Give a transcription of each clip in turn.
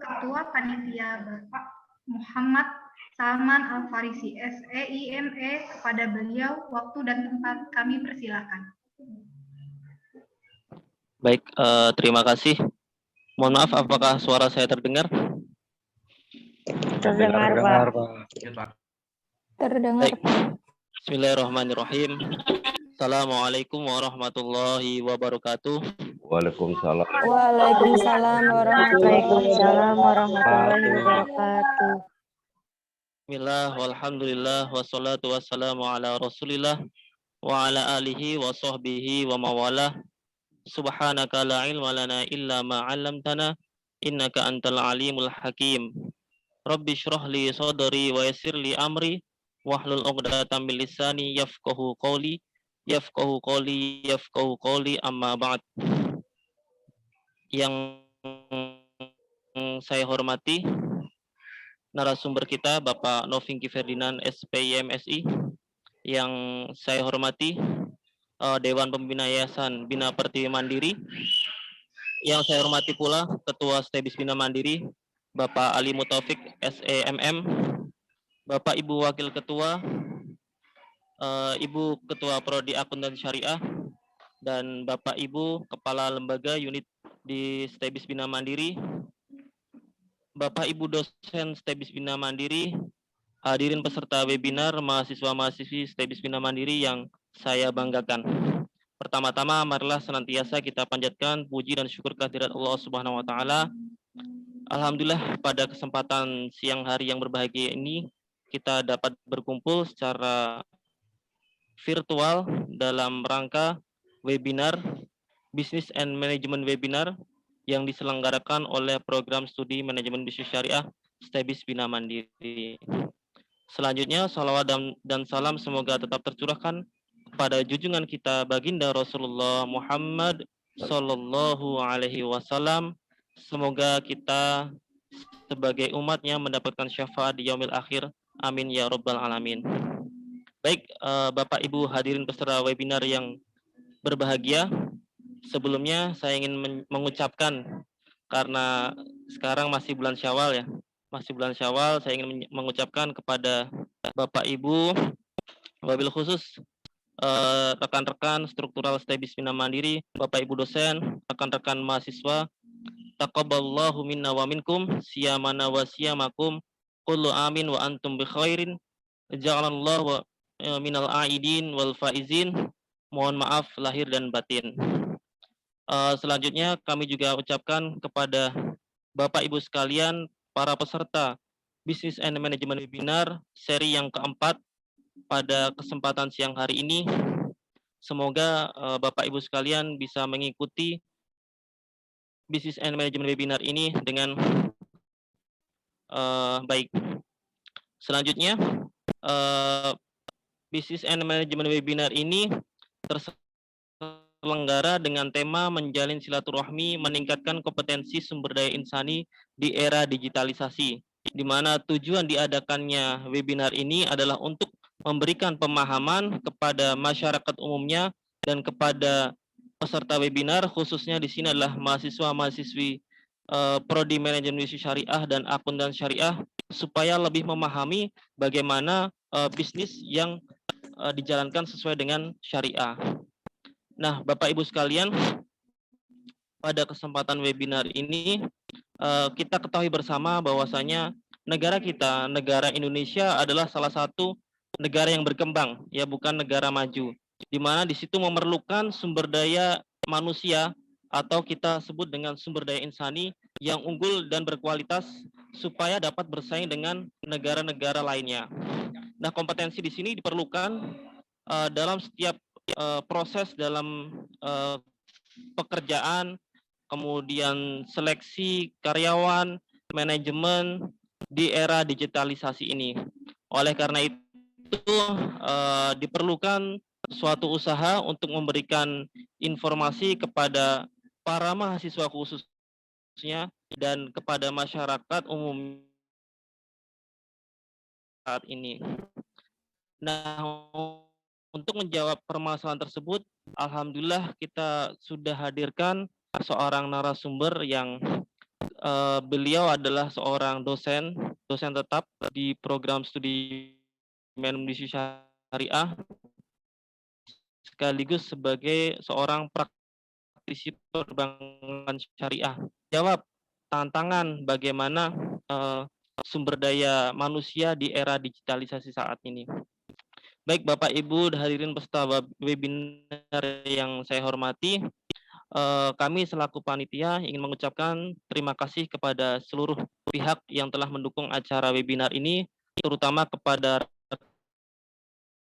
Ketua Panitia Bapak Muhammad Salman Al-Farisi, SEIME. Kepada beliau, waktu dan tempat kami persilakan. Baik, terima kasih. Mohon maaf, apakah suara saya terdengar? Terdengar, Pak. Terdengar, Baik. Bismillahirrahmanirrahim. Assalamualaikum warahmatullahi wabarakatuh. Waalaikumsalam. Waalaikumsalam warahmatullahi wabarakatuh. Bismillah, walhamdulillah, wassalatu wassalamu ala rasulillah, wa ala alihi wa sahbihi wa mawalah. Subhanaka la ilma lana illa ma'allamtana, innaka antal alimul hakim. Rabbi syrah li sadri wa yassir li amri, wahlul 'uqdatam min lisani yafqahu qawli, amma ba'd. Yang saya hormati narasumber kita Bapak Novingki Ferdinand SPI MSI, yang saya hormati Dewan Pembina Yayasan Bina Pertiwi Mandiri, yang saya hormati pula Ketua Stebis Bina Mandiri Bapak Ali Mutaufik SEMM, Bapak Ibu Wakil Ketua, Ibu Ketua Prodi Akuntansi Syariah, dan Bapak Ibu Kepala Lembaga Unit di Stebis Bina Mandiri, Bapak Ibu dosen Stebis Bina Mandiri, hadirin peserta webinar, mahasiswa-mahasiswi Stebis Bina Mandiri yang saya banggakan. Pertama-tama, marilah senantiasa kita panjatkan puji dan syukur kehadirat Allah Subhanahu wa taala. Alhamdulillah, pada kesempatan siang hari yang berbahagia ini kita dapat berkumpul secara virtual dalam rangka webinar Business and Management Webinar yang diselenggarakan oleh Program Studi Manajemen Bisnis Syariah Stebis Bina Mandiri. Selanjutnya, salawat dan salam semoga tetap tercurahkan kepada junjungan kita baginda Rasulullah Muhammad Sallallahu Alaihi Wasallam. Semoga kita sebagai umatnya mendapatkan syafaat di yaumil akhir. Amin ya rabbal alamin. Baik, Bapak Ibu hadirin peserta webinar yang berbahagia, sebelumnya saya ingin mengucapkan, karena sekarang masih bulan Syawal ya, saya ingin mengucapkan kepada Bapak Ibu, wabil khusus rekan-rekan struktural Stebis Bina Mandiri, Bapak Ibu dosen, rekan-rekan mahasiswa, taqabbalallahu minna wa minkum, siyamana wa siyamakum, kullu amin wa antum bi khairin, ja'alallahu minal aidin wal faizin. Mohon maaf lahir dan batin. Selanjutnya kami juga ucapkan kepada Bapak Ibu sekalian, para peserta Business and Management Webinar seri yang keempat pada kesempatan siang hari ini. Semoga Bapak Ibu sekalian bisa mengikuti Business and Management Webinar ini dengan baik. Selanjutnya, Business and Management Webinar ini terselenggara dengan tema menjalin silaturahmi, meningkatkan kompetensi sumber daya insani di era digitalisasi, di mana tujuan diadakannya webinar ini adalah untuk memberikan pemahaman kepada masyarakat umumnya dan kepada peserta webinar, khususnya di sini adalah mahasiswa-mahasiswi Prodi Manajemen Bisnis Syariah dan Akuntansi Syariah, supaya lebih memahami bagaimana bisnis yang dijalankan sesuai dengan syariah. Nah, Bapak Ibu sekalian, pada kesempatan webinar ini kita ketahui bersama bahwasanya negara kita, negara Indonesia adalah salah satu negara yang berkembang, ya, bukan negara maju, di mana di situ memerlukan sumber daya manusia atau kita sebut dengan sumber daya insani yang unggul dan berkualitas supaya dapat bersaing dengan negara-negara lainnya. Nah, kompetensi di sini diperlukan dalam setiap proses dalam pekerjaan, kemudian seleksi karyawan, manajemen di era digitalisasi ini. Oleh karena itu diperlukan suatu usaha untuk memberikan informasi kepada para mahasiswa khususnya dan kepada masyarakat umum saat ini. Nah, untuk menjawab permasalahan tersebut, alhamdulillah kita sudah hadirkan seorang narasumber yang beliau adalah seorang dosen tetap di program studi manajemen syariah, sekaligus sebagai seorang praktisi perbankan syariah. Jawab tantangan bagaimana sumber daya manusia di era digitalisasi saat ini. Baik Bapak Ibu hadirin peserta webinar yang saya hormati, kami selaku panitia ingin mengucapkan terima kasih kepada seluruh pihak yang telah mendukung acara webinar ini, terutama kepada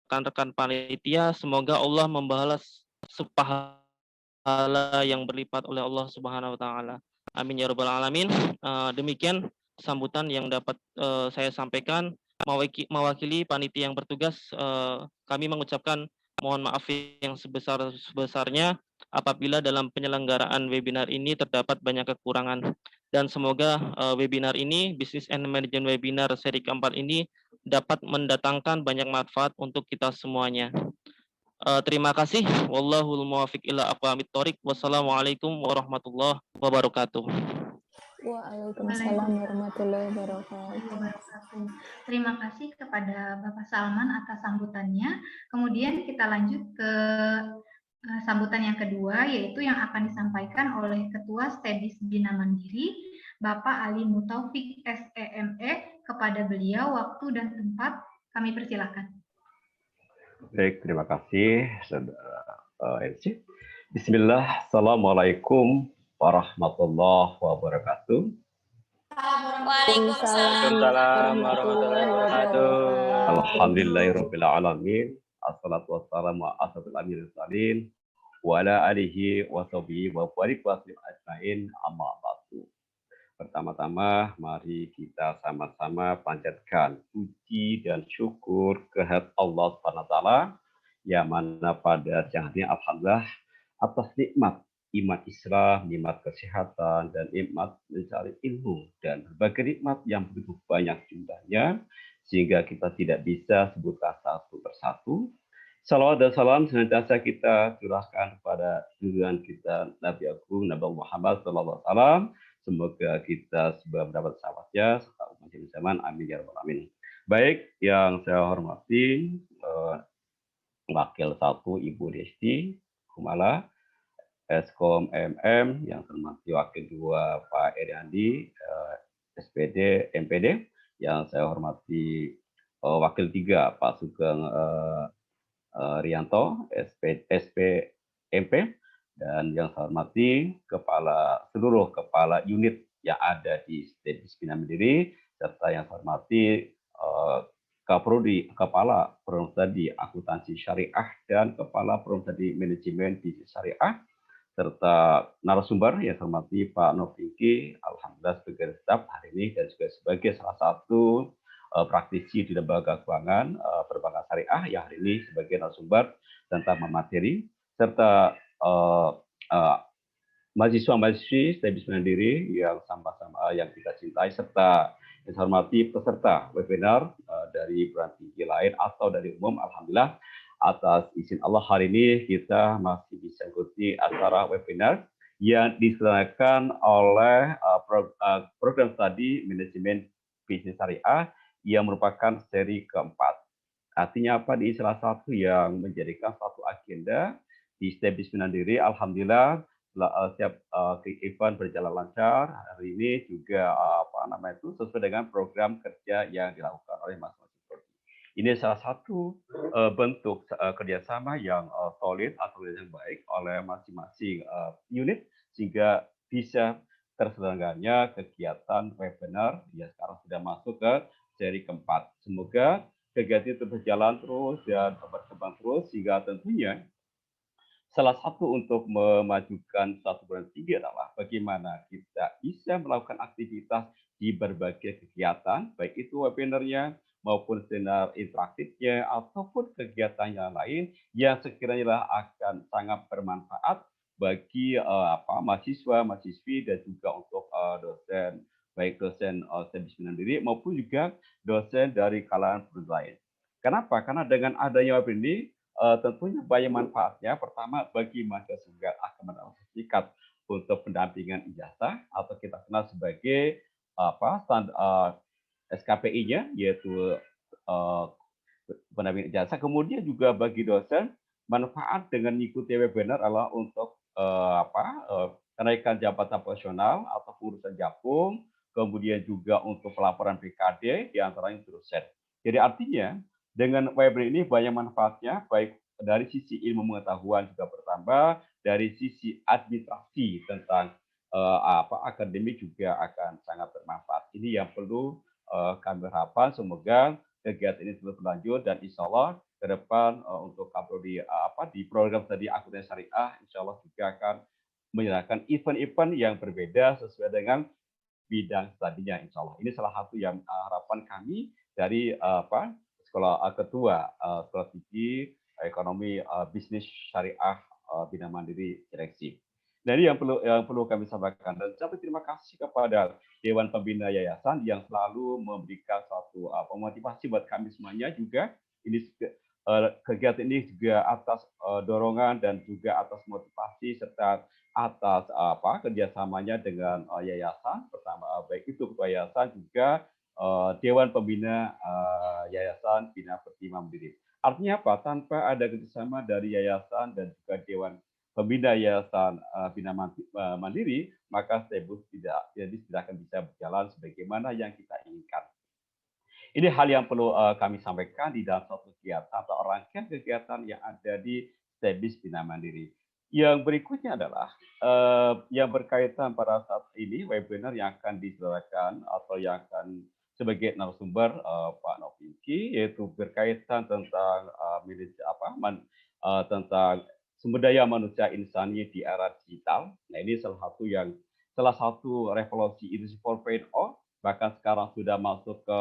rekan-rekan panitia. Semoga Allah membalas pahala yang berlipat oleh Allah Subhanahu wa taala. Amin ya rabbal alamin. Demikian sambutan yang dapat saya sampaikan. Mewakili panitia yang bertugas, kami mengucapkan mohon maaf yang sebesar-besarnya apabila dalam penyelenggaraan webinar ini terdapat banyak kekurangan. Dan semoga webinar ini, Business and Management Webinar seri keempat ini dapat mendatangkan banyak manfaat untuk kita semuanya. Terima kasih. Wallahul muwaffiq ila aqwamit thoriq. Wassalamualaikum warahmatullahi wabarakatuh. Waalaikumsalam warahmatullahi wabarakatuh. Terima kasih kepada Bapak Salman atas sambutannya. Kemudian kita lanjut ke sambutan yang kedua, yaitu yang akan disampaikan oleh Ketua STEBIS Bina Mandiri, Bapak Ali Mutaufik SEME. Kepada beliau, waktu dan tempat kami persilakan. Baik, terima kasih, Saudara MC. Bismillah, Assalamualaikum warahmatullahi wabarakatuh. Waalaikumsalam warahmatullahi wabarakatuh. Alhamdulillahirabbil alamin. Assalatu wassalamu ala asyrofil anbiya'i wa ala alihi wa sahbihi wa barik wa sallim ajmain, amma ba'du. Pertama-tama, mari kita sama-sama panjatkan puji dan syukur kehadirat Allah Subhanahu wa taala, yang mana pada siang hari ini alhamdulillah atas nikmat iman Islam, nikmat kesehatan, dan nikmat mencari ilmu, dan berbagai nikmat yang begitu banyak jumlahnya, sehingga kita tidak bisa sebutkan satu persatu. Salawat dan salam senantiasa kita curahkan kepada junjungan kita Nabi Agung Nabi Muhammad SAW. Semoga kita semua mendapat sahabatnya serta umat zaman. Amin ya rabbal alamin. Baik, yang saya hormati Wakil 1 Ibu Desti Kumala, Eskom MM, yang terhormati Wakil 2 Pak Eriandi, SPD MPD, yang saya hormati Wakil 3 Pak Sugeng Rianto, SP MP, dan yang saya hormati seluruh kepala unit yang ada di STEBIS Bina Mandiri, serta yang saya hormati Kaprodi, Kepala Program Studi Akuntansi Syariah dan Kepala Program Studi Manajemen Bisnis Syariah, serta narasumber yang saya hormati Pak Noviki, alhamdulillah sebagai staf hari ini, dan juga sebagai salah satu praktisi di lembaga keuangan perbankan syariah yang hari ini sebagai narasumber tentang materi, serta mahasiswa-mahasiswi STEBIS Mandiri yang sama-sama yang kita cintai, serta yang saya hormati peserta webinar dari perguruan tinggi lain atau dari umum. Alhamdulillah atas izin Allah hari ini kita masih bisa ikuti acara webinar yang diselenggarakan oleh program studi manajemen bisnis syariah yang merupakan seri keempat. Artinya apa? Di salah satu yang menjadikan satu agenda di STEBIS Mandiri. Alhamdulillah setiap event berjalan lancar. Hari ini juga sesuai dengan program kerja yang dilakukan oleh masing-masing prodi. Ini salah satu bentuk kerjasama yang solid atau yang baik oleh masing-masing unit, sehingga bisa terselenggaranya kegiatan webinar yang sekarang sudah masuk ke seri keempat. Semoga kegiatan itu berjalan terus dan berkembang terus, sehingga tentunya salah satu untuk memajukan satu bulan tinggi adalah bagaimana kita bisa melakukan aktivitas di berbagai kegiatan, baik itu webinarnya maupun seminar interaktifnya ataupun kegiatan yang lain yang sekiranya akan sangat bermanfaat bagi mahasiswa, mahasiswi, dan juga untuk dosen, baik dosen STEBIS Mandiri maupun juga dosen dari kalangan lain. Kenapa? Karena dengan adanya webinar ini tentunya banyak manfaatnya. Pertama, bagi mahasiswa akan mendapatkan sertifikat untuk pendampingan ijazah atau kita kenal sebagai SKPI-nya, yaitu eh, pendampingan ijazah. Kemudian juga bagi dosen, manfaat dengan mengikuti webinar adalah untuk kenaikan jabatan profesional atau urusan Japung, kemudian juga untuk pelaporan PKD, diantaranya dosen. Jadi artinya dengan webinar ini banyak manfaatnya, baik dari sisi ilmu pengetahuan juga bertambah, dari sisi administrasi tentang akademik juga akan sangat bermanfaat. Ini yang perlu kami harapkan, semoga kegiatan ini terus berlanjut dan insya Allah ke depan untuk di program tadi akuntansi syariah, insya Allah juga akan menyerahkan event-event yang berbeda sesuai dengan bidang studinya, insya Allah. Ini salah satu yang harapan kami dari sekolah ketua strategi ekonomi bisnis syariah Bina Mandiri Direksi. Nah, ini yang perlu kami sampaikan. Dan saya terima kasih kepada Dewan Pembina Yayasan yang selalu memberikan suatu motivasi buat kami semuanya juga. Ini kegiatan ini juga atas dorongan dan juga atas motivasi serta atas kerjasamanya dengan yayasan, pertama baik itu ketua yayasan juga Dewan Pembina Yayasan Bina Pertiwi Mandiri. Artinya apa? Tanpa ada kerjasama dari yayasan dan juga Dewan Pembina Yayasan Bina Mandiri, maka STEBUS tidak akan bisa berjalan sebagaimana yang kita inginkan. Ini hal yang perlu kami sampaikan di dalam suatu kegiatan atau rangkaian kegiatan yang ada di STEBUS Bina Mandiri. Yang berikutnya adalah yang berkaitan pada saat ini webinar yang akan diselenggarakan atau yang akan sebagai narasumber Pak Novinki, yaitu berkaitan tentang tentang sumber daya manusia insani di era digital. Nah, ini salah satu revolusi industri 4.0, bahkan sekarang sudah masuk ke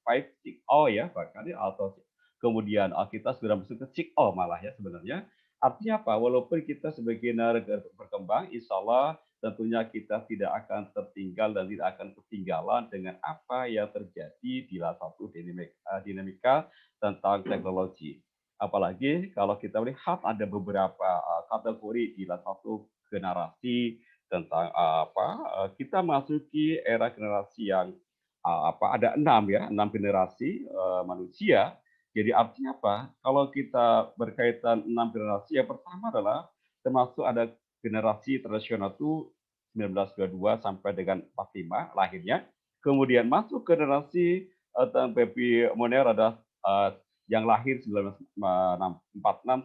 5.0 ya, bahkan atau kemudian kita sudah masuk ke 6.0 malah ya sebenarnya. Artinya apa? Walaupun kita sebagai negara berkembang, insya Allah tentunya kita tidak akan tertinggal dan tidak akan ketinggalan dengan apa yang terjadi di dalam satu dinamika tentang teknologi. Apalagi kalau kita melihat ada beberapa kategori di dalam satu generasi tentang kita masuki era generasi yang ada 6 generasi manusia. Jadi artinya apa? Kalau kita berkaitan 6 generasi, yang pertama adalah termasuk ada generasi tradisional itu 1922 sampai dengan 45 lahirnya. Kemudian masuk ke generasi baby modern ada yang lahir 1946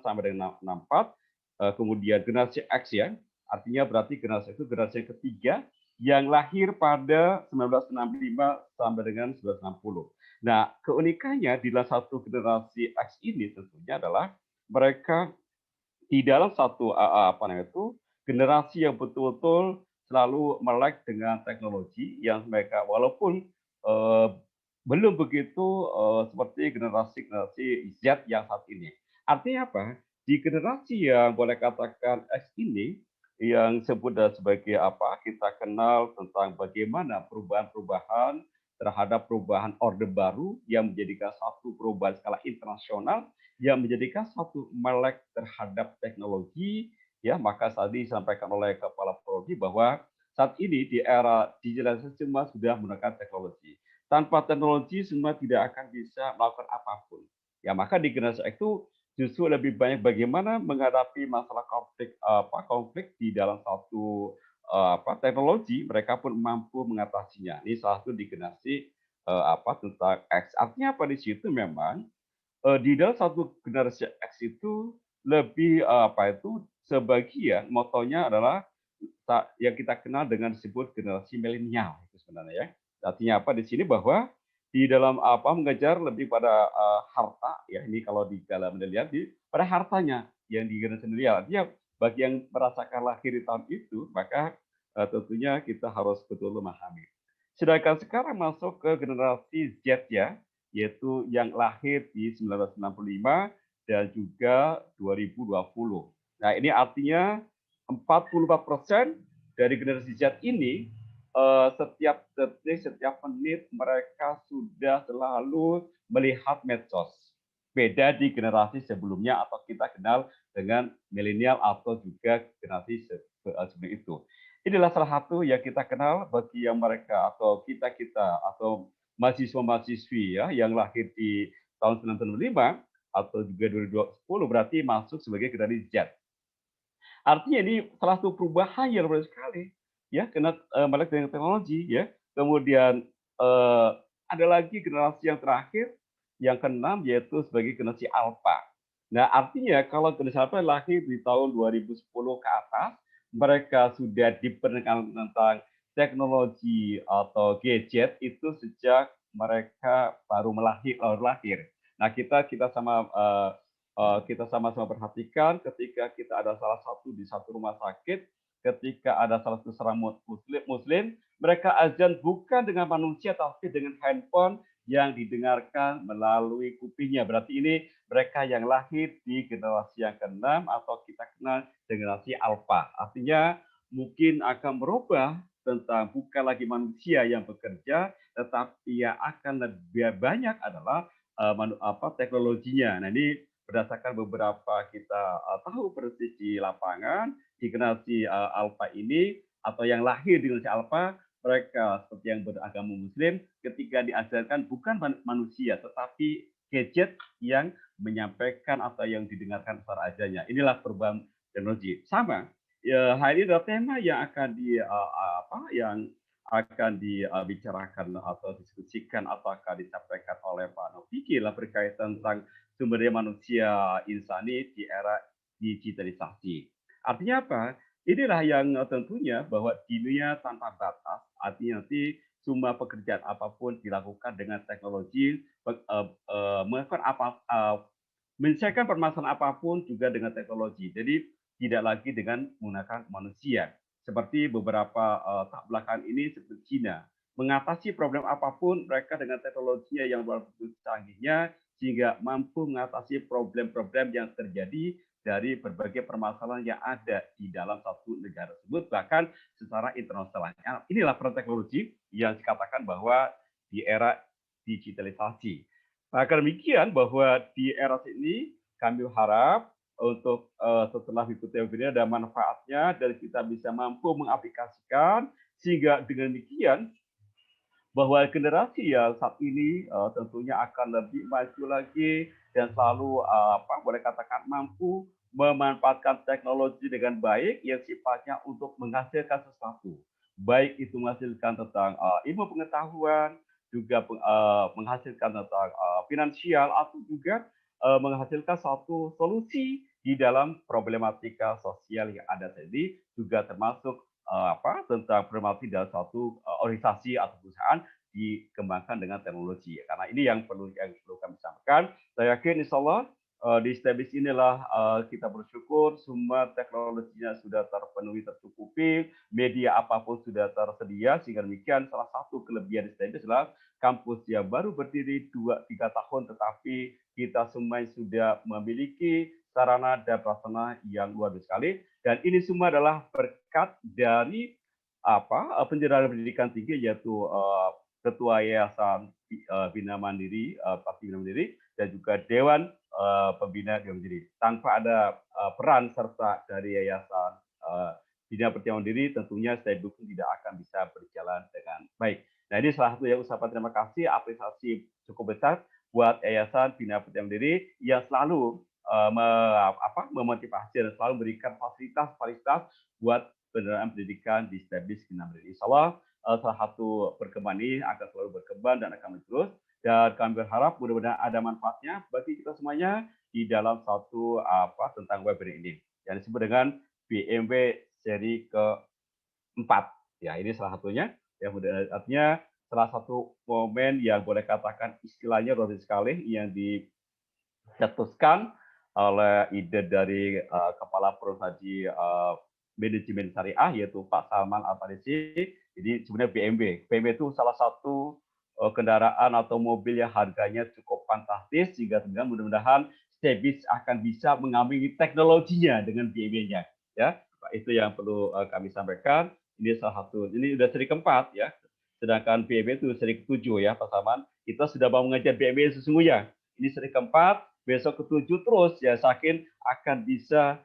sampai dengan 64. Kemudian generasi X ya, artinya berarti generasi itu generasi yang ketiga yang lahir pada 1965 sampai dengan 1960. Nah, keunikannya di dalam satu generasi X ini tentunya adalah mereka di dalam satu generasi yang betul-betul selalu melek dengan teknologi yang mereka walaupun belum begitu seperti generasi Z yang saat ini. Artinya apa? Di generasi yang boleh katakan X ini yang disebut sebagai kita kenal tentang bagaimana perubahan-perubahan terhadap perubahan orde baru yang menjadikan satu perubahan skala internasional yang menjadikan satu melek terhadap teknologi ya, maka tadi disampaikan oleh Kepala Prodi bahwa saat ini di era digitalisasi semua sudah menggunakan teknologi. Tanpa teknologi semua tidak akan bisa melakukan apapun. Ya, maka di generasi itu justru lebih banyak bagaimana menghadapi masalah konflik di dalam satu teknologi, mereka pun mampu mengatasinya. Ini salah satu di generasi tentang X. Artinya apa di situ memang di dalam satu generasi X itu lebih sebagian motonya adalah yang kita kenal dengan disebut generasi milenial itu sebenarnya ya. Artinya apa di sini bahwa di dalam mengejar lebih pada harta ya, ini kalau di dalam melihat pada hartanya yang di generasi milenial. Artinya bagi yang merasakan lahir di tahun itu, maka tentunya kita harus betul memahami. Sedangkan sekarang masuk ke generasi Z ya, yaitu yang lahir di 1965 dan juga 2020. Nah, ini artinya 44% dari generasi Z ini setiap detik, setiap menit mereka sudah selalu melihat medsos. Beda di generasi sebelumnya atau kita kenal dengan milenial atau juga generasi sebelum itu. inilah salah satu yang kita kenal bagi yang mereka atau kita-kita atau mahasiswa-mahasiswi ya yang lahir di tahun 1995 atau juga 2010 berarti masuk sebagai generasi Z. Artinya ini salah satu perubahan yang luar biasa sekali ya karena melek dengan teknologi ya. Kemudian ada lagi generasi yang terakhir yang keenam yaitu sebagai generasi alpha. Nah, artinya kalau generasi alpha lahir di tahun 2010 ke atas, mereka sudah diperkenalkan tentang teknologi atau gadget itu sejak mereka baru lahir. Nah, kita sama-sama perhatikan ketika kita ada salah satu di satu rumah sakit, ketika ada salah satu seorang muslim, mereka azan bukan dengan manusia tapi dengan handphone yang didengarkan melalui kupingnya. Berarti ini mereka yang lahir di generasi yang keenam atau kita kenal generasi alpha. Artinya mungkin akan merubah tentang bukan lagi manusia yang bekerja, tetapi yang akan lebih banyak adalah teknologinya. Nah, ini berdasarkan beberapa kita tahu persis di lapangan di generasi alpha ini atau yang lahir di generasi alpha, mereka seperti yang beragama muslim ketika diajarkan bukan manusia tetapi gadget yang menyampaikan atau yang didengarkan suara azannya. Inilah perubahan teknologi. Sama ya, hari ini adalah tema yang akan dibicarakan atau diskusikan atau akan disampaikan oleh Pak Noviki lah berkaitan tentang sumber daya manusia insani di era digitalisasi. Artinya apa? Inilah yang tentunya bahwa dunia tanpa batas, artinya nanti semua pekerjaan apapun dilakukan dengan teknologi, melakukan menyelesaikan permasalahan apapun juga dengan teknologi. Jadi tidak lagi dengan menggunakan manusia. Seperti beberapa tak belakangan ini seperti China. Mengatasi problem apapun mereka dengan teknologinya yang begitu canggihnya sehingga mampu mengatasi problem-problem yang terjadi dari berbagai permasalahan yang ada di dalam satu negara tersebut, bahkan secara internasional. Inilah peran teknologi yang dikatakan bahwa di era digitalisasi. Maka demikian bahwa di era ini kami harap untuk setelah mengikuti webinar ada manfaatnya dan kita bisa mampu mengaplikasikan sehingga dengan demikian bahwa generasi yang saat ini tentunya akan lebih maju lagi dan selalu boleh katakan mampu memanfaatkan teknologi dengan baik yang sifatnya untuk menghasilkan sesuatu. Baik itu menghasilkan tentang ilmu pengetahuan, juga menghasilkan tentang finansial atau juga menghasilkan suatu solusi di dalam problematika sosial yang ada tadi, juga termasuk tentang problematika dalam suatu organisasi atau perusahaan dikembangkan dengan teknologi. Karena ini yang perlu kami sampaikan. Saya yakin insya Allah di STEBIS inilah kita bersyukur semua teknologinya sudah terpenuhi, tercukupi, media apapun sudah tersedia, sehingga demikian salah satu kelebihan di STEBIS adalah kampus yang baru berdiri 2-3 tahun, tetapi kita semua sudah memiliki sarana dan prasarana yang luar biasa sekali, dan ini semua adalah berkat dari penjelajahan pendidikan tinggi yaitu Ketua Yayasan Bina Mandiri, Pasti Bina Mandiri, dan juga Dewan Pembina Bina Mandiri. Tanpa ada peran serta dari Yayasan Bina Pertiwi Mandiri, tentunya saya dukung tidak akan bisa berjalan dengan baik. Nah, ini salah satu yang ucapan terima kasih, apresiasi cukup besar buat Yayasan Bina Pertiwi Mandiri yang selalu memotivasi dan selalu memberikan fasilitas buat penyelenggaraan pendidikan di STEBIS Bina Mandiri. Insya Allah salah satu perkembangan ini akan selalu berkembang dan akan terus, dan kami berharap mudah-mudahan ada manfaatnya bagi kita semuanya di dalam satu tentang webinar ini yang disebut dengan BMW seri ke-4. Ya, ini salah satunya yang artinya salah satu momen yang boleh katakan istilahnya luar biasa sekali yang dicetuskan oleh ide dari Kepala Prodi Manajemen Syariah yaitu Pak Salman Al-Farisi. Jadi sebenarnya BMW itu salah satu kendaraan atau mobil yang harganya cukup fantastis, sehingga mudah-mudahan STEBIS akan bisa mengambil teknologinya dengan BMW-nya. Ya, itu yang perlu kami sampaikan. Ini salah satu. Ini sudah seri ke-4 ya. Sedangkan BMW itu seri ke-7 ya, Pak Salman. Kita sudah mau mengajar BMW sesungguhnya. Ini seri ke-4, besok ke-7 terus ya, saya yakin akan bisa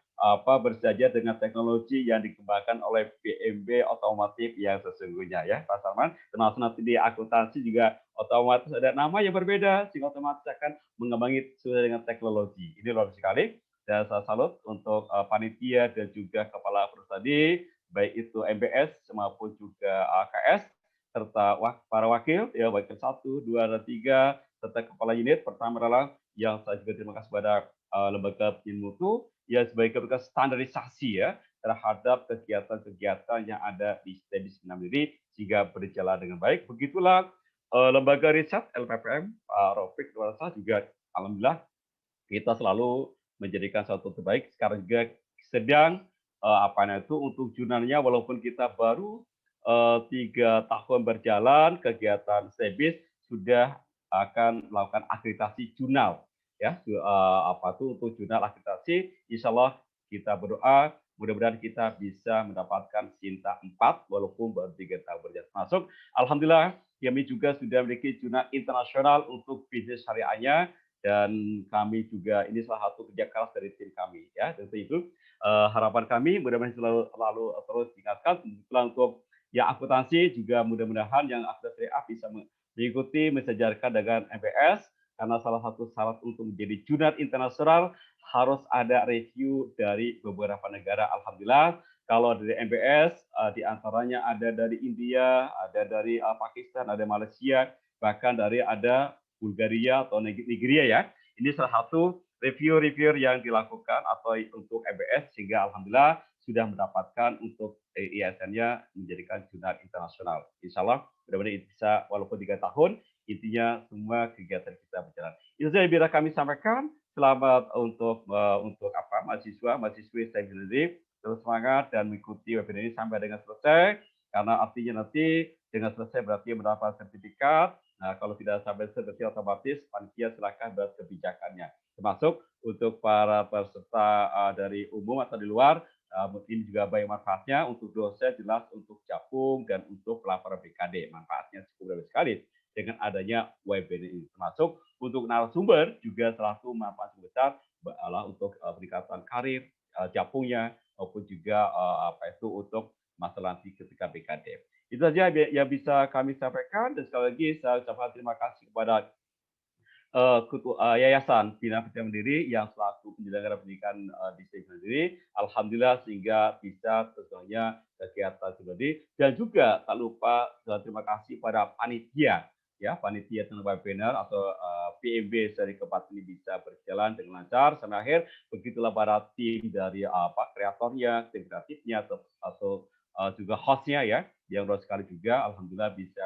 bersejajar dengan teknologi yang dikembangkan oleh PMB otomotif yang sesungguhnya ya Pak Salman. Termasuk nanti di akuntansi juga otomatis ada nama yang berbeda sehingga otomatis akan mengembangi sesuai dengan teknologi. Ini luar biasa sekali. Dan saya salut untuk panitia dan juga kepala perusahaan tadi, baik itu MBS maupun juga AKS serta para wakil ya wakil 1, 2, dan 3 serta kepala unit. Pertama adalah yang saya juga terima kasih kepada lembaga Pinmutu ya sebagai bentuk standarisasi ya terhadap kegiatan-kegiatan yang ada di STEBIS Mandiri sehingga berjalan dengan baik. Begitulah lembaga riset LPPM Pak Rofik Dwarsa juga alhamdulillah kita selalu menjadikan suatu terbaik. Sekarang juga sedang untuk jurnalnya walaupun kita baru 3 tahun berjalan kegiatan STEBIS sudah akan melakukan akreditasi jurnal ya untuk jurnal akreditasi. Insya Allah kita berdoa mudah-mudahan kita bisa mendapatkan Sinta 4 walaupun baru 3 tahun berjalan. Masuk alhamdulillah kami juga sudah memiliki jurnal internasional untuk bisnis syariahnya dan kami juga ini salah satu kerja keras dari tim kami ya. Tentu itu harapan kami mudah-mudahan selalu terus diingatkan untuk ya akuntansi juga mudah-mudahan yang akuntansi A bisa mengikuti mensejarkan dengan MBS karena salah satu syarat untuk menjadi jurnal internasional harus ada review dari beberapa negara. Alhamdulillah kalau dari MBS diantaranya ada dari India, ada dari Pakistan, ada Malaysia, bahkan dari ada Bulgaria atau Nigeria ya. Ini salah satu review-review yang dilakukan atau untuk MBS sehingga alhamdulillah sudah mendapatkan untuk ISN-nya menjadikan jurnal internasional. Insya Allah mudah-mudahan bisa walaupun 3 tahun intinya semua kegiatan kita berjalan. Itu saja yang bisa kami sampaikan. Selamat untuk mahasiswi STEBIS terus semangat dan mengikuti webinar ini sampai dengan selesai karena artinya nanti dengan selesai berarti mendapat sertifikat. Nah, kalau tidak sampai selesai otomatis panitia silakan buat kebijakannya. Termasuk untuk para peserta dari umum atau di luar, ini juga banyak manfaatnya untuk dosen jelas untuk Japung dan untuk pelapor BKD. Manfaatnya cukup besar sekali dengan adanya webinar ini. Termasuk untuk narasumber juga salah satu manfaat besar adalah untuk peningkatan karir Japungnya maupun juga untuk masalah nanti ketika BKD. Itu saja yang bisa kami sampaikan dan sekali lagi saya ucapkan terima kasih kepada Yayasan Bina Pendidikan Mandiri yang selaku penyelenggara pendidikan di STEBIS Mandiri. Alhamdulillah sehingga bisa tentunya kegiatan seperti dan juga tak lupa terima kasih pada panitia ya panitia tentang webinar atau PMB seri keempat ini bisa berjalan dengan lancar sampai akhir. Begitulah para tim dari kreatornya, tim kreatifnya atau juga hostnya ya yang luar sekali juga alhamdulillah bisa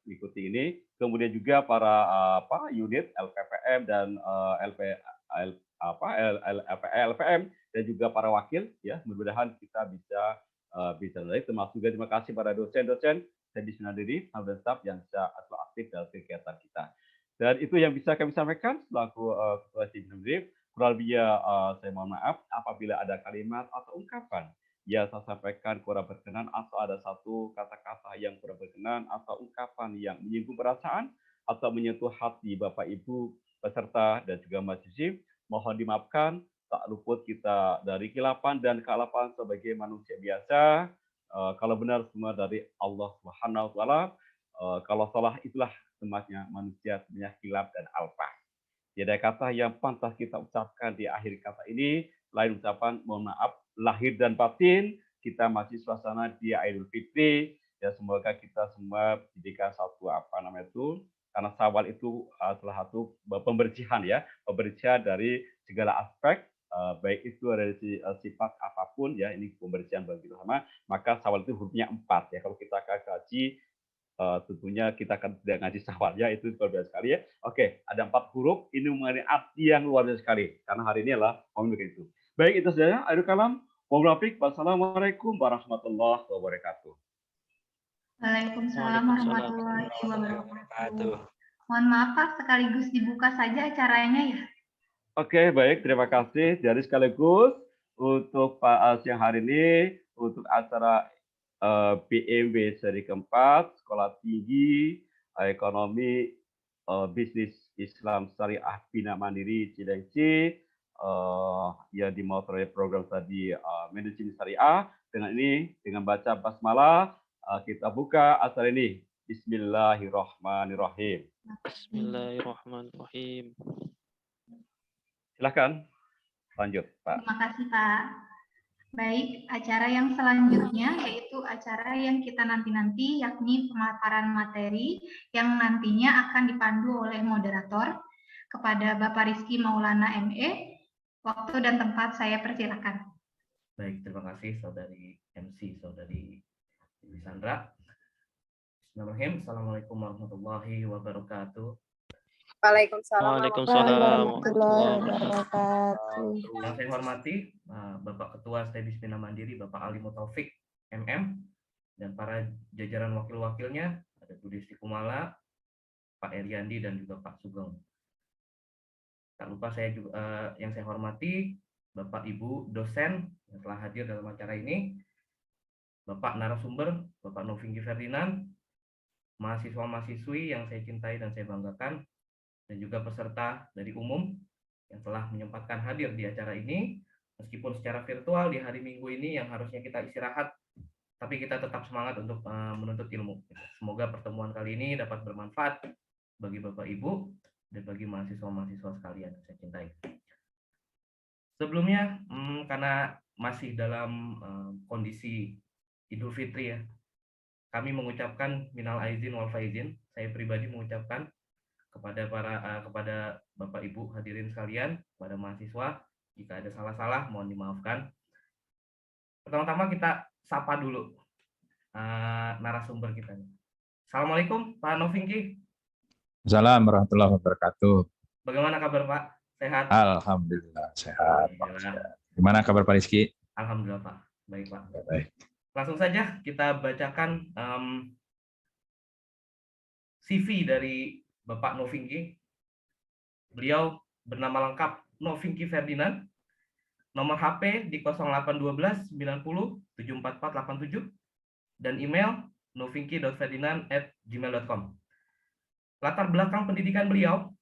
ikuti ini. Kemudian juga para unit LPPM dan LPM dan juga para wakil ya mudah-mudahan kita bisa mulai termasuk juga terima kasih pada dosen-dosen STEBIS Mandiri dan staf yang bisa aktif dalam kegiatan kita. Dan itu yang bisa kami sampaikan selaku Ketua STEBIS Mandiri. Kurang lebih saya mohon maaf apabila ada kalimat atau ungkapan yang saya sampaikan kurang berkenan atau ada satu kata-kata yang kurang berkenan atau ungkapan yang menyinggung perasaan atau menyentuh hati Bapak Ibu peserta dan juga mahasiswa, mohon dimaafkan. Tak luput kita dari kilapan dan kealapan sebagai manusia biasa. Kalau benar semua dari Allah Subhanahu wa taala. Kalau salah itulah tempatnya manusia sebenarnya hilaf dan alpa. Jadi kata yang pantas kita ucapkan di akhir kata ini lain ucapan mohon maaf lahir dan batin kita masih suasana di Idul Fitri ya semoga kita semua diberikan satu karena Syawal itu salah satu pembersihan ya pembersihan dari segala aspek baik itu dari sifat apapun ya ini pembersihan bagi kita sama maka Syawal itu hurufnya 4 ya kalau kita kaji tentunya kita akan tidak ngaji Syawal ya itu luar biasa sekali ya. Oke, ada 4 huruf ini mengenai arti yang luar biasa sekali karena hari ini adalah momen begitu. Baik itu saja. Akhirul kalam. Wassalamualaikum warahmatullahi wabarakatuh. Waalaikumsalam warahmatullahi wabarakatuh. Mohon maaf Pak, sekaligus dibuka saja acaranya ya. Oke, baik. Terima kasih. Jadi sekaligus untuk Pak siang hari ini untuk acara PMB seri keempat, Sekolah Tinggi Ekonomi Bisnis Islam Syariah Bina Mandiri Cilengsi yang dimotori program tadi manajemen syariah. Dengan ini, dengan baca basmalah, kita buka acara ini. Bismillahirrahmanirrahim. Bismillahirrahmanirrahim. Silakan lanjut, Pak. Terima kasih, Pak. Baik, acara yang selanjutnya yaitu acara yang kita nanti-nanti, yakni pemaparan materi yang nantinya akan dipandu oleh moderator. Kepada Bapak Rizky Maulana ME, waktu dan tempat saya persilakan. Baik, terima kasih Saudari MC, Saudari Dewi Sandra. Bismillahirrahmanirrahim. Assalamualaikum warahmatullahi wabarakatuh. Waalaikumsalam warahmatullahi wabarakatuh. Yang saya hormati Bapak Ketua Stebis Bina Mandiri, Bapak Ali Mutaufik MM, dan para jajaran wakil-wakilnya, ada Bu Desti Kumala, Pak Eriandi, dan juga Pak Sugeng. Tak lupa saya juga yang saya hormati Bapak Ibu dosen yang telah hadir dalam acara ini, Bapak narasumber, Bapak Novingki Ferdinand, mahasiswa-mahasiswi yang saya cintai dan saya banggakan, dan juga peserta dari umum yang telah menyempatkan hadir di acara ini, meskipun secara virtual di hari Minggu ini yang harusnya kita istirahat, tapi kita tetap semangat untuk menuntut ilmu. Semoga pertemuan kali ini dapat bermanfaat bagi Bapak Ibu dan bagi mahasiswa-mahasiswa sekalian yang saya cintai. Sebelumnya, karena masih dalam kondisi Idul Fitri ya, kami mengucapkan minal aizin wal faizin. Saya pribadi mengucapkan kepada kepada Bapak Ibu hadirin sekalian, kepada mahasiswa, jika ada salah-salah mohon dimaafkan. Pertama-tama kita sapa dulu narasumber kita. Assalamualaikum Pak Novingki. Assalamualaikum warahmatullahi wabarakatuh. Bagaimana kabar Pak? Sehat? Alhamdulillah sehat. Gimana kabar Pak Rizky? Alhamdulillah Pak. Baik Pak. Baik. Langsung saja kita bacakan CV dari Bapak Novingki. Beliau bernama lengkap Novingki Ferdinand. Nomor HP di 0812 90 74487 dan email novingki.ferdinand@gmail.com. Latar belakang pendidikan beliau,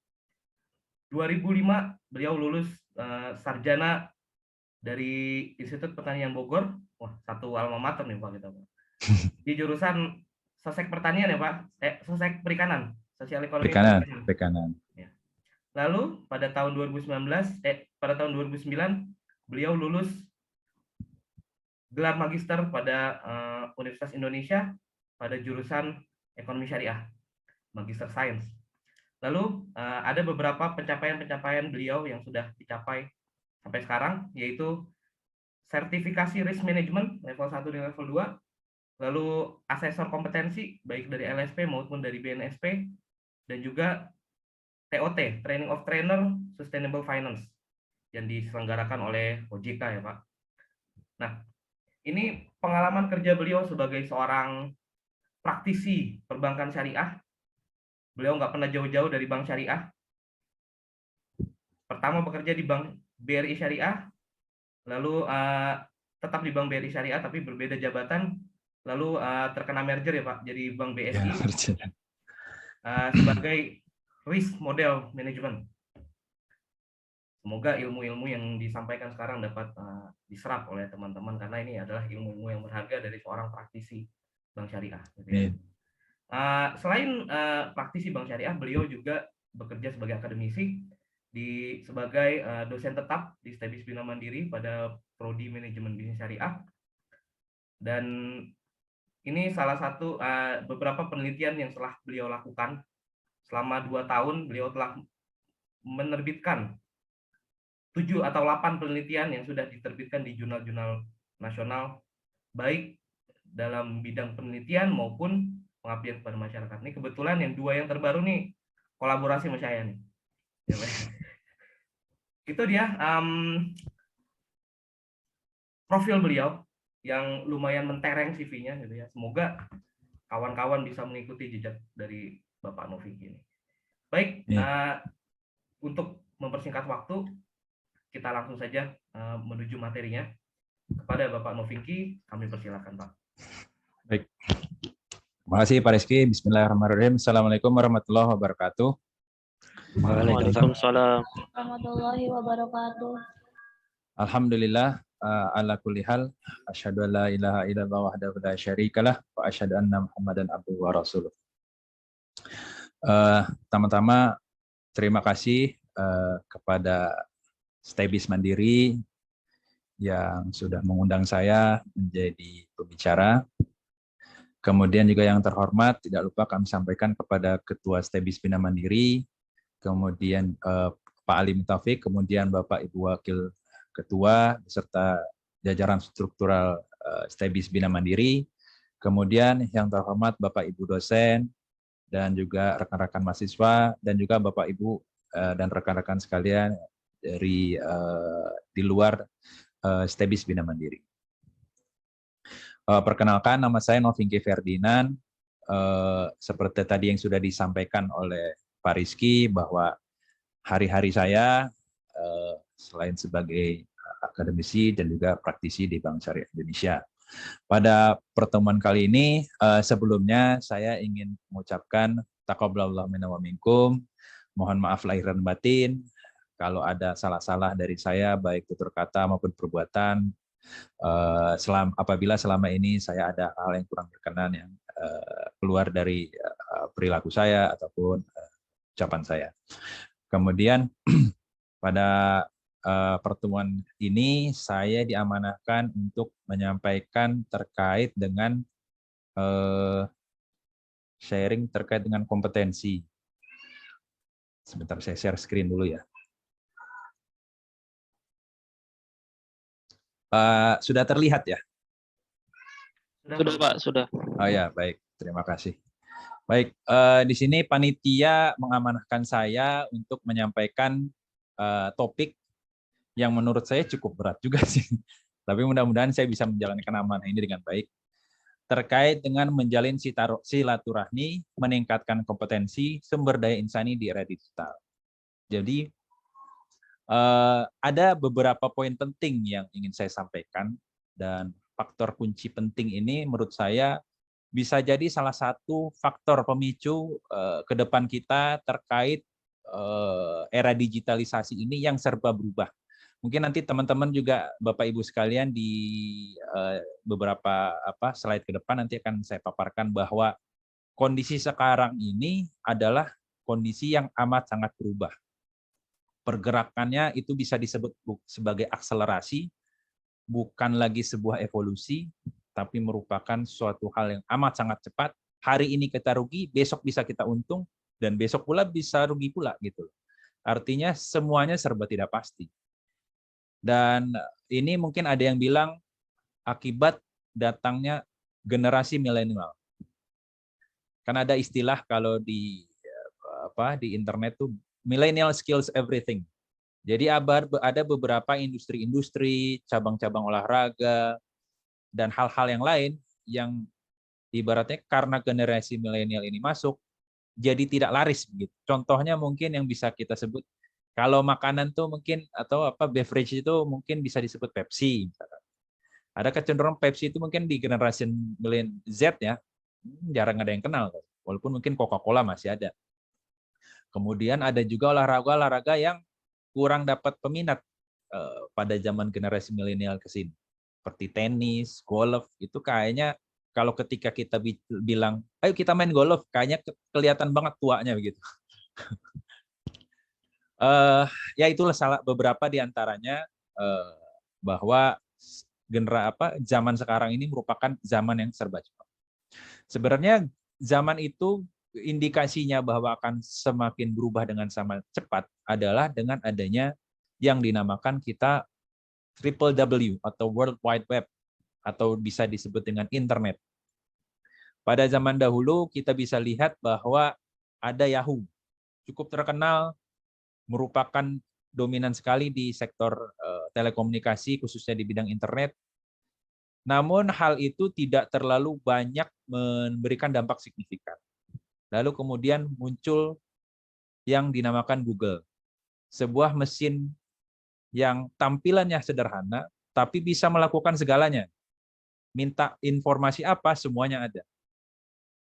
2005 beliau lulus sarjana dari Institut Pertanian Bogor. Wah, satu alma mater nih Pak kita. Di jurusan Sosek Pertanian ya Pak? Sosek Perikanan, Sosial Ekonomi Perikanan. Ya. Lalu pada tahun 2009 beliau lulus gelar magister pada Universitas Indonesia pada jurusan Ekonomi Syariah, Magister Sains. Lalu ada beberapa pencapaian-pencapaian beliau yang sudah dicapai sampai sekarang, yaitu sertifikasi risk management level 1 dan level 2, lalu asesor kompetensi baik dari LSP maupun dari BNSP, dan juga TOT, Training of Trainer Sustainable Finance, yang diselenggarakan oleh OJK ya Pak. Nah, ini pengalaman kerja beliau sebagai seorang praktisi perbankan syariah. Beliau nggak pernah jauh-jauh dari bank syariah. Pertama bekerja di bank BRI Syariah, lalu tetap di bank BRI Syariah tapi berbeda jabatan, lalu terkena merger ya Pak, jadi bank BSI sebagai risk model management. Semoga ilmu-ilmu yang disampaikan sekarang dapat diserap oleh teman-teman, karena ini adalah ilmu-ilmu yang berharga dari seorang praktisi bank syariah. Selain praktisi bank syariah, beliau juga bekerja sebagai akademisi sebagai dosen tetap di Stebis Bina Mandiri pada Prodi Manajemen Bisnis Syariah. Dan ini salah satu beberapa penelitian yang telah beliau lakukan. Selama 2 tahun beliau telah menerbitkan 7 atau 8 penelitian yang sudah diterbitkan di jurnal-jurnal nasional, baik dalam bidang penelitian maupun pengabdian kepada masyarakat. Ini kebetulan yang 2 yang terbaru nih kolaborasi sama saya nih. Itu dia profil beliau yang lumayan mentereng CV-nya gitu ya. Semoga kawan-kawan bisa mengikuti jejak dari Bapak Novingki ini. Baik, untuk mempersingkat waktu, kita langsung saja menuju materinya. Kepada Bapak Novingki, kami persilakan Pak. Baik. Terima kasih Pak Rizky. Bismillahirrahmanirrahim. Assalamualaikum warahmatullahi wabarakatuh. Waalaikumsalam. warahmatullahi wabarakatuh. Alhamdulillah, ala kulli hal, asyhadu an la ilaha illallah wahdahu la syarikalah wa asyhadu anna Muhammadan abduhu wa rasuluh. Pertama-tama terima kasih kepada STEBIS Mandiri yang sudah mengundang saya menjadi pembicara. Kemudian juga yang terhormat, tidak lupa kami sampaikan kepada Ketua STEBIS Bina Mandiri, kemudian Pak Ali Mutaufik, kemudian Bapak Ibu Wakil Ketua beserta jajaran struktural STEBIS Bina Mandiri, kemudian yang terhormat Bapak Ibu dosen dan juga rekan-rekan mahasiswa dan juga Bapak Ibu dan rekan-rekan sekalian dari di luar STEBIS Bina Mandiri. Perkenalkan, nama saya Novinky Ferdinand. Seperti tadi yang sudah disampaikan oleh Pak Rizky bahwa hari-hari saya selain sebagai akademisi dan juga praktisi di Bank Syariah Indonesia. Pada pertemuan kali ini, sebelumnya saya ingin mengucapkan taqabbalallahu minna wa minkum. Mohon maaf lahir dan batin kalau ada salah-salah dari saya baik tutur kata maupun perbuatan. Apabila selama ini saya ada hal yang kurang berkenan yang keluar dari perilaku saya ataupun ucapan saya. Kemudian pada pertemuan ini saya diamanahkan untuk menyampaikan terkait dengan sharing terkait dengan kompetensi. Sebentar saya share screen dulu ya. Sudah terlihat ya? Sudah Pak, sudah. Oh ya, baik. Terima kasih. Baik, di sini panitia mengamanahkan saya untuk menyampaikan topik yang menurut saya cukup berat juga sih. Tapi mudah-mudahan saya bisa menjalankan amanah ini dengan baik. Terkait dengan menjalin silaturahmi, meningkatkan kompetensi sumber daya insani di era digital. Jadi, ada beberapa poin penting yang ingin saya sampaikan, dan faktor kunci penting ini menurut saya bisa jadi salah satu faktor pemicu ke depan kita terkait era digitalisasi ini yang serba berubah. Mungkin nanti teman-teman juga Bapak Ibu sekalian di beberapa slide ke depan nanti akan saya paparkan bahwa kondisi sekarang ini adalah kondisi yang amat sangat berubah. Pergerakannya itu bisa disebut sebagai akselerasi, bukan lagi sebuah evolusi, tapi merupakan suatu hal yang amat sangat cepat. Hari ini kita rugi, besok bisa kita untung, dan besok pula bisa rugi pula gitu. Artinya semuanya serba tidak pasti. Dan ini mungkin ada yang bilang akibat datangnya generasi milenial. Kan ada istilah kalau di internet tuh millennial skills everything. Jadi ada beberapa industri-industri, cabang-cabang olahraga, dan hal-hal yang lain yang ibaratnya karena generasi milenial ini masuk, jadi tidak laris begitu. Contohnya mungkin yang bisa kita sebut, kalau makanan tuh mungkin atau beverage itu mungkin bisa disebut Pepsi. Misalkan. Ada kecenderungan Pepsi itu mungkin di generasi milenial Z ya, jarang ada yang kenal. Walaupun mungkin Coca-Cola masih ada. Kemudian ada juga olahraga yang kurang dapat peminat pada zaman generasi milenial ke sini. Seperti tenis, golf, itu kayaknya kalau ketika kita bilang, ayo kita main golf, kayaknya kelihatan banget tuanya begitu. Ya itulah beberapa di antaranya bahwa zaman sekarang ini merupakan zaman yang serba cepat. Sebenarnya zaman itu indikasinya bahwa akan semakin berubah dengan sama cepat adalah dengan adanya yang dinamakan kita WWW atau World Wide Web atau bisa disebut dengan internet. Pada zaman dahulu kita bisa lihat bahwa ada Yahoo, cukup terkenal, merupakan dominan sekali di sektor telekomunikasi khususnya di bidang internet. Namun hal itu tidak terlalu banyak memberikan dampak signifikan. Lalu kemudian muncul yang dinamakan Google. Sebuah mesin yang tampilannya sederhana, tapi bisa melakukan segalanya. Minta informasi apa, semuanya ada.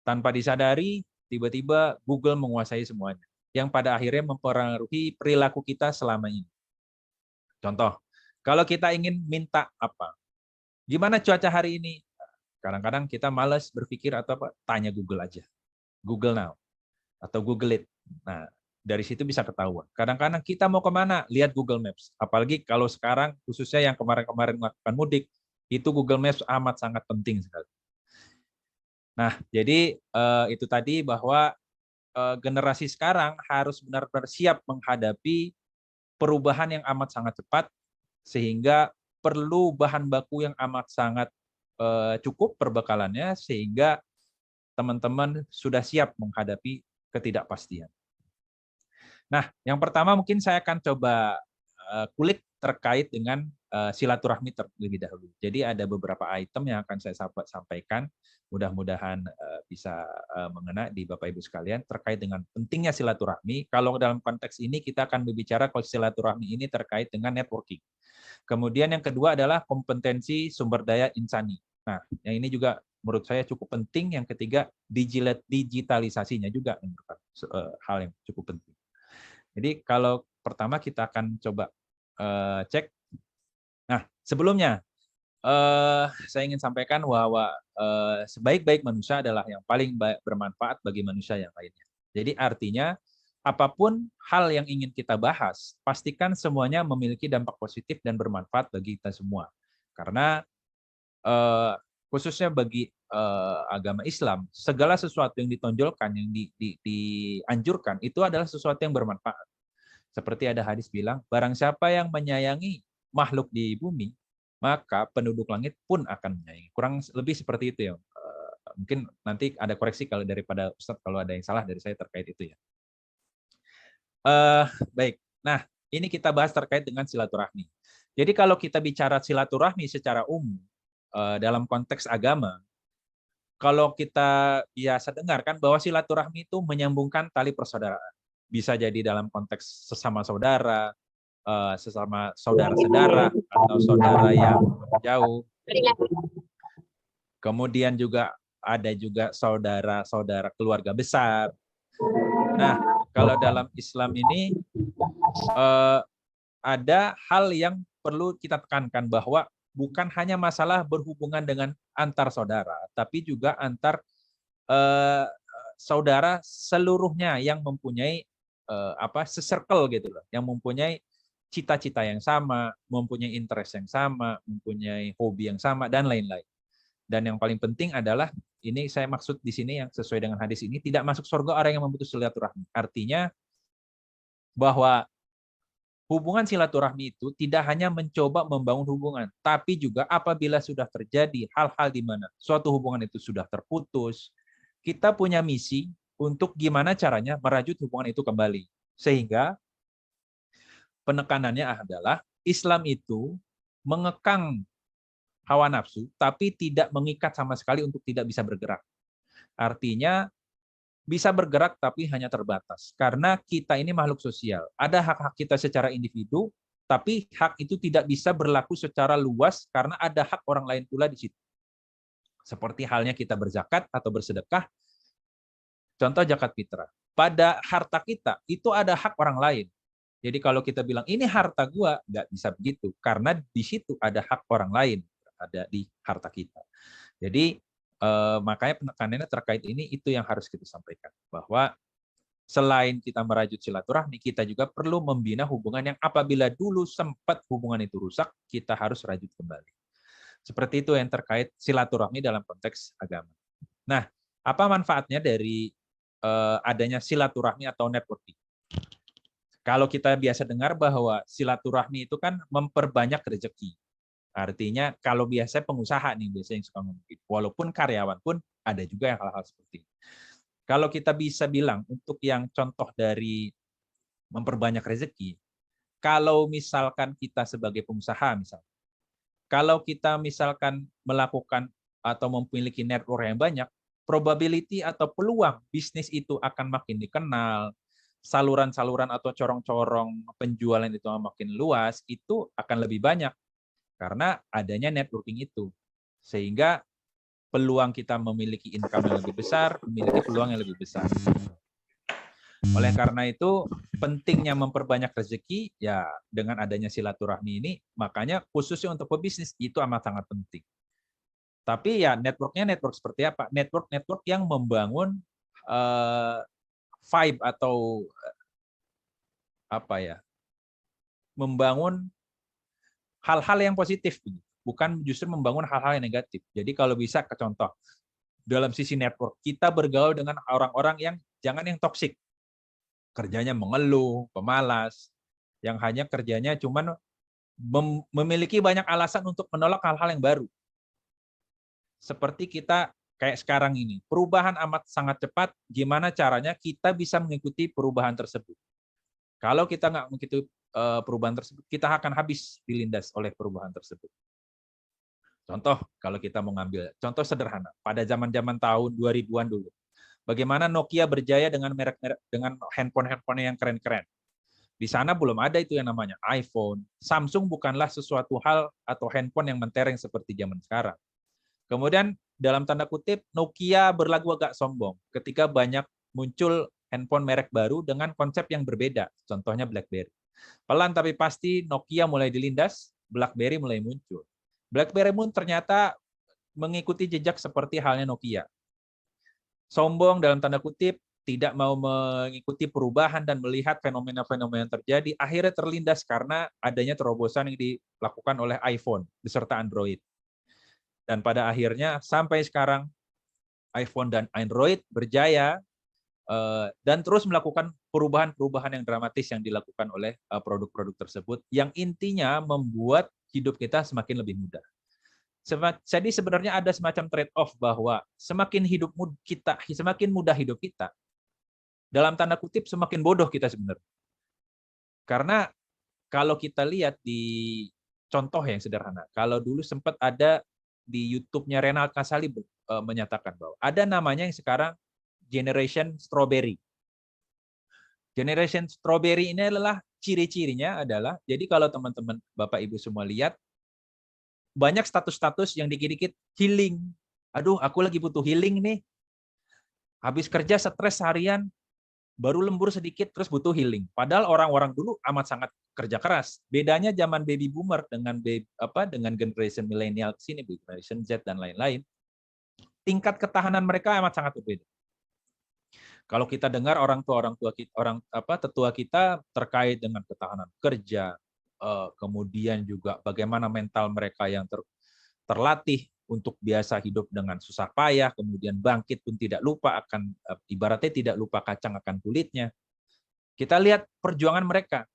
Tanpa disadari, tiba-tiba Google menguasai semuanya. yang pada akhirnya mempengaruhi perilaku kita selama ini. Contoh, kalau kita ingin minta apa? Gimana cuaca hari ini? Kadang-kadang kita malas berpikir atau apa, tanya Google aja. Google Now atau Google It. Nah, dari situ bisa ketahuan. Kadang-kadang kita mau kemana? Lihat Google Maps. Apalagi kalau sekarang, khususnya yang kemarin-kemarin melakukan mudik, itu Google Maps amat sangat penting sekali. Nah, jadi itu tadi bahwa generasi sekarang harus benar-benar siap menghadapi perubahan yang amat sangat cepat, sehingga perlu bahan baku yang amat sangat cukup perbekalannya, sehingga teman-teman sudah siap menghadapi ketidakpastian. Nah, yang pertama mungkin saya akan coba kulik terkait dengan silaturahmi terlebih dahulu. Jadi ada beberapa item yang akan saya sampaikan, mudah-mudahan bisa mengena di Bapak Ibu sekalian terkait dengan pentingnya silaturahmi. Kalau dalam konteks ini kita akan berbicara kalau silaturahmi ini terkait dengan networking. Kemudian yang kedua adalah kompetensi sumber daya insani. Nah, yang ini juga menurut saya cukup penting. Yang ketiga, digitalisasinya juga hal yang cukup penting. Jadi kalau pertama kita akan coba cek. Nah, sebelumnya saya ingin sampaikan bahwa sebaik-baik manusia adalah yang paling bermanfaat bagi manusia yang lainnya. Jadi artinya apapun hal yang ingin kita bahas, pastikan semuanya memiliki dampak positif dan bermanfaat bagi kita semua. Karena khususnya bagi agama Islam, segala sesuatu yang ditonjolkan, yang dianjurkan, itu adalah sesuatu yang bermanfaat. Seperti ada hadis bilang, barang siapa yang menyayangi makhluk di bumi, maka penduduk langit pun akan menyayangi. Kurang lebih seperti itu ya. Mungkin nanti ada koreksi kalau daripada Ustadz kalau ada yang salah dari saya terkait itu ya. Baik, nah ini kita bahas terkait dengan silaturahmi. Jadi kalau kita bicara silaturahmi secara umum, dalam konteks agama, kalau kita biasa dengarkan bahwa silaturahmi itu menyambungkan tali persaudaraan. Bisa jadi dalam konteks sesama saudara, sesama saudara-saudara, atau saudara yang jauh. Kemudian juga ada juga saudara-saudara keluarga besar. Nah, kalau dalam Islam ini ada hal yang perlu kita tekankan bahwa bukan hanya masalah berhubungan dengan antar saudara, tapi juga antar saudara seluruhnya yang mempunyai se-circle gitu loh, yang mempunyai cita-cita yang sama, mempunyai interest yang sama, mempunyai hobi yang sama dan lain-lain. Dan yang paling penting adalah ini saya maksud di sini yang sesuai dengan hadis ini, tidak masuk surga orang yang memutus silaturahmi. Artinya bahwa hubungan silaturahmi itu tidak hanya mencoba membangun hubungan, tapi juga apabila sudah terjadi hal-hal di mana suatu hubungan itu sudah terputus, kita punya misi untuk gimana caranya merajut hubungan itu kembali. Sehingga penekanannya adalah Islam itu mengekang hawa nafsu, tapi tidak mengikat sama sekali untuk tidak bisa bergerak. Artinya bisa bergerak tapi hanya terbatas. Karena kita ini makhluk sosial. Ada hak-hak kita secara individu, tapi hak itu tidak bisa berlaku secara luas karena ada hak orang lain pula di situ. Seperti halnya kita berzakat atau bersedekah. Contoh zakat fitrah. Pada harta kita itu ada hak orang lain. Jadi kalau kita bilang ini harta gua, nggak bisa begitu. Karena di situ ada hak orang lain, ada di harta kita. Jadi makanya penekanannya terkait ini itu yang harus kita sampaikan, bahwa selain kita merajut silaturahmi, kita juga perlu membina hubungan yang apabila dulu sempat hubungan itu rusak, kita harus rajut kembali. Seperti itu yang terkait silaturahmi dalam konteks agama. Nah, apa manfaatnya dari adanya silaturahmi atau networking? Kalau kita biasa dengar bahwa silaturahmi itu kan memperbanyak rezeki. Artinya kalau biasanya pengusaha nih biasanya yang suka ngomong gitu. Walaupun karyawan pun ada juga yang hal-hal seperti ini. Kalau kita bisa bilang untuk yang contoh dari memperbanyak rezeki, kalau misalkan kita sebagai pengusaha misalnya, kalau kita misalkan melakukan atau memiliki network yang banyak, probability atau peluang bisnis itu akan makin dikenal, saluran-saluran atau corong-corong penjualan itu makin luas, itu akan lebih banyak. Karena adanya networking itu. Sehingga peluang kita memiliki income yang lebih besar, memiliki peluang yang lebih besar. Oleh karena itu, pentingnya memperbanyak rezeki, ya dengan adanya silaturahmi ini, makanya khususnya untuk pebisnis, itu amat sangat penting. Tapi ya network-nya network seperti apa? Network yang membangun vibe atau apa ya? Membangun hal-hal yang positif, bukan justru membangun hal-hal yang negatif. Jadi kalau bisa, ke contoh, dalam sisi network, kita bergaul dengan orang-orang yang jangan yang toksik. Kerjanya mengeluh, pemalas, yang hanya kerjanya cuman memiliki banyak alasan untuk menolak hal-hal yang baru. Seperti kita kayak sekarang ini, perubahan amat sangat cepat, gimana caranya kita bisa mengikuti perubahan tersebut. Kalau kita nggak mengikuti perubahan tersebut, kita akan habis dilindas oleh perubahan tersebut. Contoh, kalau kita mau ngambil contoh sederhana, pada zaman-zaman tahun 2000-an dulu, bagaimana Nokia berjaya dengan merek-merek, dengan handphone-handphone yang keren-keren. Di sana belum ada itu yang namanya iPhone. Samsung bukanlah sesuatu hal atau handphone yang mentereng seperti zaman sekarang. Kemudian dalam tanda kutip, Nokia berlagu agak sombong ketika banyak muncul handphone merek baru dengan konsep yang berbeda. Contohnya BlackBerry. Pelan tapi pasti Nokia mulai dilindas, BlackBerry mulai muncul. BlackBerry pun ternyata mengikuti jejak seperti halnya Nokia. Sombong dalam tanda kutip, tidak mau mengikuti perubahan dan melihat fenomena-fenomena yang terjadi, akhirnya terlindas karena adanya terobosan yang dilakukan oleh iPhone beserta Android. Dan pada akhirnya sampai sekarang iPhone dan Android berjaya dan terus melakukan perubahan-perubahan yang dramatis yang dilakukan oleh produk-produk tersebut, yang intinya membuat hidup kita semakin lebih mudah. Jadi sebenarnya ada semacam trade-off bahwa semakin mudah hidup kita, dalam tanda kutip semakin bodoh kita sebenarnya. Karena kalau kita lihat di contoh yang sederhana, kalau dulu sempat ada di YouTube-nya Renald Kasali menyatakan bahwa ada namanya yang sekarang Generation Strawberry. Generation Strawberry ini adalah ciri-cirinya adalah, jadi kalau teman-teman Bapak Ibu semua lihat, banyak status-status yang dikit-dikit healing. Aduh, aku lagi butuh healing nih. Habis kerja stres harian, baru lembur sedikit terus butuh healing. Padahal orang-orang dulu amat sangat kerja keras. Bedanya zaman baby boomer dengan generation milenial sini, generation Z dan lain-lain, tingkat ketahanan mereka amat sangat berbeda. Kalau kita dengar tetua kita terkait dengan ketahanan kerja, kemudian juga bagaimana mental mereka yang terlatih untuk biasa hidup dengan susah payah, kemudian bangkit pun tidak lupa akan, ibaratnya tidak lupa kacang akan kulitnya. Kita lihat perjuangan mereka.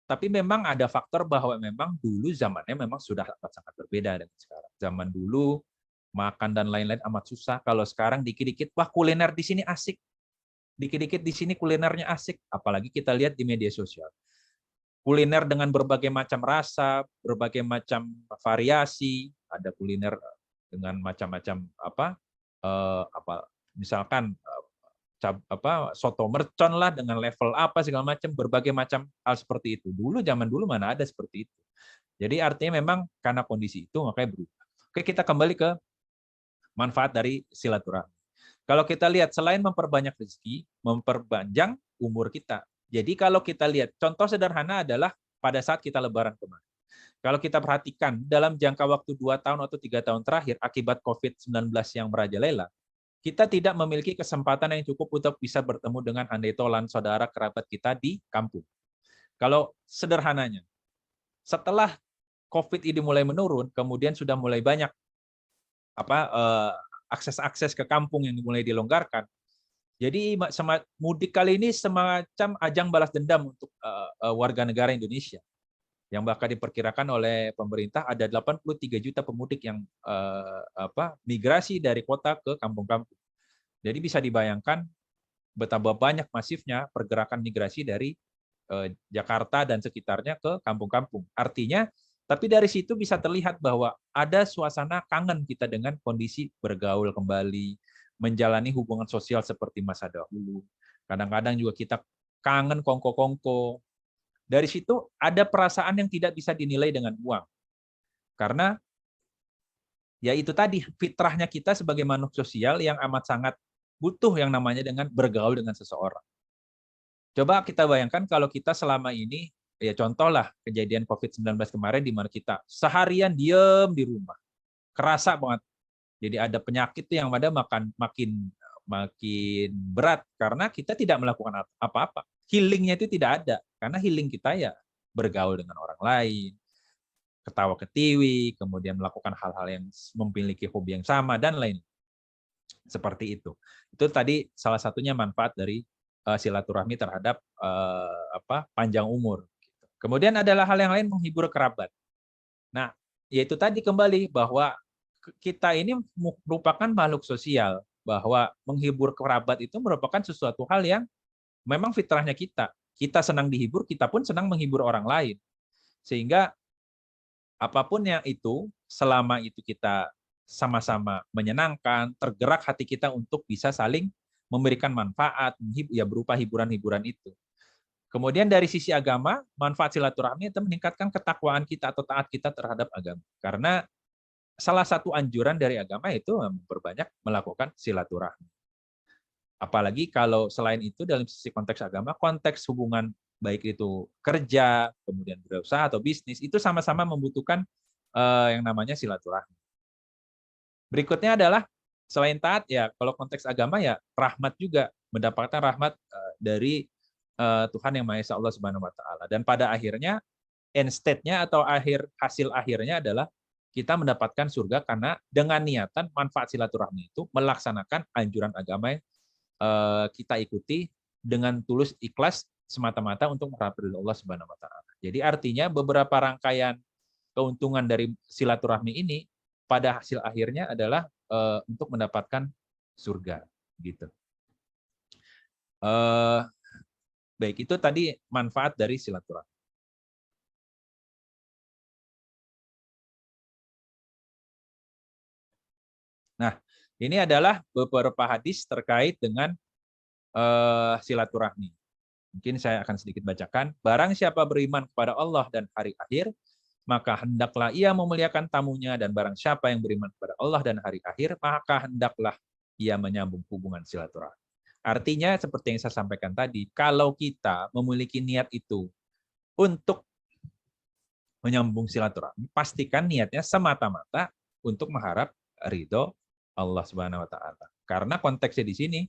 Tapi memang ada faktor bahwa memang dulu zamannya memang sudah sangat berbeda dengan sekarang. Zaman dulu makan dan lain-lain amat susah. Kalau sekarang dikit-dikit, wah kuliner di sini asik. Dikit-dikit di sini kulinernya asik. Apalagi kita lihat di media sosial. Kuliner dengan berbagai macam rasa, berbagai macam variasi. Ada kuliner dengan macam-macam misalkan soto mercon lah dengan level apa segala macam, berbagai macam hal seperti itu. Zaman dulu mana ada seperti itu. Jadi artinya memang karena kondisi itu makanya berubah. Oke, kita kembali ke manfaat dari silaturahmi. Kalau kita lihat selain memperbanyak rezeki, memperpanjang umur kita. Jadi kalau kita lihat contoh sederhana adalah pada saat kita lebaran kemarin. Kalau kita perhatikan dalam jangka waktu 2 tahun atau 3 tahun terakhir akibat COVID-19 yang merajalela, kita tidak memiliki kesempatan yang cukup untuk bisa bertemu dengan handai tolan saudara kerabat kita di kampung. Kalau sederhananya, setelah COVID ini mulai menurun, kemudian sudah mulai banyak akses-akses ke kampung yang mulai dilonggarkan. Jadi mudik kali ini semacam ajang balas dendam untuk warga negara Indonesia. Yang bahkan diperkirakan oleh pemerintah ada 83 juta pemudik yang migrasi dari kota ke kampung-kampung. Jadi bisa dibayangkan betapa banyak masifnya pergerakan migrasi dari Jakarta dan sekitarnya ke kampung-kampung. Artinya, tapi dari situ bisa terlihat bahwa ada suasana kangen kita dengan kondisi bergaul kembali, menjalani hubungan sosial seperti masa dahulu. Kadang-kadang juga kita kangen kongko-kongko. Dari situ ada perasaan yang tidak bisa dinilai dengan uang. Karena ya itu tadi, fitrahnya kita sebagai makhluk sosial yang amat sangat butuh yang namanya dengan bergaul dengan seseorang. Coba kita bayangkan kalau kita selama ini, ya contohlah kejadian COVID-19 kemarin di mana kita seharian diem di rumah. Kerasa banget. Jadi ada penyakit yang makin berat karena kita tidak melakukan apa-apa. Healingnya itu tidak ada karena healing kita ya bergaul dengan orang lain, ketawa ketiwi, kemudian melakukan hal-hal yang memiliki hobi yang sama dan lain. Seperti itu. Itu tadi salah satunya manfaat dari silaturahmi terhadap panjang umur. Kemudian adalah hal yang lain, menghibur kerabat. Nah, yaitu tadi kembali bahwa kita ini merupakan makhluk sosial, bahwa menghibur kerabat itu merupakan sesuatu hal yang memang fitrahnya kita. Kita senang dihibur, kita pun senang menghibur orang lain. Sehingga apapun yang itu, selama itu kita sama-sama menyenangkan, tergerak hati kita untuk bisa saling memberikan manfaat, ya berupa hiburan-hiburan itu. Kemudian dari sisi agama, manfaat silaturahmi itu meningkatkan ketakwaan kita atau taat kita terhadap agama. Karena salah satu anjuran dari agama itu memperbanyak melakukan silaturahmi. Apalagi kalau selain itu dalam sisi konteks agama, konteks hubungan baik itu kerja, kemudian berusaha atau bisnis, itu sama-sama membutuhkan yang namanya silaturahmi. Berikutnya adalah selain taat ya, kalau konteks agama ya rahmat juga, mendapatkan rahmat dari Tuhan yang Maha Esa, Allah Subhanahu wa taala. Dan pada akhirnya end state-nya atau hasil akhirnya adalah kita mendapatkan surga karena dengan niatan manfaat silaturahmi itu melaksanakan anjuran agama yang kita ikuti dengan tulus ikhlas semata-mata untuk mengharap ridho Allah Subhanahu wa taala. Jadi artinya beberapa rangkaian keuntungan dari silaturahmi ini pada hasil akhirnya adalah untuk mendapatkan surga gitu. Baik, itu tadi manfaat dari silaturahmi. Nah, ini adalah beberapa hadis terkait dengan silaturahmi. Mungkin saya akan sedikit bacakan. Barang siapa beriman kepada Allah dan hari akhir, maka hendaklah ia memuliakan tamunya, dan barang siapa yang beriman kepada Allah dan hari akhir, maka hendaklah ia menyambung hubungan silaturahmi. Artinya seperti yang saya sampaikan tadi, kalau kita memiliki niat itu untuk menyambung silaturahmi, pastikan niatnya semata-mata untuk mengharap ridho Allah Subhanahu wa taala. Karena konteksnya di sini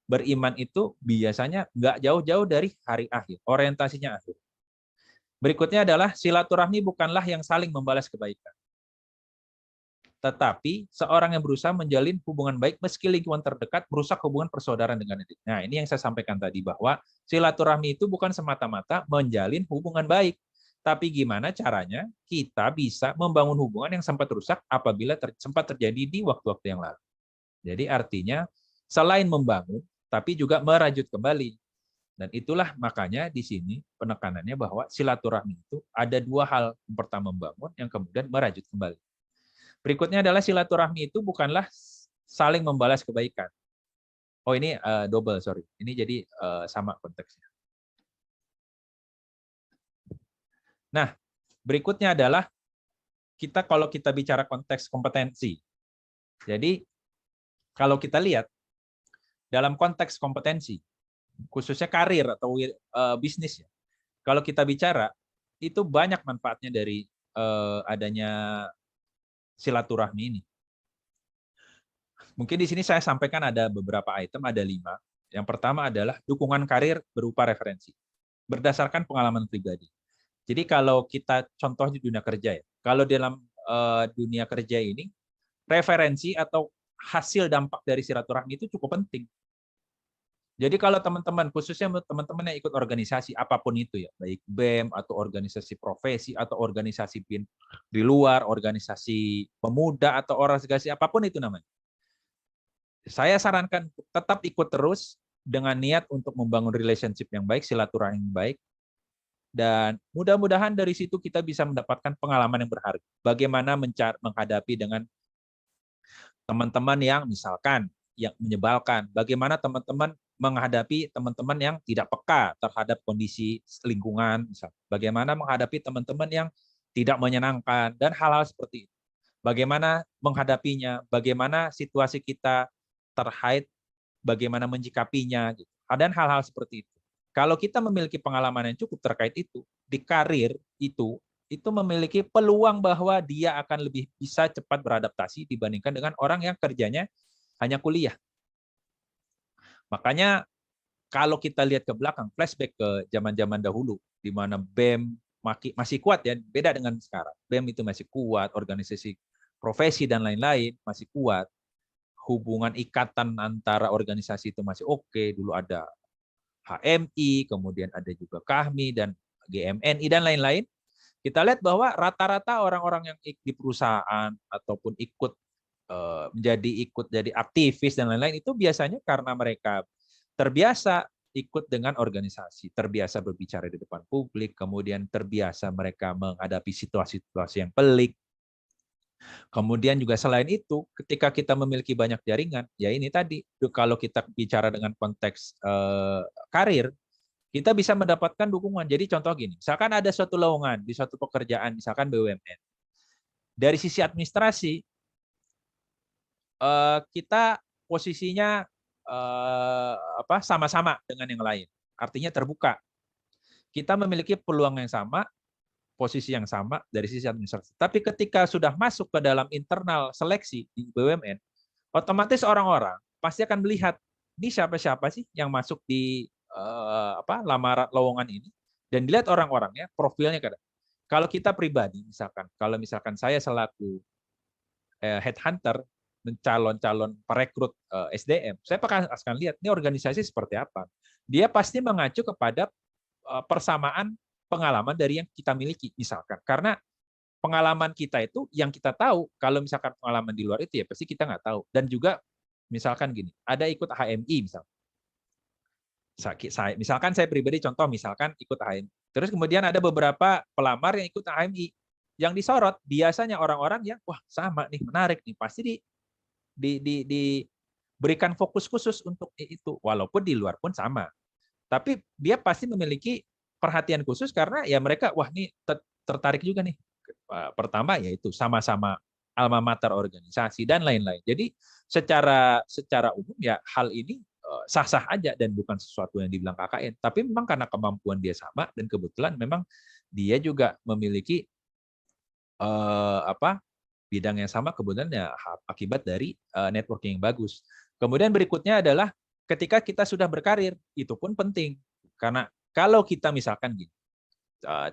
beriman itu biasanya nggak jauh-jauh dari hari akhir, orientasinya akhir. Berikutnya adalah silaturahmi bukanlah yang saling membalas kebaikan, tetapi seorang yang berusaha menjalin hubungan baik meski lingkungan terdekat merusak hubungan persaudaraan dengan itu. Nah, ini yang saya sampaikan tadi, bahwa silaturahmi itu bukan semata-mata menjalin hubungan baik, tapi gimana caranya kita bisa membangun hubungan yang sempat rusak apabila sempat terjadi di waktu-waktu yang lalu. Jadi artinya selain membangun, tapi juga merajut kembali. Dan itulah makanya di sini penekanannya bahwa silaturahmi itu ada dua hal. Yang pertama membangun, yang kemudian merajut kembali. Berikutnya adalah silaturahmi itu bukanlah saling membalas kebaikan. Oh ini double, sorry. Ini jadi sama konteksnya. Nah, berikutnya adalah kalau kita bicara konteks kompetensi. Jadi kalau kita lihat dalam konteks kompetensi, khususnya karir atau bisnis ya. Kalau kita bicara, itu banyak manfaatnya dari adanya silaturahmi ini. Mungkin di sini saya sampaikan ada beberapa item, ada 5. Yang pertama adalah dukungan karir berupa referensi, berdasarkan pengalaman pribadi. Jadi kalau kita contoh di dunia kerja ya, kalau dalam dunia kerja ini, referensi atau hasil dampak dari silaturahmi itu cukup penting. Jadi kalau teman-teman, khususnya teman-teman yang ikut organisasi apapun itu ya, baik BEM atau organisasi profesi atau organisasi di luar, organisasi pemuda atau organisasi apapun itu namanya. Saya sarankan tetap ikut terus dengan niat untuk membangun relationship yang baik, silaturahmi yang baik, dan mudah-mudahan dari situ kita bisa mendapatkan pengalaman yang berharga. Bagaimana menghadapi dengan teman-teman yang misalkan yang menyebalkan, bagaimana teman-teman menghadapi teman-teman yang tidak peka terhadap kondisi lingkungan, misalnya. Bagaimana menghadapi teman-teman yang tidak menyenangkan, dan hal-hal seperti itu. Bagaimana menghadapinya, bagaimana situasi kita terkait, bagaimana menyikapinya, gitu. Dan hal-hal seperti itu. kalau kita memiliki pengalaman yang cukup terkait itu, di karir itu memiliki peluang bahwa dia akan lebih bisa cepat beradaptasi dibandingkan dengan orang yang kerjanya hanya kuliah. Makanya kalau kita lihat ke belakang, flashback ke zaman-zaman dahulu, di mana BEM masih kuat ya, beda dengan sekarang. BEM itu masih kuat, organisasi profesi dan lain-lain masih kuat. Hubungan ikatan antara organisasi itu masih oke. Dulu ada HMI, kemudian ada juga KAHMI dan GMNI dan lain-lain. Kita lihat bahwa rata-rata orang-orang yang di perusahaan ataupun ikut jadi aktivis dan lain-lain itu biasanya karena mereka terbiasa ikut dengan organisasi, terbiasa berbicara di depan publik, kemudian terbiasa mereka menghadapi situasi-situasi yang pelik. Kemudian juga selain itu, ketika kita memiliki banyak jaringan, ya ini tadi, kalau kita bicara dengan konteks karir, kita bisa mendapatkan dukungan. Jadi contoh gini, misalkan ada suatu lowongan di suatu pekerjaan, misalkan BUMN. Dari sisi administrasi, kita posisinya sama-sama dengan yang lain. Artinya terbuka. Kita memiliki peluang yang sama, posisi yang sama dari sisi administrasi. Tapi ketika sudah masuk ke dalam internal seleksi di BUMN, otomatis orang-orang pasti akan melihat ini siapa-siapa sih yang masuk di lamaran lowongan ini, dan dilihat orang-orangnya, profilnya. Kalau kita pribadi, kalau misalkan saya selaku headhunter, calon perekrut SDM, saya akan lihat ini organisasi seperti apa. Dia pasti mengacu kepada persamaan pengalaman dari yang kita miliki, misalkan. Karena pengalaman kita itu yang kita tahu, kalau misalkan pengalaman di luar itu ya pasti kita nggak tahu. Dan juga misalkan gini, ada ikut HMI misalkan. Misalkan saya pribadi contoh, misalkan ikut HMI. Terus kemudian ada beberapa pelamar yang ikut HMI. Yang disorot biasanya orang-orang yang wah sama nih, menarik nih, pasti diberikan fokus khusus untuk itu, walaupun di luar pun sama. Tapi dia pasti memiliki perhatian khusus karena ya mereka wah nih tertarik juga nih. Pertama yaitu sama-sama alma mater organisasi dan lain-lain. Jadi secara umum ya hal ini sah-sah aja dan bukan sesuatu yang dibilang KKN. Tapi memang karena kemampuan dia sama dan kebetulan memang dia juga memiliki bidang yang sama, kemudian ya akibat dari networking yang bagus. Kemudian berikutnya adalah ketika kita sudah berkarir, itu pun penting. Karena kalau kita misalkan gini,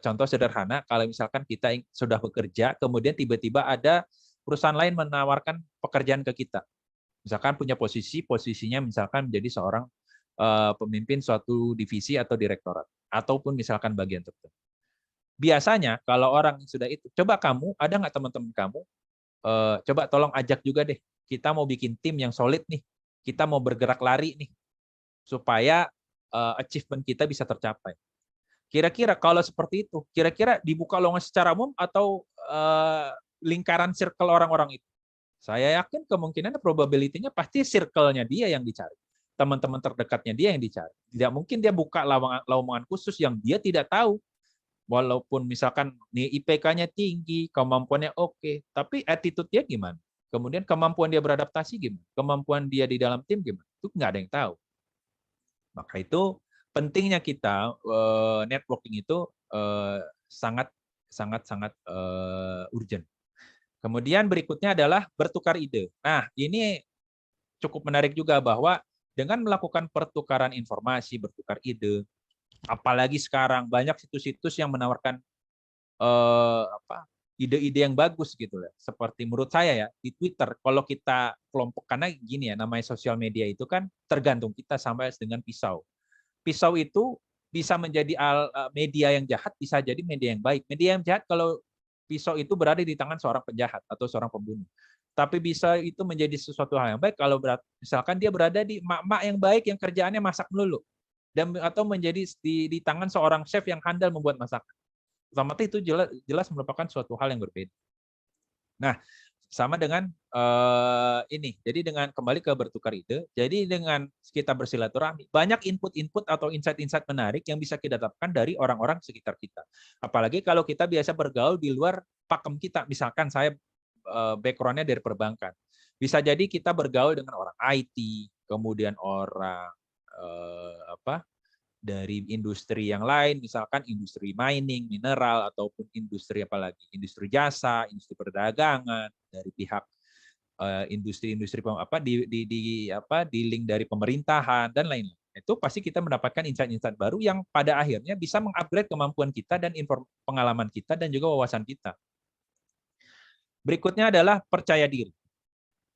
contoh sederhana, kalau misalkan kita sudah bekerja, kemudian tiba-tiba ada perusahaan lain menawarkan pekerjaan ke kita. Misalkan punya posisinya misalkan menjadi seorang pemimpin suatu divisi atau direktorat, ataupun misalkan bagian tertentu. Biasanya kalau orang sudah itu, coba kamu, ada nggak teman-teman kamu, coba tolong ajak juga deh, kita mau bikin tim yang solid nih, kita mau bergerak lari nih, supaya achievement kita bisa tercapai. Kira-kira kalau seperti itu, kira-kira dibuka lowongan secara umum atau lingkaran circle orang-orang itu? Saya yakin kemungkinan probability-nya pasti circle-nya dia yang dicari. Teman-teman terdekatnya dia yang dicari. Tidak mungkin dia buka lowongan khusus yang dia tidak tahu. Walaupun misalkan nih IPK-nya tinggi, kemampuannya oke, tapi attitude-nya gimana? Kemudian kemampuan dia beradaptasi gimana? Kemampuan dia di dalam tim gimana? Itu nggak ada yang tahu. Maka itu pentingnya kita networking itu sangat urgent. Kemudian berikutnya adalah bertukar ide. Nah, ini cukup menarik juga bahwa dengan melakukan pertukaran informasi, bertukar ide, apalagi sekarang banyak situs-situs yang menawarkan ide-ide yang bagus gitu ya. Seperti menurut saya ya di Twitter, kalau kita kelompok, karena gini ya, namanya sosial media itu kan tergantung kita sampai dengan pisau. Pisau itu bisa menjadi media yang jahat, bisa jadi media yang baik. Media yang jahat kalau pisau itu berada di tangan seorang penjahat atau seorang pembunuh. Tapi bisa itu menjadi sesuatu hal yang baik kalau misalkan dia berada di mak-mak yang baik yang kerjaannya masak melulu, dan atau menjadi di tangan seorang chef yang handal membuat masakan. Otomatis itu jelas merupakan suatu hal yang berbeda. Nah, sama dengan ini. Jadi dengan kembali ke bertukar ide, jadi dengan kita bersilaturahmi, banyak input-input atau insight-insight menarik yang bisa kita dapatkan dari orang-orang sekitar kita. Apalagi kalau kita biasa bergaul di luar pakem kita. Misalkan saya background-nya dari perbankan. Bisa jadi kita bergaul dengan orang IT, kemudian orang dari industri yang lain, misalkan industri mining, mineral, ataupun industri apalagi, industri jasa, industri perdagangan, dari pihak industri-industri di link dari pemerintahan dan lain-lain. Itu pasti kita mendapatkan insight-insight baru yang pada akhirnya bisa mengupgrade kemampuan kita dan pengalaman kita dan juga wawasan kita. Berikutnya adalah percaya diri.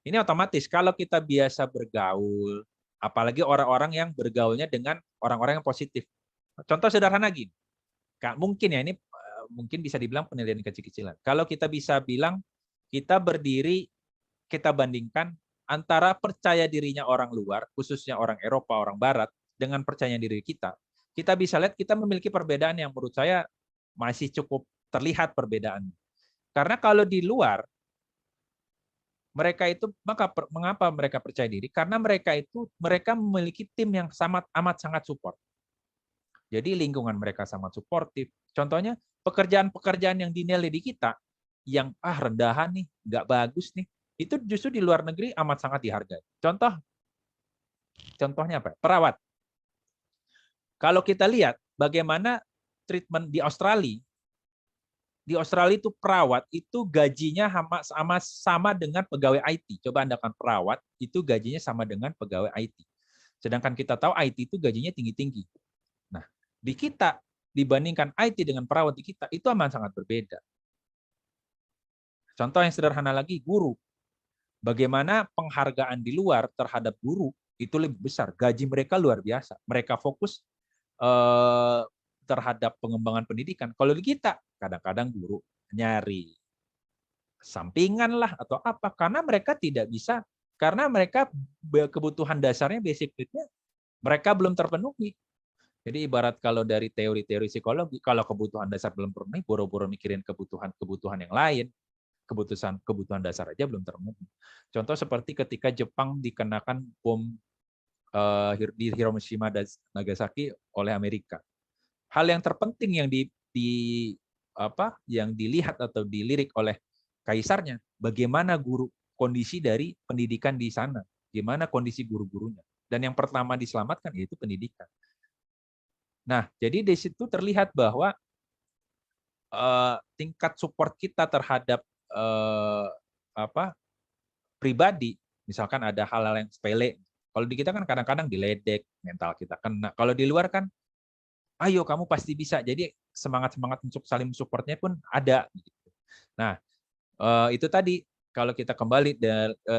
Ini otomatis kalau kita biasa bergaul, apalagi orang-orang yang bergaulnya dengan orang-orang yang positif. Contoh sederhana gini, mungkin ya ini mungkin bisa dibilang penilaian kecil-kecilan. Kalau kita bisa bilang kita berdiri, kita bandingkan antara percaya dirinya orang luar, khususnya orang Eropa, orang Barat, dengan percaya diri kita, kita bisa lihat kita memiliki perbedaan yang menurut saya masih cukup terlihat perbedaannya. Karena kalau di luar, mereka itu, mengapa mereka percaya diri? Karena mereka memiliki tim yang amat sangat support. Jadi lingkungan mereka sangat suportif. Contohnya pekerjaan-pekerjaan yang dinilai di kita, yang rendahan nih, nggak bagus nih, itu justru di luar negeri amat sangat dihargai. Contohnya apa? Perawat. Kalau kita lihat bagaimana treatment di Australia itu perawat itu gajinya sama dengan pegawai IT. Coba Anda kan perawat itu gajinya sama dengan pegawai IT. Sedangkan kita tahu IT itu gajinya tinggi-tinggi. Nah, di kita dibandingkan IT dengan perawat di kita itu amat sangat berbeda. Contoh yang sederhana lagi, guru. Bagaimana penghargaan di luar terhadap guru itu lebih besar. Gaji mereka luar biasa. Mereka fokus terhadap pengembangan pendidikan. Kalau di kita, kadang-kadang guru nyari sampingan lah atau apa. Karena mereka tidak bisa, karena mereka kebutuhan dasarnya, basic need-nya, mereka belum terpenuhi. Jadi ibarat kalau dari teori-teori psikologi, kalau kebutuhan dasar belum terpenuhi, boro-boro mikirin kebutuhan yang lain. Kebutuhan dasar aja belum terpenuhi. Contoh seperti ketika Jepang dikenakan bom di Hiroshima dan Nagasaki oleh Amerika. Hal yang terpenting yang yang dilihat atau dilirik oleh kaisarnya, bagaimana kondisi dari pendidikan di sana, gimana kondisi guru-gurunya. Dan yang pertama diselamatkan yaitu pendidikan. Nah, jadi di situ terlihat bahwa tingkat support kita terhadap pribadi, misalkan ada hal-hal yang sepele. Kalau di kita kan kadang-kadang diledek, mental kita kena. Kalau di luar kan, ayo kamu pasti bisa. Jadi semangat-semangat untuk saling supportnya pun ada. Nah, itu tadi kalau kita kembali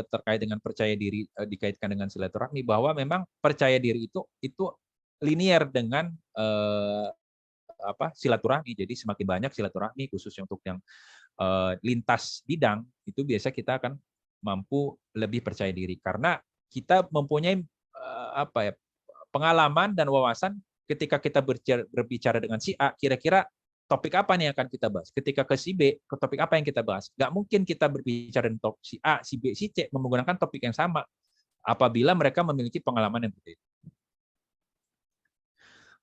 terkait dengan percaya diri dikaitkan dengan silaturahmi, bahwa memang percaya diri itu linier dengan silaturahmi. Jadi semakin banyak silaturahmi, khususnya untuk yang lintas bidang, itu biasa kita akan mampu lebih percaya diri karena kita mempunyai pengalaman dan wawasan ketika kita berbicara dengan si A, kira-kira topik apa nih yang akan kita bahas. Ketika ke si B, ke topik apa yang kita bahas. Nggak mungkin kita berbicara dengan topik si A, si B, si C menggunakan topik yang sama apabila mereka memiliki pengalaman yang berbeda.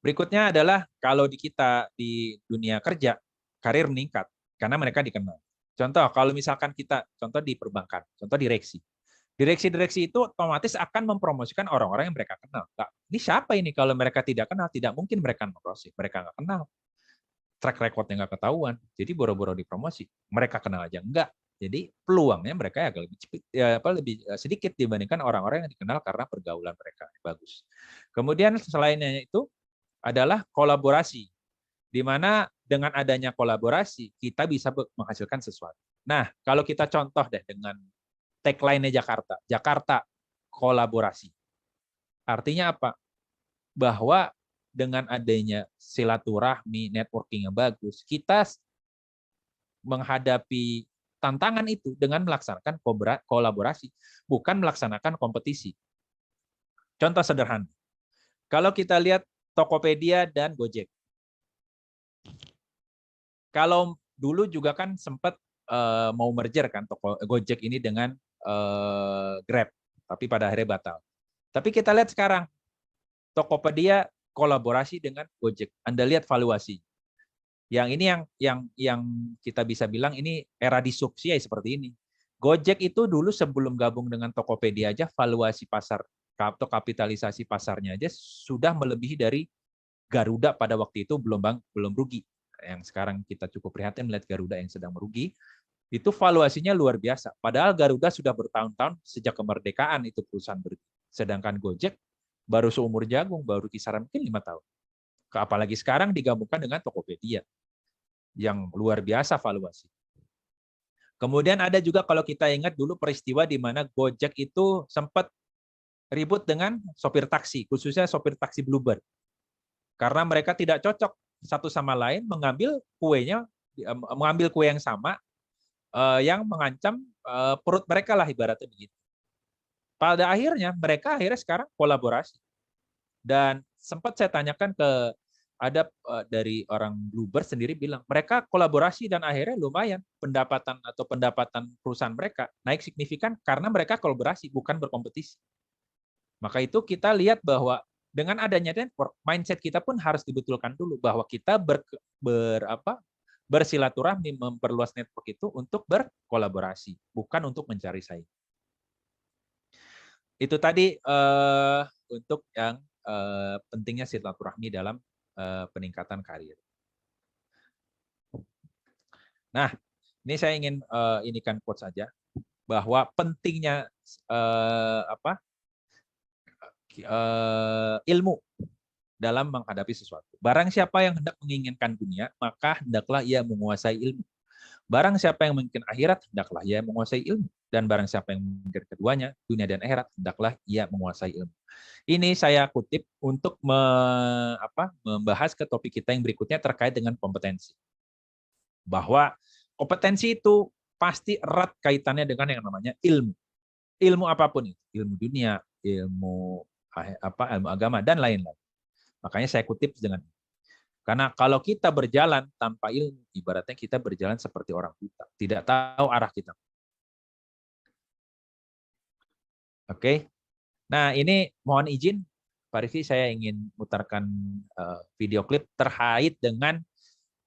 Berikutnya adalah kalau di kita di dunia kerja, karir meningkat karena mereka dikenal. Contoh, kalau misalkan kita, contoh di perbankan, contoh direksi. Direksi-direksi itu otomatis akan mempromosikan orang-orang yang mereka kenal. Ini siapa ini? Kalau mereka tidak kenal, tidak mungkin mereka mempromosi. Mereka nggak kenal. Track record-nya nggak ketahuan. Jadi boro-boro dipromosi. Mereka kenal aja enggak. Jadi peluangnya mereka agak lebih sedikit dibandingkan orang-orang yang dikenal karena pergaulan mereka bagus. Kemudian selainnya itu adalah kolaborasi. Di mana dengan adanya kolaborasi, kita bisa menghasilkan sesuatu. Nah, kalau kita contoh deh dengan tagline-nya Jakarta. Jakarta kolaborasi. Artinya apa? Bahwa dengan adanya silaturahmi, networking yang bagus, kita menghadapi tantangan itu dengan melaksanakan kolaborasi, bukan melaksanakan kompetisi. Contoh sederhana. Kalau kita lihat Tokopedia dan Gojek. Kalau dulu juga kan sempat mau merger kan Gojek ini dengan Grab, tapi pada akhirnya batal. Tapi kita lihat sekarang Tokopedia kolaborasi dengan Gojek. Anda lihat valuasi. Yang ini yang kita bisa bilang ini era disrupsi ya seperti ini. Gojek itu dulu sebelum gabung dengan Tokopedia aja valuasi pasar atau kapitalisasi pasarnya aja sudah melebihi dari Garuda pada waktu itu belum rugi. Yang sekarang kita cukup prihatin melihat Garuda yang sedang merugi. Itu valuasinya luar biasa. Padahal Garuda sudah bertahun-tahun sejak kemerdekaan itu perusahaan berugi. Sedangkan Gojek baru seumur jagung, baru kisaran mungkin 5 tahun. Apalagi sekarang digabungkan dengan Tokopedia yang luar biasa valuasi. Kemudian ada juga kalau kita ingat dulu peristiwa di mana Gojek itu sempat ribut dengan sopir taksi, khususnya sopir taksi Bluebird. Karena mereka tidak cocok satu sama lain mengambil kue yang sama yang mengancam perut mereka lah ibaratnya begitu. Pada akhirnya mereka sekarang kolaborasi. Dan sempat saya tanyakan ke dari orang Bluebird sendiri bilang mereka kolaborasi dan akhirnya lumayan pendapatan perusahaan mereka naik signifikan karena mereka kolaborasi bukan berkompetisi. Maka itu kita lihat bahwa dengan adanya network, mindset kita pun harus dibetulkan dulu bahwa kita bersilaturahmi, memperluas network itu untuk berkolaborasi, bukan untuk mencari saing. Itu tadi untuk yang pentingnya silaturahmi dalam peningkatan karir. Nah, ini saya ingin inikan quote saja bahwa pentingnya ilmu dalam menghadapi sesuatu. Barang siapa yang hendak menginginkan dunia, maka hendaklah ia menguasai ilmu. Barang siapa yang menginginkan akhirat, hendaklah ia menguasai ilmu. Dan barang siapa yang menginginkan keduanya, dunia dan akhirat, hendaklah ia menguasai ilmu. Ini saya kutip untuk membahas ke topik kita yang berikutnya terkait dengan kompetensi. Bahwa kompetensi itu pasti erat kaitannya dengan yang namanya ilmu. Ilmu apapun itu, ilmu dunia, ilmu agama dan lain-lain. Makanya saya kutip dengan ini. Karena kalau kita berjalan tanpa ilmu, ibaratnya kita berjalan seperti orang buta, tidak tahu arah kita. Oke. Nah, ini mohon izin Pak Rifki, saya ingin mutarkan video klip terkait dengan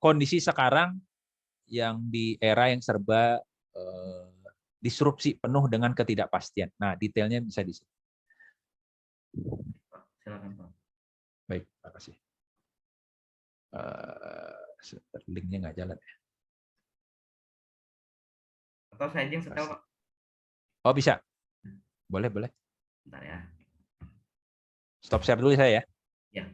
kondisi sekarang yang di era yang serba disrupsi penuh dengan ketidakpastian. Nah, detailnya bisa di sini. Silakan Pak. Baik, terima kasih. Linknya nggak jalan ya. Atau saya aja yang setel Pak. Oh bisa, boleh. Bentar ya. Stop share dulu saya ya. Ya.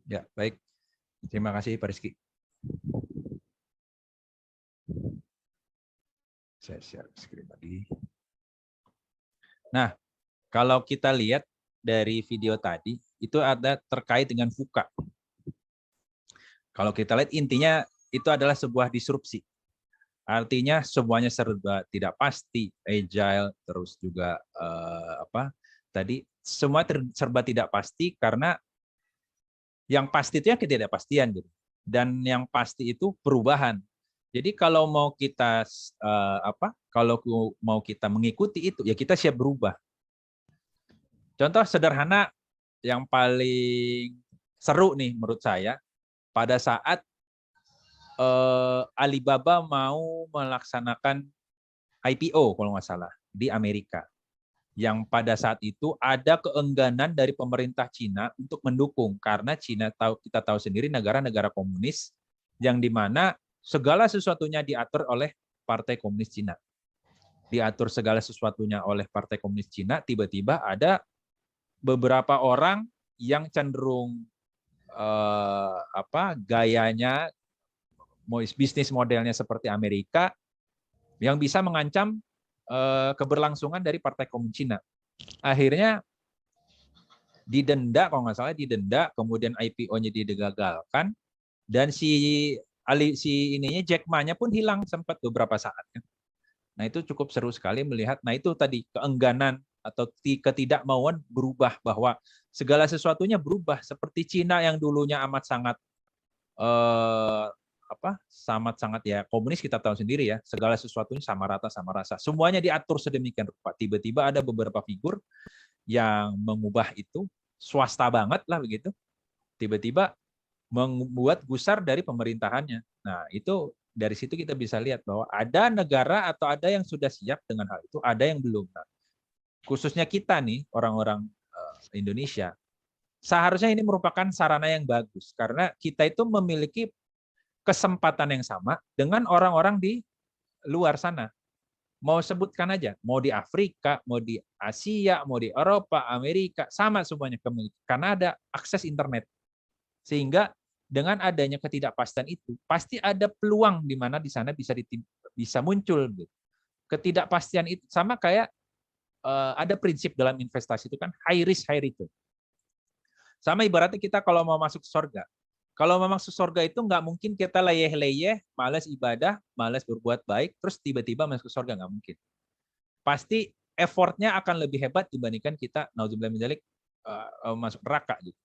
Ya, baik. Terima kasih Pak Rizky. Saya share screen lagi. Nah, kalau kita lihat dari video tadi, itu ada terkait dengan VUCA. Kalau kita lihat intinya itu adalah sebuah disrupsi. Artinya semuanya serba tidak pasti, agile, terus juga semua serba tidak pasti karena yang pasti itu yang ketidakpastian gitu. Dan yang pasti itu perubahan. Jadi kalau mau kita kalau mau kita mengikuti itu ya kita siap berubah. Contoh sederhana yang paling seru nih menurut saya pada saat Alibaba mau melaksanakan IPO kalau nggak salah di Amerika. Yang pada saat itu ada keengganan dari pemerintah Cina untuk mendukung karena kita tahu sendiri negara-negara komunis yang dimana segala sesuatunya diatur oleh Partai Komunis Cina. Diatur segala sesuatunya oleh Partai Komunis Cina, tiba-tiba ada beberapa orang yang cenderung gayanya bisnis modelnya seperti Amerika yang bisa mengancam keberlangsungan dari Partai Komunis Cina. Akhirnya didenda, kalau nggak salah didenda, kemudian IPO-nya digagalkan, dan si Jack Ma-nya pun hilang sempat beberapa saat. Nah itu cukup seru sekali melihat. Nah itu tadi keengganan atau ketidakmauan berubah, bahwa segala sesuatunya berubah seperti Cina yang dulunya amat sangat sangat ya komunis, kita tahu sendiri ya, segala sesuatunya sama rata sama rasa, semuanya diatur sedemikian rupa. Tiba-tiba ada beberapa figur yang mengubah itu, swasta banget lah begitu, tiba-tiba membuat gusar dari pemerintahannya. Nah itu dari situ kita bisa lihat bahwa ada negara atau ada yang sudah siap dengan hal itu, ada yang belum. Nah, khususnya kita nih orang-orang Indonesia, seharusnya ini merupakan sarana yang bagus karena kita itu memiliki kesempatan yang sama dengan orang-orang di luar sana. Mau sebutkan aja, mau di Afrika, mau di Asia, mau di Eropa, Amerika, sama semuanya karena ada akses internet. Sehingga dengan adanya ketidakpastian itu, pasti ada peluang di mana di sana bisa muncul. Ketidakpastian itu sama kayak ada prinsip dalam investasi itu kan high risk high return. Sama ibaratnya kita kalau mau masuk surga. Kalau memang surga itu nggak mungkin kita leyeh-leyeh, malas ibadah, malas berbuat baik, terus tiba-tiba masuk surga, nggak mungkin. Pasti effortnya akan lebih hebat dibandingkan kita, naudzubillah min dzalik, masuk neraka gitu.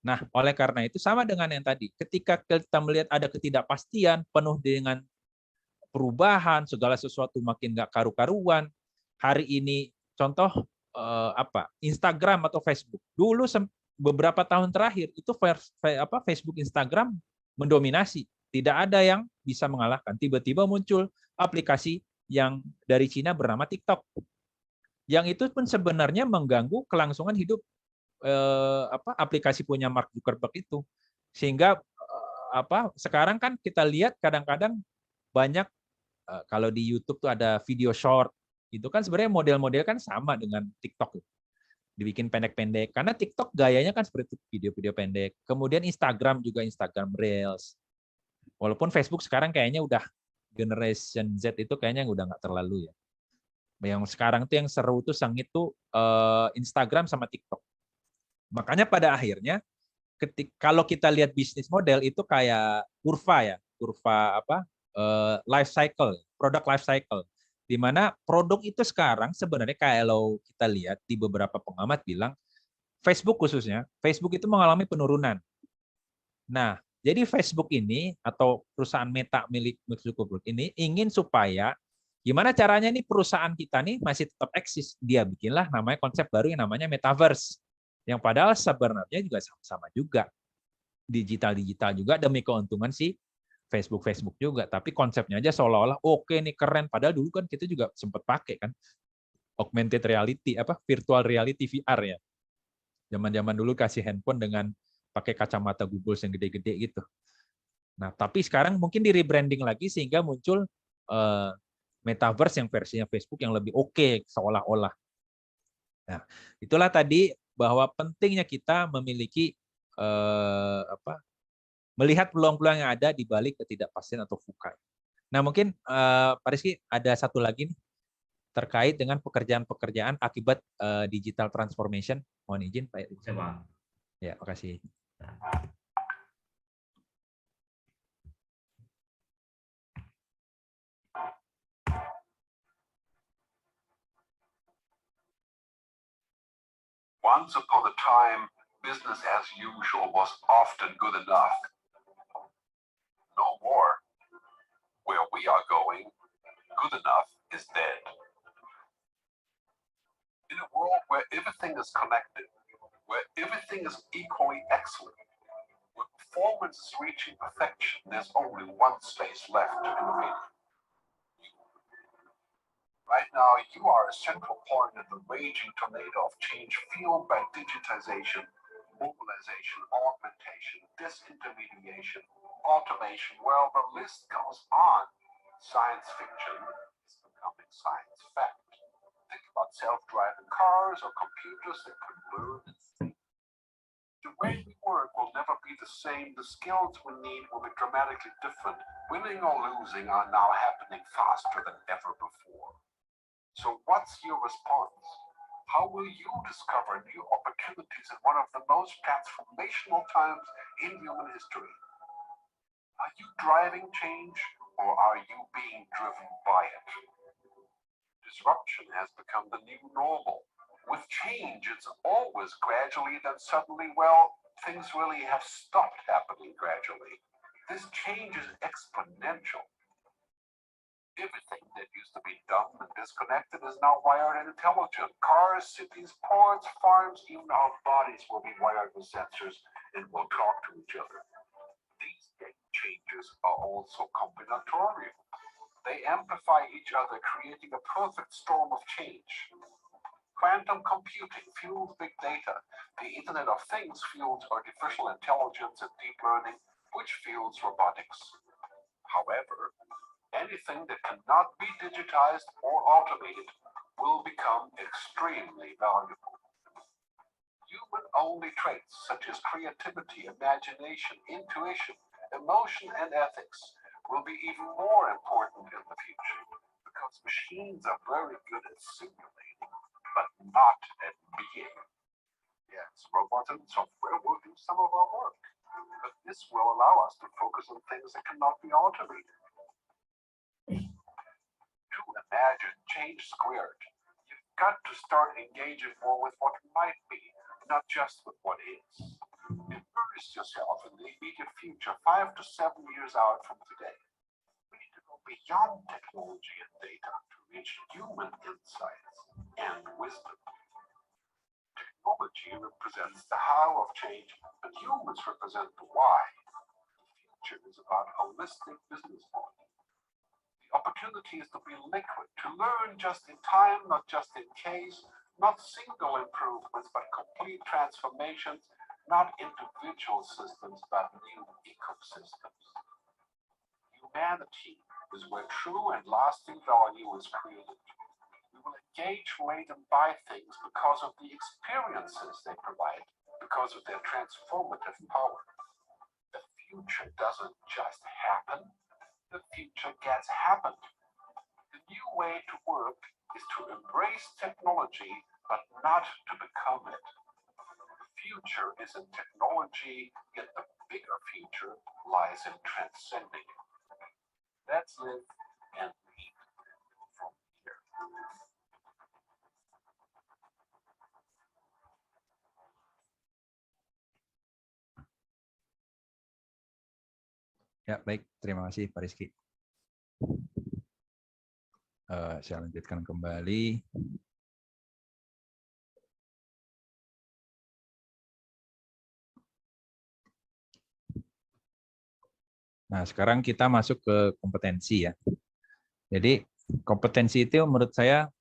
Nah, oleh karena itu sama dengan yang tadi. Ketika kita melihat ada ketidakpastian, penuh dengan perubahan, segala sesuatu makin nggak karu-karuan. Hari ini contoh Instagram atau Facebook. Dulu beberapa tahun terakhir itu Facebook, Instagram mendominasi, tidak ada yang bisa mengalahkan. Tiba-tiba muncul aplikasi yang dari Cina bernama TikTok, yang itu pun sebenarnya mengganggu kelangsungan hidup aplikasi punya Mark Zuckerberg itu, sehingga sekarang kan kita lihat kadang-kadang banyak kalau di YouTube tuh ada video short, itu kan sebenarnya model-model kan sama dengan TikTok. Dibikin pendek-pendek karena TikTok gayanya kan seperti video-video pendek. Kemudian Instagram juga Instagram Reels. Walaupun Facebook sekarang kayaknya udah generation Z itu kayaknya udah nggak terlalu ya. Yang sekarang tuh yang seru tuh sengit tuh Instagram sama TikTok. Makanya pada akhirnya kalau kita lihat bisnis model itu kayak kurva life cycle, product life cycle. Di mana produk itu sekarang sebenarnya kalau kita lihat di beberapa pengamat bilang Facebook khususnya, Facebook itu mengalami penurunan. Nah, jadi Facebook ini atau perusahaan Meta milik Mark Zuckerberg ini ingin supaya gimana caranya nih perusahaan kita nih masih tetap eksis. Dia bikinlah namanya konsep baru yang namanya Metaverse. Yang padahal sebenarnya juga sama-sama juga. Digital juga demi keuntungan si Facebook juga, tapi konsepnya aja seolah-olah oke nih keren, padahal dulu kan kita juga sempat pakai kan augmented reality, virtual reality VR ya. Zaman-zaman dulu kasih handphone dengan pakai kacamata Google yang gede-gede gitu. Nah, tapi sekarang mungkin di rebranding lagi sehingga muncul Metaverse yang versinya Facebook yang lebih oke seolah-olah. Nah, itulah tadi bahwa pentingnya kita memiliki melihat peluang-peluang yang ada di balik ketidakpastian atau VUCA. Nah, mungkin Pak Rizky ada satu lagi nih terkait dengan pekerjaan-pekerjaan akibat digital transformation. Mohon izin Pak. Ya, makasih. Once upon a time, business as usual was often good enough. No more. Where we are going, good enough is dead. In a world where everything is connected, where everything is equally excellent, where performance is reaching perfection, there's only one space left to innovate. Right now, you are a central point in the raging tornado of change fueled by digitization, mobilization, augmentation, disintermediation, automation. Well, the list goes on. Science fiction is becoming science fact. Think about self-driving cars or computers that can learn and think. The way we work will never be the same. The skills we need will be dramatically different. Winning or losing are now happening faster than ever before. So what's your response? How will you discover new opportunities in one of the most transformational times in human history? Are you driving change or are you being driven by it? Disruption has become the new normal. With change, it's always gradually, then suddenly, well, things really have stopped happening gradually. This change is exponential. Everything that used to be dumb and disconnected is now wired and intelligent. Cars, cities, ports, farms, even our bodies will be wired with sensors and will talk to each other. These changes are also combinatorial. They amplify each other, creating a perfect storm of change. Quantum computing fuels big data. The Internet of Things fuels artificial intelligence and deep learning, which fuels robotics. However, anything that cannot be digitized or automated will become extremely valuable. Human-only traits such as creativity, imagination, intuition, emotion, and ethics will be even more important in the future because machines are very good at simulating, but not at being. Yes, robots and software will do some of our work, but this will allow us to focus on things that cannot be automated. To imagine change squared, you've got to start engaging more with what might be, not just with what is. Immerse yourself in the immediate future, 5 to 7 years out from today. We need to go beyond technology and data to reach human insights and wisdom. Technology represents the how of change, but humans represent the why. The future is about holistic business models. Opportunity is to be liquid, to learn just in time, not just in case, not single improvements, but complete transformations, not individual systems, but new ecosystems. Humanity is where true and lasting value is created. We will engage, rate, and buy things because of the experiences they provide, because of their transformative power. The future doesn't just happen. The future gets happened. The new way to work is to embrace technology, but not to become it. The future is in technology, yet the bigger future lies in transcending it. Let's live and lead from here. Ya, baik. Terima kasih, Pak Rizky. Saya lanjutkan kembali. Nah, sekarang kita masuk ke kompetensi ya. Jadi, kompetensi itu menurut saya,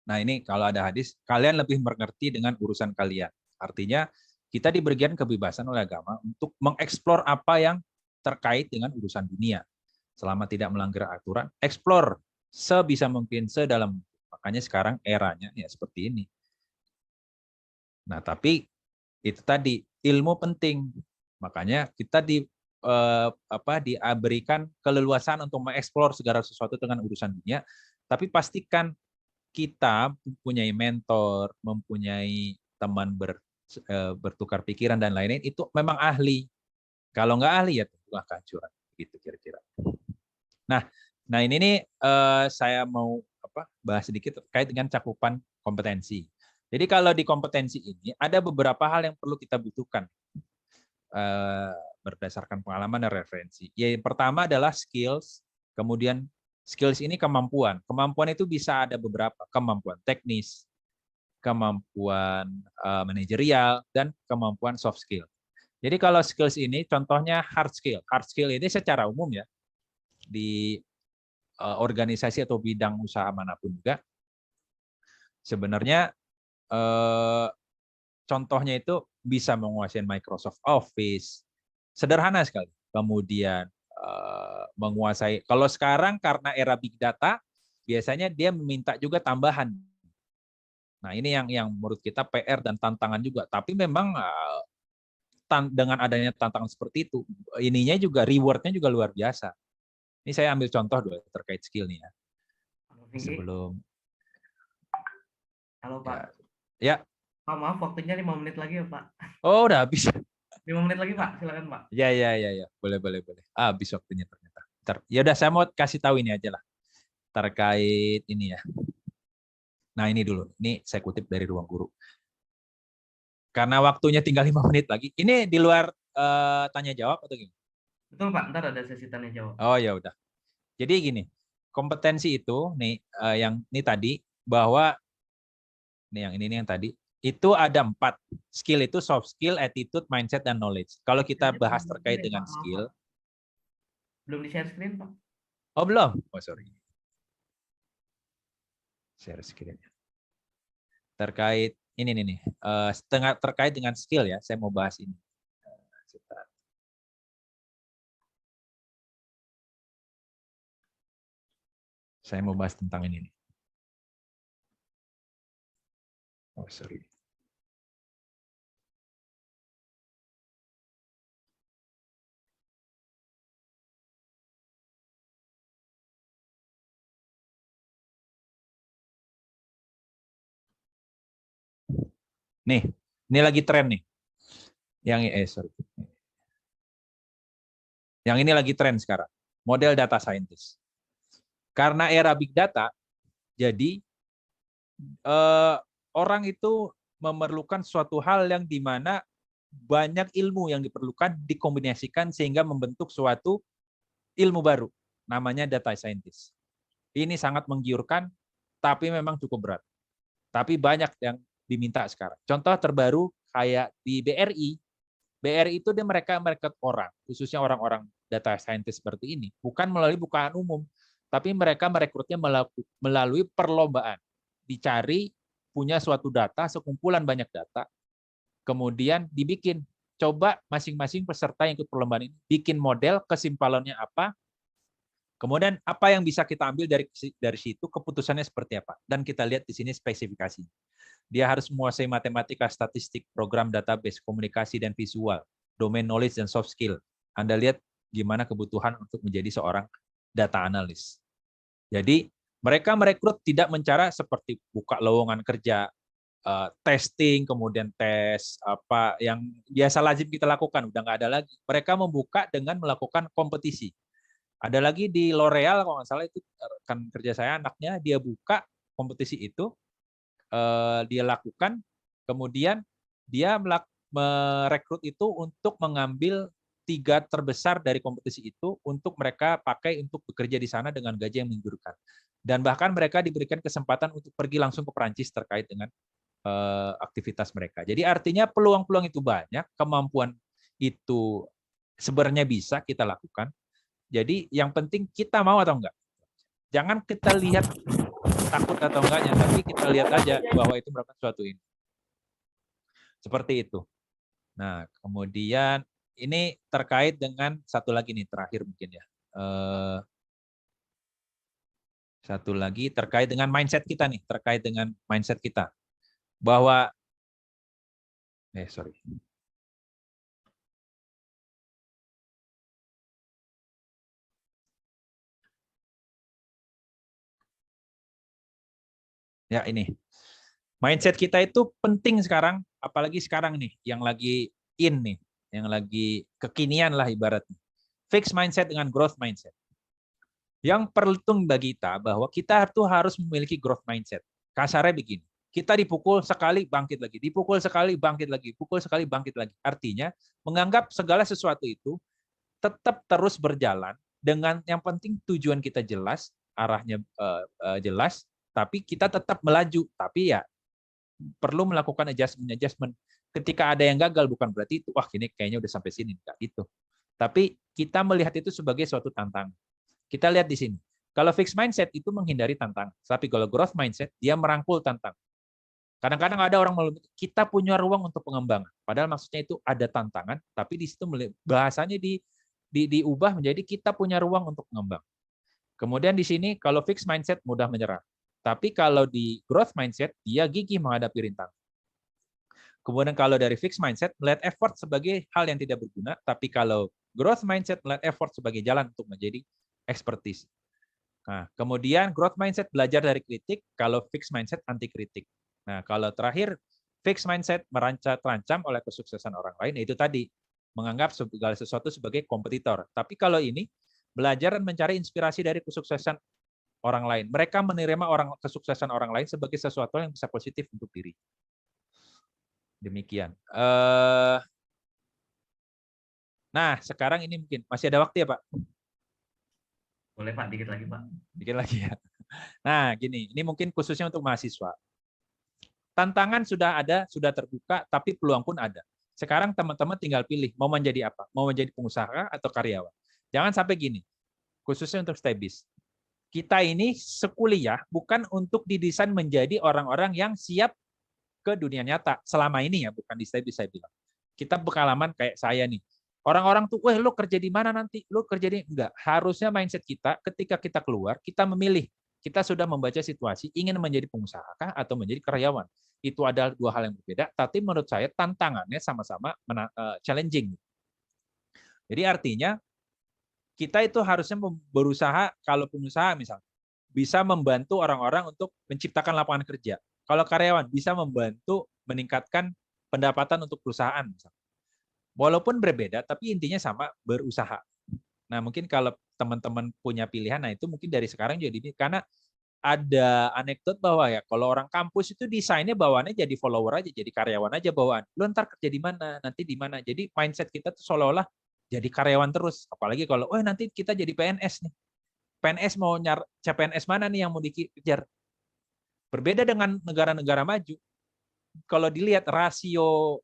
nah ini kalau ada hadis, kalian lebih mengerti dengan urusan kalian. Artinya, kita diberikan kebebasan oleh agama untuk mengeksplor apa yang terkait dengan urusan dunia. Selama tidak melanggar aturan, eksplor sebisa mungkin sedalam. Makanya sekarang eranya ya seperti ini. Nah, tapi itu tadi ilmu penting. Makanya kita diberikan keleluasan untuk mengeksplor segala sesuatu dengan urusan dunia, tapi pastikan kita mempunyai mentor, mempunyai teman bertukar pikiran dan lain-lain, itu memang ahli. Kalau nggak ahli ya tentu kehancuran. Gitu kira-kira. Nah ini nih saya mau bahas sedikit terkait dengan cakupan kompetensi. Jadi kalau di kompetensi ini ada beberapa hal yang perlu kita butuhkan berdasarkan pengalaman dan referensi. Yang pertama adalah skills, kemudian skills ini kemampuan. Kemampuan itu bisa ada beberapa, kemampuan teknis, kemampuan manajerial, dan kemampuan soft skill. Jadi kalau skills ini contohnya hard skill. Hard skill ini secara umum ya, di organisasi atau bidang usaha manapun juga, sebenarnya contohnya itu bisa menguasai Microsoft Office, sederhana sekali. Kemudian menguasai, kalau sekarang karena era big data, biasanya dia meminta juga tambahan. Nah ini yang menurut kita PR dan tantangan juga. Tapi memang dengan adanya tantangan seperti itu, ininya juga rewardnya juga luar biasa. Ini saya ambil contoh dulu terkait skill nih ya. Sebelum. Halo Pak. Ya. Pak, maaf waktunya 5 menit lagi ya Pak. Oh udah habis. 5 menit lagi Pak, silakan Pak. Ya. Boleh. Habis waktunya ternyata. Ya udah saya mau kasih tahu ini aja lah. Terkait ini ya. Nah ini dulu. Ini saya kutip dari Ruang Guru. Karena waktunya tinggal 5 menit lagi. Ini di luar tanya jawab atau gimana? Betul Pak, ntar ada sesi tanya jawab. Oh ya udah. Jadi gini, kompetensi itu nih yang ini tadi bahwa nih yang ini nih yang tadi itu ada 4. Skill itu soft skill, attitude, mindset, dan knowledge. Kalau kita bahas terkait dengan skill. Belum di share screen Pak? Oh belum? Oh sorry. Share screen. Terkait ini nih, terkait dengan skill ya, saya mau bahas ini. Saya mau bahas tentang ini nih. Oh sorry. Nih, ini lagi tren nih. Sorry. Yang ini lagi tren sekarang. Model data scientist. Karena era big data, jadi orang itu memerlukan suatu hal yang dimana banyak ilmu yang diperlukan dikombinasikan sehingga membentuk suatu ilmu baru. Namanya data scientist. Ini sangat menggiurkan, tapi memang cukup berat. Tapi banyak yang diminta sekarang. Contoh terbaru kayak di BRI. BRI itu mereka merekrut orang, khususnya orang-orang data scientist seperti ini, bukan melalui bukaan umum, tapi mereka merekrutnya melalui perlombaan. Dicari punya suatu data, sekumpulan banyak data, kemudian dibikin. Coba masing-masing peserta yang ikut perlombaan ini bikin model, kesimpulannya apa, kemudian apa yang bisa kita ambil dari situ, keputusannya seperti apa. Dan kita lihat di sini spesifikasinya. Dia harus menguasai matematika, statistik, program database, komunikasi, dan visual, domain knowledge, dan soft skill. Anda lihat gimana kebutuhan untuk menjadi seorang data analis. Jadi mereka merekrut tidak mencara seperti buka lowongan kerja, testing, kemudian tes apa yang biasa lazim kita lakukan, udah nggak ada lagi. Mereka membuka dengan melakukan kompetisi. Ada lagi di L'Oreal kalau nggak salah itu rekan kerja saya, anaknya dia buka kompetisi itu, dia lakukan, kemudian dia merekrut itu untuk mengambil 3 terbesar dari kompetisi itu untuk mereka pakai untuk bekerja di sana dengan gaji yang menggiurkan. Dan bahkan mereka diberikan kesempatan untuk pergi langsung ke Perancis terkait dengan aktivitas mereka. Jadi artinya peluang-peluang itu banyak, kemampuan itu sebenarnya bisa kita lakukan. Jadi yang penting kita mau atau enggak. Jangan kita lihat takut atau enggaknya, tapi kita lihat aja bahwa itu merupakan suatu ini. Seperti itu. Nah, kemudian ini terkait dengan satu lagi nih, terakhir mungkin ya. Satu lagi terkait dengan mindset kita nih, terkait dengan mindset kita. Bahwa, Ya ini. Mindset kita itu penting sekarang, apalagi sekarang nih, yang lagi in nih, yang lagi kekinian lah ibaratnya. Fixed mindset dengan growth mindset. Yang penting bagi kita bahwa kita tuh harus memiliki growth mindset. Kasarnya begini, kita dipukul sekali bangkit lagi, dipukul sekali bangkit lagi, pukul sekali bangkit lagi. Artinya menganggap segala sesuatu itu tetap terus berjalan dengan yang penting tujuan kita jelas, arahnya jelas, tapi kita tetap melaju. Tapi ya perlu melakukan adjustment. Ketika ada yang gagal bukan berarti itu wah ini kayaknya udah sampai sini, enggak gitu. Tapi kita melihat itu sebagai suatu tantangan. Kita lihat di sini. Kalau fixed mindset itu menghindari tantangan, tapi kalau growth mindset dia merangkul tantangan. Kadang-kadang ada orang melumpuhkan, kita punya ruang untuk pengembangan. Padahal maksudnya itu ada tantangan, tapi di situ bahasanya diubah menjadi kita punya ruang untuk mengembang. Kemudian di sini kalau fixed mindset mudah menyerah. Tapi kalau di growth mindset, dia gigih menghadapi rintangan. Kemudian kalau dari fixed mindset, melihat effort sebagai hal yang tidak berguna, tapi kalau growth mindset, melihat effort sebagai jalan untuk menjadi expertise. Nah, kemudian growth mindset belajar dari kritik, kalau fixed mindset anti kritik. Nah, kalau terakhir, fixed mindset terancam oleh kesuksesan orang lain, itu tadi, menganggap segala sesuatu sebagai kompetitor. Tapi kalau ini, belajar dan mencari inspirasi dari kesuksesan orang lain. Mereka menerima kesuksesan orang lain sebagai sesuatu yang bisa positif untuk diri. Demikian. Nah, sekarang ini mungkin masih ada waktu ya, Pak? Boleh Pak, dikit lagi Pak. Dikit lagi ya. Nah, gini, ini mungkin khususnya untuk mahasiswa. Tantangan sudah ada, sudah terbuka, tapi peluang pun ada. Sekarang teman-teman tinggal pilih, mau menjadi apa? Mau menjadi pengusaha atau karyawan? Jangan sampai gini, khususnya untuk STEBIS. Kita ini sekuliah bukan untuk didesain menjadi orang-orang yang siap ke dunia nyata. Selama ini ya, bukan di STEBIS saya bilang. Kita berpengalaman kayak saya nih. Orang-orang tuh, weh lo kerja di mana nanti? Lo kerja di... Enggak. Harusnya mindset kita ketika kita keluar, kita memilih. Kita sudah membaca situasi, ingin menjadi pengusaha kah atau menjadi karyawan. Itu adalah dua hal yang berbeda, tapi menurut saya tantangannya sama-sama challenging. Jadi artinya, kita itu harusnya berusaha, kalau pengusaha misalnya, bisa membantu orang-orang untuk menciptakan lapangan kerja. Kalau karyawan, bisa membantu meningkatkan pendapatan untuk perusahaan. Misalnya. Walaupun berbeda, tapi intinya sama, berusaha. Nah, mungkin kalau teman-teman punya pilihan, nah itu mungkin dari sekarang jadi ini. Karena ada anekdot bahwa ya, kalau orang kampus itu desainnya bawaannya jadi follower aja, jadi karyawan aja bawaan. Lu ntar kerja di mana, nanti di mana. Jadi mindset kita tuh seolah-olah jadi karyawan terus. Apalagi kalau, oh nanti kita jadi PNS nih. PNS mau CPNS mana nih yang mau dikejar? Berbeda dengan negara-negara maju. Kalau dilihat rasio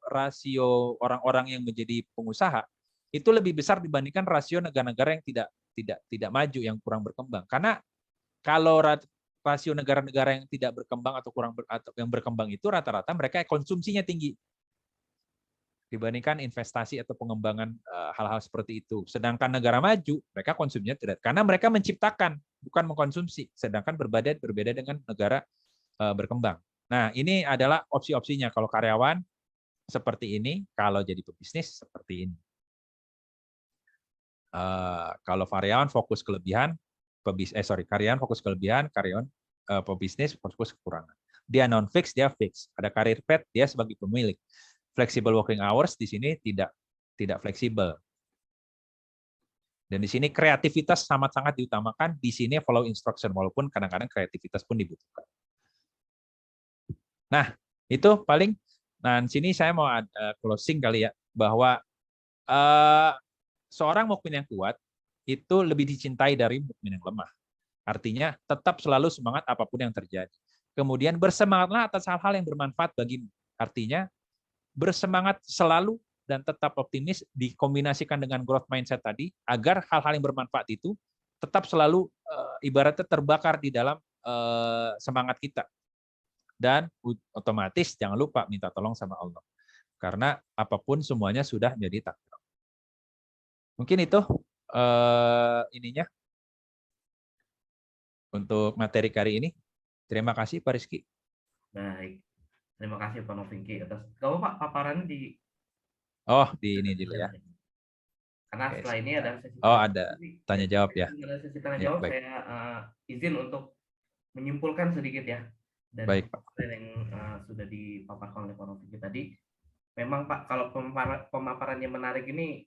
orang-orang yang menjadi pengusaha itu lebih besar dibandingkan rasio negara-negara yang tidak maju, yang kurang berkembang. Karena kalau rasio negara-negara yang tidak berkembang atau atau yang berkembang itu rata-rata mereka konsumsinya tinggi dibandingkan investasi atau pengembangan hal-hal seperti itu. Sedangkan negara maju, mereka konsumsinya tidak. Karena mereka menciptakan, bukan mengkonsumsi. Sedangkan berbeda dengan negara berkembang. Nah, ini adalah opsi-opsinya. Kalau karyawan, seperti ini. Kalau jadi pebisnis, seperti ini. Kalau karyawan fokus kelebihan, karyawan fokus kelebihan, karyawan pebisnis fokus kekurangan. Dia non-fix, dia fix. Ada karir path, dia sebagai pemilik. Flexible working hours di sini tidak fleksibel. Dan di sini kreativitas sangat-sangat diutamakan. Di sini follow instruction, walaupun kadang-kadang kreativitas pun dibutuhkan. Nah, itu paling. Nah, di sini saya mau closing kali ya, bahwa seorang mukmin yang kuat itu lebih dicintai dari mukmin yang lemah. Artinya, tetap selalu semangat apapun yang terjadi. Kemudian bersemangatlah atas hal-hal yang bermanfaat bagimu. Artinya, bersemangat selalu dan tetap optimis dikombinasikan dengan growth mindset tadi agar hal-hal yang bermanfaat itu tetap selalu ibaratnya terbakar di dalam semangat kita. Dan otomatis jangan lupa minta tolong sama Allah. Karena apapun semuanya sudah menjadi takdir. Mungkin itu ininya untuk materi kali ini. Terima kasih Pak Rizky. Baik. Terima kasih Pak Novinki atas. Kalau Pak paparannya di ini dulu ya. Karena setelah ini ada sesi ada tanya jawab ya. Ada sesi tanya jawab, baik. saya izin untuk menyimpulkan sedikit ya. dari Baik, Pak. yang sudah dipaparkan oleh Pak Rofiki tadi. Memang Pak, kalau pemaparannya menarik ini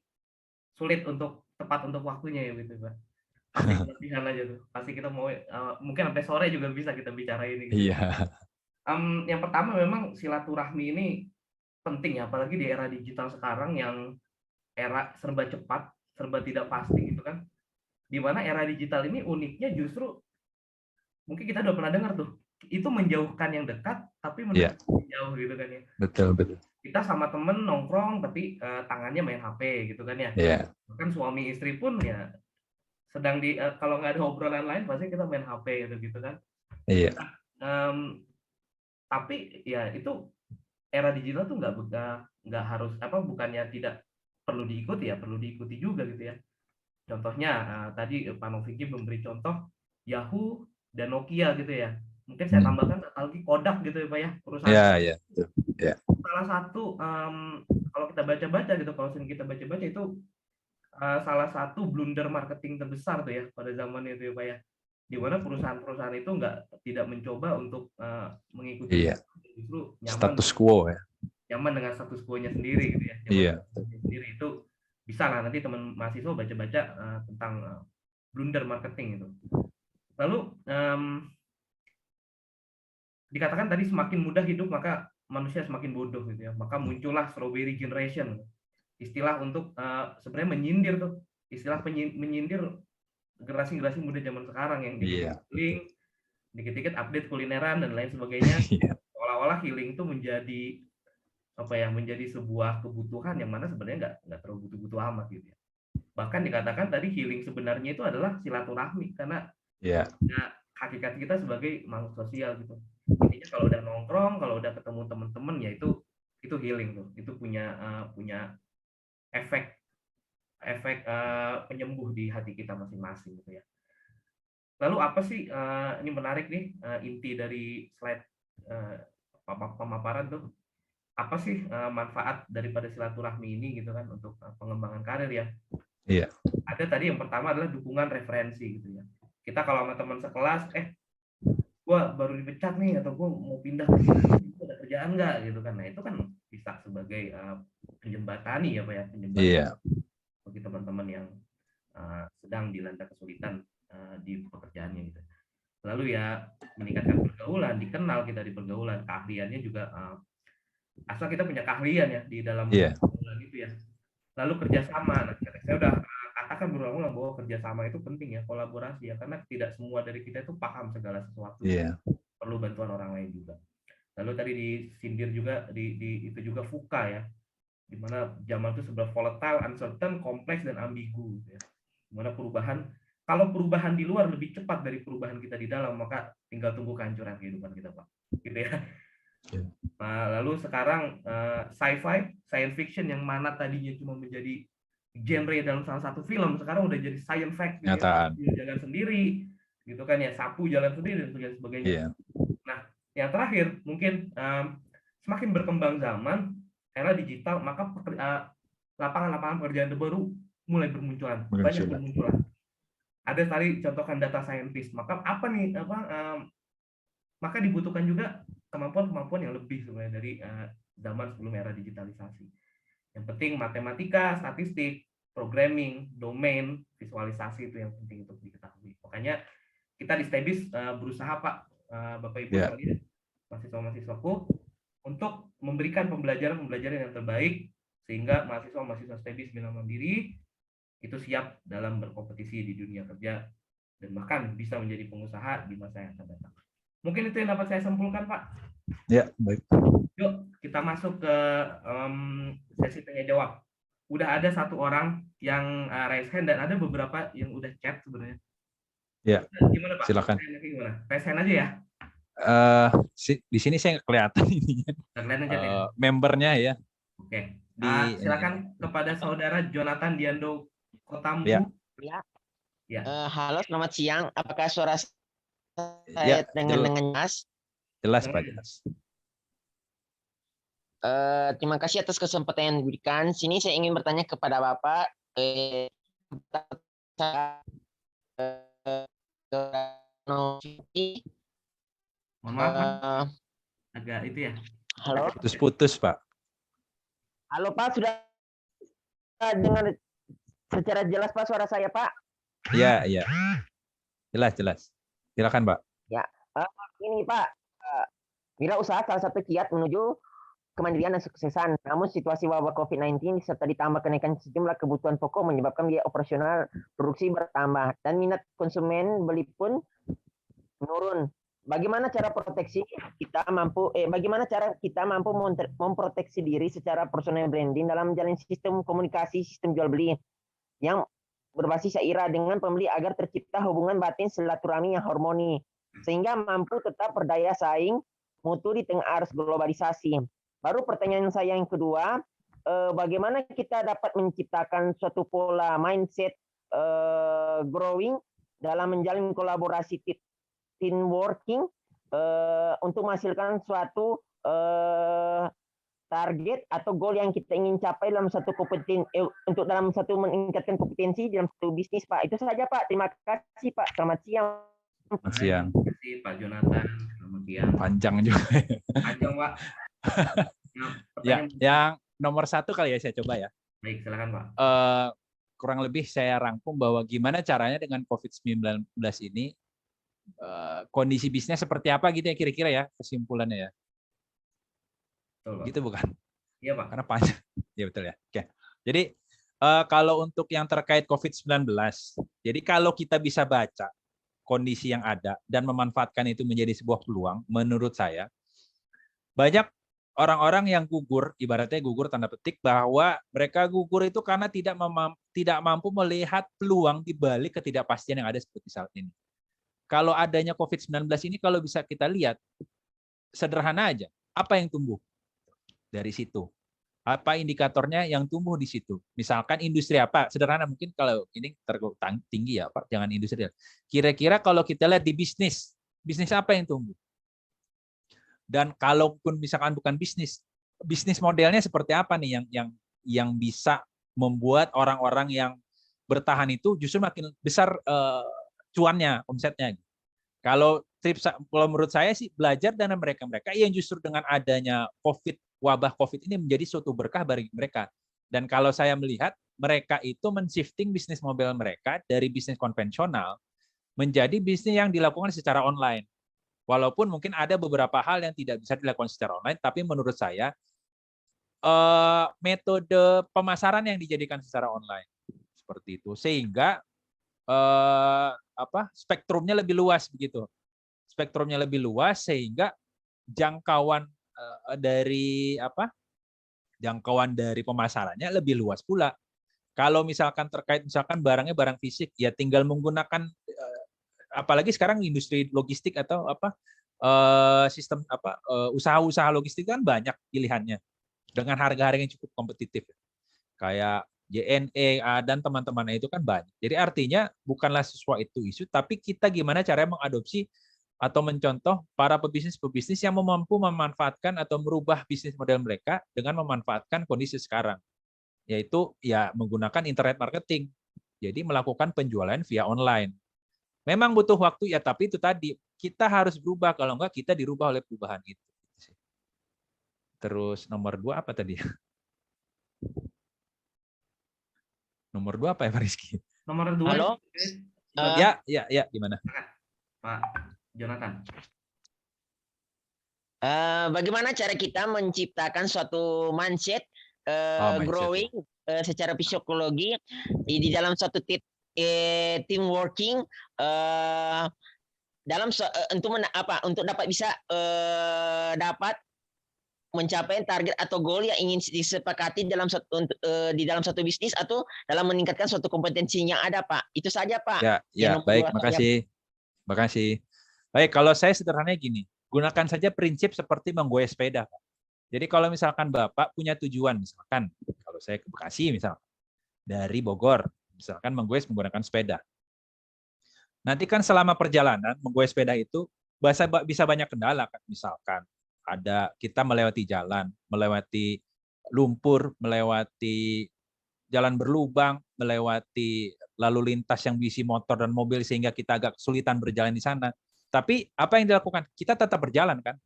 sulit untuk tepat untuk waktunya ya gitu Pak. Pasti latihan aja tuh. Pasti kita mau mungkin sampai sore juga bisa kita bicara ini. Gitu. Iya. Yang pertama memang silaturahmi ini penting ya, apalagi di era digital sekarang yang era serba cepat, serba tidak pasti gitu kan. Di mana era digital ini uniknya justru mungkin kita udah pernah dengar tuh, itu menjauhkan yang dekat tapi Iya. mendekatkan jauh gitu kan ya. Betul, betul. Kita sama temen nongkrong tapi tangannya main HP gitu kan ya. Iya. Bahkan suami istri pun ya sedang kalau nggak ada obrolan lain pasti kita main HP gitu kan. Iya. Tapi ya itu era digital tuh nggak harus bukannya tidak perlu diikuti ya, perlu diikuti juga gitu ya. Contohnya tadi Pak Noviki memberi contoh Yahoo dan Nokia gitu ya. Mungkin saya tambahkan lagi Kodak gitu ya Pak ya, perusahaan. Iya, iya. Ya. Salah satu kalau kita baca-baca gitu, kalau sering kita baca-baca itu salah satu blunder marketing terbesar tuh ya pada zaman itu ya Pak ya. Di mana perusahaan-perusahaan itu tidak mencoba untuk mengikuti justru nyaman Status quo ya. Nyaman dengan status quo-nya sendiri gitu ya. Iya. Sendiri itu bisa lah nanti teman mahasiswa baca-baca tentang blunder marketing itu. Lalu dikatakan tadi semakin mudah hidup maka manusia semakin bodoh gitu ya. Maka muncullah strawberry generation. Istilah untuk sebenarnya menyindir tuh. Istilah menyindir generasi-generasi muda zaman sekarang yang healing, dikit-dikit update kulineran dan lain sebagainya. Seolah-olah healing itu menjadi sebuah kebutuhan yang mana sebenarnya nggak terlalu butuh-butuh amat gitu ya. Bahkan dikatakan tadi healing sebenarnya itu adalah silaturahmi karena hakikat kita sebagai makhluk sosial gitu. Intinya kalau udah nongkrong, kalau udah ketemu teman-teman ya itu healing tuh. Itu punya efek penyembuh di hati kita masing-masing gitu ya. Lalu apa sih ini menarik nih inti dari slide pemaparan tuh, apa sih manfaat daripada silaturahmi ini gitu kan untuk pengembangan karir ya. Iya. Ada tadi yang pertama adalah dukungan referensi gitu ya. Kita kalau sama teman sekelas, gua baru dipecat nih atau gua mau pindah ke sini, ada kerjaan nggak gitu kan. Nah itu kan bisa sebagai penjembatani ya Pak ya, penjembatani bagi teman-teman yang sedang dilanda kesulitan di pekerjaannya gitu. Lalu ya meningkatkan pergaulan, dikenal kita di pergaulan, keahliannya juga asal kita punya keahlian ya di dalam pergaulan itu ya. Lalu kerjasama, nah saya udah katakan berulang-ulang bahwa kerjasama itu penting ya, kolaborasi ya, karena tidak semua dari kita itu paham segala sesuatu, perlu bantuan orang lain juga. Lalu tadi disindir juga itu juga VUCA ya, di mana zaman itu sebenarnya volatile, uncertain, kompleks dan ambigu gitu ya. Dimana kalau perubahan di luar lebih cepat dari perubahan kita di dalam, maka tinggal tunggu kehancuran kehidupan kita Pak, gitu ya. Nah, lalu sekarang sci-fi, science fiction yang mana tadinya cuma menjadi genre dalam salah satu film, sekarang udah jadi science fact, gitu ya. Jalan sendiri, gitu kan ya, sapu jalan sendiri dan sebagainya. Nah, yang terakhir mungkin semakin berkembang zaman, era digital, maka lapangan-lapangan pekerjaan baru mulai bermunculan, banyak bermunculan. Ada tadi contohkan data scientist, maka maka dibutuhkan juga kemampuan-kemampuan yang lebih sebenarnya dari zaman sebelum era digitalisasi. Yang penting matematika, statistik, programming, domain, visualisasi itu yang penting untuk diketahui. Makanya kita di STEBIS berusaha Pak, Bapak Ibu sekalian, mahasiswa-mahasiswaku, untuk memberikan pembelajaran yang terbaik sehingga mahasiswa-mahasiswa STEBIS Bina Mandiri itu siap dalam berkompetisi di dunia kerja dan bahkan bisa menjadi pengusaha di masa yang akan datang. Mungkin itu yang dapat saya simpulkan, Pak. Ya, baik. Yuk, kita masuk ke sesi tanya jawab. Udah ada satu orang yang raise hand dan ada beberapa yang udah chat sebenarnya. Ya. Gimana Pak? Silakan. Gimana? Raise hand aja ya. Di sini saya nggak kelihatan ininya. Membernya ya. Oke. Silakan kepada saudara Jonathan Diando Kotambu. Ya. Ya. Halo, selamat siang. Apakah suara saya dengan jelas? Jelas Pak, jelas. Terima kasih atas kesempatan yang diberikan. Sini saya ingin bertanya kepada Bapak. Mohon maaf, Pak. Eh, Agak itu ya. halo, Putus-putus, Pak. halo Pak, sudah dengar secara jelas Pak suara saya Pak? Iya, iya. Jelas. Silakan, Pak. Ya, ini Pak, wirausaha salah satu kiat menuju kemandirian dan kesuksesan. Namun situasi wabah COVID-19 serta ditambah kenaikan sejumlah kebutuhan pokok menyebabkan biaya operasional produksi bertambah dan minat konsumen beli pun menurun. Bagaimana cara kita mampu memproteksi diri secara personal branding dalam menjalin sistem komunikasi, sistem jual beli yang berbasis syairah dengan pembeli agar tercipta hubungan batin silaturahmi yang harmoni sehingga mampu tetap berdaya saing mutu di tengah arus globalisasi. Baru pertanyaan saya yang kedua, bagaimana kita dapat menciptakan suatu pola mindset growing dalam menjalin kolaborasi team working untuk menghasilkan suatu target atau goal yang kita ingin capai dalam satu meningkatkan kompetensi dalam satu bisnis, Pak. Itu saja, Pak. Terima kasih, Pak. Selamat siang. Selamat siang. Terima kasih Pak Jonathan. Selamat siang. Panjang juga. Panjang, Pak. Ya, yang nomor 1 kali ya saya coba ya. Baik, silakan Pak. Kurang lebih saya rangkum bahwa gimana caranya dengan COVID-19 ini, kondisi bisnisnya seperti apa gitu ya kira-kira ya kesimpulannya ya. Betul, Pak. Gitu bukan? Iya, Pak. Karena panjang. Ya betul ya. Oke. Jadi kalau untuk yang terkait COVID-19, jadi kalau kita bisa baca kondisi yang ada dan memanfaatkan itu menjadi sebuah peluang, menurut saya banyak orang-orang yang gugur, ibaratnya gugur tanda petik, bahwa mereka gugur itu karena tidak mampu melihat peluang di balik ketidakpastian yang ada seperti saat ini. Kalau adanya COVID-19 ini, kalau bisa kita lihat, sederhana aja, apa yang tumbuh dari situ? Apa indikatornya yang tumbuh di situ? Misalkan industri apa? Sederhana, mungkin kalau ini tinggi ya, Pak, jangan industri. Kira-kira kalau kita lihat di bisnis apa yang tumbuh? Dan kalaupun misalkan bukan bisnis modelnya seperti apa nih yang bisa membuat orang-orang yang bertahan itu justru makin besar cuannya, omsetnya. Kalau menurut saya sih belajar dari mereka yang justru dengan adanya wabah COVID ini menjadi suatu berkah bagi mereka. Dan kalau saya melihat mereka itu men-shifting bisnis model mereka dari bisnis konvensional menjadi bisnis yang dilakukan secara online. Walaupun mungkin ada beberapa hal yang tidak bisa dilakukan secara online, tapi menurut saya metode pemasaran yang dijadikan secara online seperti itu, sehingga spektrumnya lebih luas begitu. Spektrumnya lebih luas sehingga jangkauan dari pemasarannya lebih luas pula. Kalau misalkan terkait barangnya barang fisik, ya tinggal menggunakan apalagi sekarang industri logistik atau sistem usaha-usaha logistik kan banyak pilihannya dengan harga-harga yang cukup kompetitif. Kayak JNE dan teman-temannya itu kan banyak. Jadi artinya bukanlah sesuatu isu, tapi kita gimana caranya mengadopsi atau mencontoh para pebisnis yang mampu memanfaatkan atau merubah bisnis model mereka dengan memanfaatkan kondisi sekarang, yaitu ya menggunakan internet marketing. Jadi melakukan penjualan via online. Memang butuh waktu ya, tapi itu tadi kita harus berubah, kalau enggak kita dirubah oleh perubahan itu. Terus nomor 2 apa tadi? Nomor 2 apa ya, Pak Rizky? Nomor 2. Halo? Ya, gimana? Pak Jonathan. Bagaimana cara kita menciptakan suatu mindset growing secara psikologi di dalam suatu team working untuk dapat bisa dapat mencapai target atau goal yang ingin disepakati di dalam satu bisnis atau dalam meningkatkan suatu kompetensi yang ada, Pak. Itu saja, Pak. Ya, baik, makasih. Baik, kalau saya sederhananya gini, gunakan saja prinsip seperti menggoyah sepeda, Pak. Jadi kalau misalkan Bapak punya tujuan, misalkan kalau saya ke Bekasi misalkan dari Bogor, misalkan menggunakan sepeda. Nanti kan selama perjalanan menggoyah sepeda itu bisa banyak kendala kan, misalkan kita melewati jalan, melewati lumpur, melewati jalan berlubang, melewati lalu lintas yang diisi motor dan mobil sehingga kita agak kesulitan berjalan di sana. Tapi apa yang dilakukan? Kita tetap berjalan kan